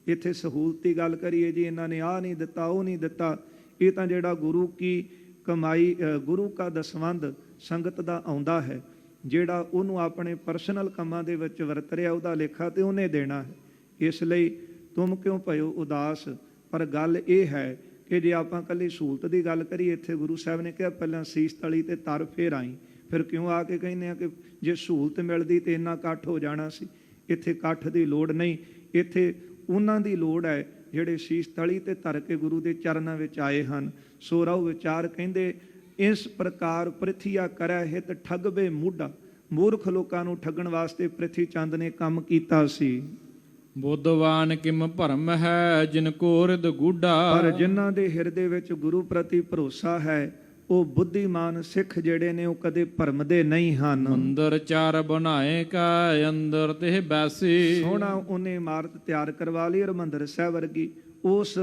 ਇੱਥੇ ਸਹੂਲਤ ਦੀ ਗੱਲ ਕਰੀਏ ਜੀ, ਇਹਨਾਂ ਨੇ ਆਹ ਨਹੀਂ ਦਿੱਤਾ ਉਹ ਨਹੀਂ ਦਿੱਤਾ, ਇਹ ਤਾਂ ਜਿਹੜਾ ਗੁਰੂ ਕੀ ਕਮਾਈ, ਗੁਰੂ ਕਾ ਦਸਵੰਧ ਸੰਗਤ ਦਾ ਆਉਂਦਾ ਹੈ, ਜਿਹੜਾ ਉਹਨੂੰ ਆਪਣੇ ਪਰਸਨਲ ਕੰਮਾਂ ਦੇ ਵਿੱਚ ਵਰਤ ਰਿਹਾ ਉਹਦਾ ਲੇਖਾ ਤੇ ਉਹਨੇ ਦੇਣਾ ਹੈ। ਇਸ ਲਈ ਤੁਮ ਕਿਉਂ ਭਇਓ ਉਦਾਸ। ਪਰ ਗੱਲ ਇਹ ਹੈ ਕਿ ਜੇ ਆਪਾਂ ਇਕੱਲੀ ਸਹੂਲਤ ਦੀ ਗੱਲ ਕਰੀਏ, ਇੱਥੇ ਗੁਰੂ ਸਾਹਿਬ ਨੇ ਕਿਹਾ ਪਹਿਲਾਂ ਸੀਸ ਤਲੀ ਤੇ ਤਰ ਫੇਰ ਆਈ। ਫਿਰ ਕਿਉਂ ਆ ਕੇ ਕਹਿੰਦੇ ਆ ਕਿ ਜੇ ਸਹੂਲਤ ਮਿਲਦੀ ਤੇ ਇੰਨਾ ਇਕੱਠ ਹੋ ਜਾਣਾ ਸੀ। ਇੱਥੇ ਇਕੱਠ ਦੀ ਲੋੜ ਨਹੀਂ, ਇੱਥੇ ਉਹਨਾਂ ਦੀ ਲੋੜ ਹੈ ਜਿਹੜੇ ਸੀਸ ਤਲੀ ਤੇ ਧਰ ਕੇ ਗੁਰੂ ਦੇ ਚਰਨਾਂ ਵਿੱਚ ਆਏ ਹਨ। ਸੋ ਰਹੋ ਵਿਚਾਰ, ਕਹਿੰਦੇ ਇਸ ਪ੍ਰਕਾਰ ਪ੍ਰਿਥਿਆ ਕਰੈ ਹਿਤ ਠਗਵੇ ਮੂਢਾ। ਮੂਰਖ ਲੋਕਾਂ ਨੂੰ ਠੱਗਣ ਵਾਸਤੇ ਪ੍ਰਿਥੀ ਚੰਦ ਨੇ ਕੰਮ ਕੀਤਾ ਸੀ। ਬੁੱਧਵਾਨ ਕਿਮ ਭਰਮ ਹੈ ਜਿਨ ਕੋ ਹਿਰਦ ਗੂਢਾ। ਪਰ ਜਿਨ੍ਹਾਂ ਦੇ ਹਿਰਦੇ ਵਿੱਚ ਗੁਰੂ ਪ੍ਰਤੀ ਭਰੋਸਾ ਹੈ ਉਹ ਬੁੱਧੀਮਾਨ ਸਿੱਖ ਜਿਹੜੇ ਨੇ ਉਹ ਕਦੇ ਭਰਮਦੇ ਨਹੀਂ ਹਨ। ਮੰਦਰ ਚਾਰ ਬਣਾਏ ਕਾ ਅੰਦਰ ਤੇ ਬੈਸੀ। ਸੋਹਣਾ ਉਹਨੇ ਇਮਾਰਤ ਤਿਆਰ ਕਰਵਾ ਲਈ ਹਰਿਮੰਦਰ ਸਾਹਿਬ ਵਰਗੀ। ਉਸ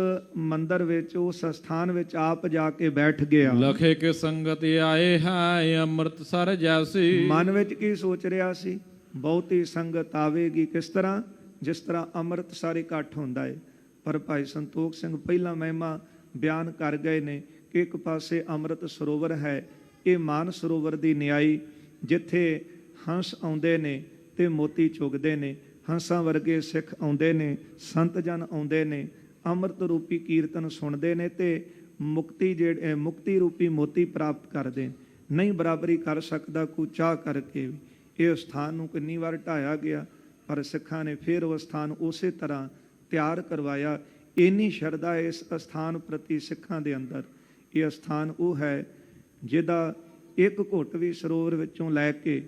ਮੰਦਰ ਵਿੱਚ, ਉਸ ਸਥਾਨ ਵਿੱਚ ਆਪ ਜਾ ਕੇ ਬੈਠ ਗਿਆ। ਲਖੇ ਕੇ ਸੰਗਤ ਆਏ ਹੈ ਅੰਮ੍ਰਿਤਸਰ ਜੈਸੀ। ਮਨ ਵਿੱਚ ਕੀ ਸੋਚ ਰਿਹਾ ਸੀ? ਬਹੁਤੀ ਸੰਗਤ ਆਵੇਗੀ। ਕਿਸ ਤਰ੍ਹਾਂ? ਜਿਸ ਤਰ੍ਹਾਂ ਅੰਮ੍ਰਿਤਸਰ ਇਕੱਠ ਹੁੰਦਾ ਹੈ। ਪਰ ਭਾਈ ਸੰਤੋਖ ਸਿੰਘ ਪਹਿਲਾਂ ਮਹਿਮਾ ਬਿਆਨ ਕਰ ਗਏ ਨੇ ਕਿ ਇੱਕ ਪਾਸੇ ਅੰਮ੍ਰਿਤ ਸਰੋਵਰ ਹੈ, ਇਹ ਮਾਨ ਸਰੋਵਰ ਦੀ ਨਿਆਈ, ਜਿੱਥੇ ਹੰਸ ਆਉਂਦੇ ਨੇ ਤੇ ਮੋਤੀ ਚੁਗਦੇ ਨੇ। ਹੰਸਾਂ ਵਰਗੇ ਸਿੱਖ ਆਉਂਦੇ ਨੇ, ਸੰਤ ਜਨ ਆਉਂਦੇ ਨੇ, ਅੰਮ੍ਰਿਤ ਰੂਪੀ ਕੀਰਤਨ ਸੁਣਦੇ ਨੇ ਤੇ ਮੁਕਤੀ ਰੂਪੀ ਮੋਤੀ ਪ੍ਰਾਪਤ ਕਰਦੇ। ਨਹੀਂ ਬਰਾਬਰੀ ਕਰ ਸਕਦਾ ਕੋਈ ਚਾਹ ਕਰਕੇ ਵੀ। ਇਹ ਸਥਾਨ ਨੂੰ ਕਿੰਨੀ ਵਾਰ ਢਾਇਆ ਗਿਆ ਪਰ ਸਿੱਖਾਂ ਨੇ ਫਿਰ ਉਹ ਸਥਾਨ ਉਸੇ ਤਰ੍ਹਾਂ ਤਿਆਰ ਕਰਵਾਇਆ। ਇੰਨੀ ਸ਼ਰਧਾ ਇਸ ਅਸਥਾਨ ਪ੍ਰਤੀ ਸਿੱਖਾਂ ਦੇ ਅੰਦਰ। ਇਹ ਅਸਥਾਨ ਉਹ ਹੈ ਜਿਹਦਾ ਇੱਕ ਘੁੱਟ ਵੀ ਸਰੋਵਰ ਵਿੱਚੋਂ ਲੈ ਕੇ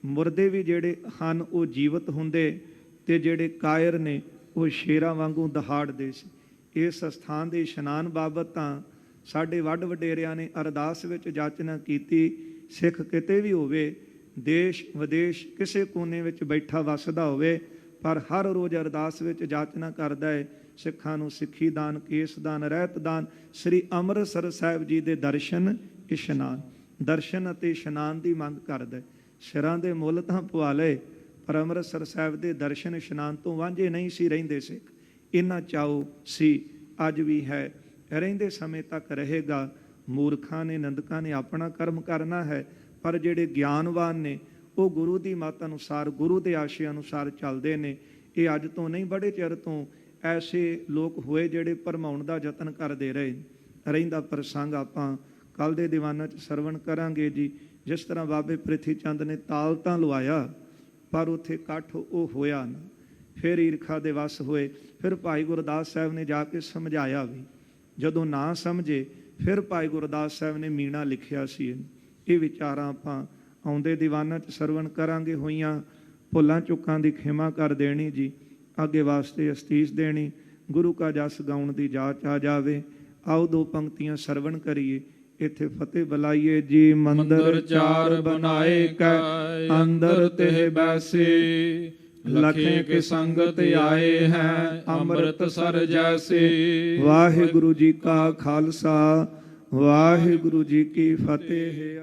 ਮੁਰਦੇ ਵੀ ਜਿਹੜੇ ਹਨ ਉਹ ਜੀਵਤ ਹੁੰਦੇ ਤੇ ਜਿਹੜੇ ਕਾਇਰ ਨੇ ਉਹ ਸ਼ੇਰਾਂ ਵਾਂਗੂ ਦਹਾੜਦੇ ਸੀ। ਇਸ ਅਸਥਾਨ ਦੇ ਇਸ਼ਨਾਨ ਬਾਬਤ ਤਾਂ ਸਾਡੇ ਵੱਡ ਵਡੇਰਿਆਂ ਨੇ ਅਰਦਾਸ ਵਿੱਚ ਜਾਚਨਾ ਕੀਤੀ। ਸਿੱਖ ਕਿਤੇ ਵੀ ਹੋਵੇ, ਦੇਸ਼ ਵਿਦੇਸ਼ ਕਿਸੇ ਕੋਨੇ ਵਿੱਚ ਬੈਠਾ ਵੱਸਦਾ ਹੋਵੇ, ਪਰ ਹਰ ਰੋਜ਼ ਅਰਦਾਸ ਵਿੱਚ ਜਾਚਨਾ ਕਰਦਾ ਹੈ ਸਿੱਖਾਂ ਨੂੰ ਸਿੱਖੀ ਦਾਨ, ਕੇਸ ਦਾਨ, ਰਹਿਤ ਦਾਨ, ਸ੍ਰੀ ਅੰਮ੍ਰਿਤਸਰ ਸਾਹਿਬ ਜੀ ਦੇ ਦਰਸ਼ਨ ਇਸ਼ਨਾਨ, ਦਰਸ਼ਨ ਅਤੇ ਇਸ਼ਨਾਨ ਦੀ ਮੰਗ ਕਰਦਾ। ਸਿਰਾਂ ਦੇ ਮੁੱਲ ਤਾਂ ਪਵਾ ਲਏ ਪਰ ਅੰਮ੍ਰਿਤਸਰ ਸਾਹਿਬ ਦੇ ਦਰਸ਼ਨ ਇਸ਼ਨਾਨ ਤੋਂ ਵਾਂਝੇ ਨਹੀਂ ਸੀ ਰਹਿੰਦੇ ਸਿੱਖ। ਇੰਨਾ ਚਾਉ ਸੀ, ਅੱਜ ਵੀ ਹੈ, ਰਹਿੰਦੇ ਸਮੇਂ ਤੱਕ ਰਹੇਗਾ। ਮੂਰਖਾਂ ਨੇ, ਨਿੰਦਕਾਂ ਨੇ ਆਪਣਾ ਕਰਮ ਕਰਨਾ ਹੈ, ਪਰ ਜਿਹੜੇ ਗਿਆਨਵਾਨ ਨੇ ਉਹ ਗੁਰੂ ਦੀ ਮੱਤ ਅਨੁਸਾਰ, ਗੁਰੂ ਦੇ ਆਸ਼ੇ ਅਨੁਸਾਰ ਚੱਲਦੇ ਨੇ। ਇਹ ਅੱਜ ਤੋਂ ਨਹੀਂ, ਬੜੇ ਚਿਰ ਤੋਂ ਐਸੇ ਲੋਕ ਹੋਏ ਜਿਹੜੇ ਭਰਮਾਉਣ ਦਾ ਯਤਨ ਕਰਦੇ ਰਹੇ। ਰਹਿੰਦਾ ਪ੍ਰਸੰਗ ਆਪਾਂ ਕੱਲ ਦੇ ਦੀਵਾਨਾਂ 'ਚ ਸਰਵਣ ਕਰਾਂਗੇ ਜੀ। ਜਿਸ ਤਰ੍ਹਾਂ ਬਾਬੇ ਪ੍ਰਿਥੀ ਚੰਦ ਨੇ ਤਾਲ ਤਾਂ ਲਵਾਇਆ ਪਰ ਉੱਥੇ ਇਕੱਠ ਉਹ ਹੋਇਆ ਨਾ। ਫਿਰ ਈਰਖਾ ਦੇ ਵਸ ਹੋਏ। ਫਿਰ ਭਾਈ ਗੁਰਦਾਸ ਸਾਹਿਬ ਨੇ ਜਾ ਕੇ ਸਮਝਾਇਆ ਵੀ। ਜਦੋਂ ਨਾ ਸਮਝੇ ਫਿਰ ਭਾਈ ਗੁਰਦਾਸ ਸਾਹਿਬ ਨੇ ਮੀਣਾ ਲਿਖਿਆ ਸੀ। ਇਹ ਵਿਚਾਰਾਂ ਆਪਾਂ ਆਉਂਦੇ ਦੀਵਾਨਾਂ 'ਚ ਸਰਵਣ ਕਰਾਂਗੇ। ਹੋਈਆਂ ਭੁੱਲਾਂ ਚੁੱਕਾਂ ਦੀ ਖਿਮਾ ਕਰ ਦੇਣੀ ਜੀ, ਅੱਗੇ ਵਾਸਤੇ ਅਸਤੀਸ ਦੇਣੀ। ਗੁਰੂ ਕਾ ਜਸ ਗਾਉਣ ਦੀ ਜਾਚ ਆ ਜਾਵੇ। ਆਓ 2 ਪੰਕਤੀਆਂ ਸਰਵਣ ਕਰੀਏ, ਇੱਥੇ ਫਤਿਹ ਬੁਲਾਈਏ ਜੀ। ਮੰਦਰ ਚਾਰ ਬਣਾਏ ਕੈ ਅੰਦਰ ਤੇ ਬੈਸੇ, ਲਖੇ ਕੇ ਸੰਗਤ ਆਏ ਹੈ ਅੰਮ੍ਰਿਤਸਰ ਜੈਸੇ। ਵਾਹਿਗੁਰੂ ਜੀ ਕਾ ਖਾਲਸਾ, ਵਾਹਿਗੁਰੂ ਜੀ ਕੀ ਫਤਿਹ।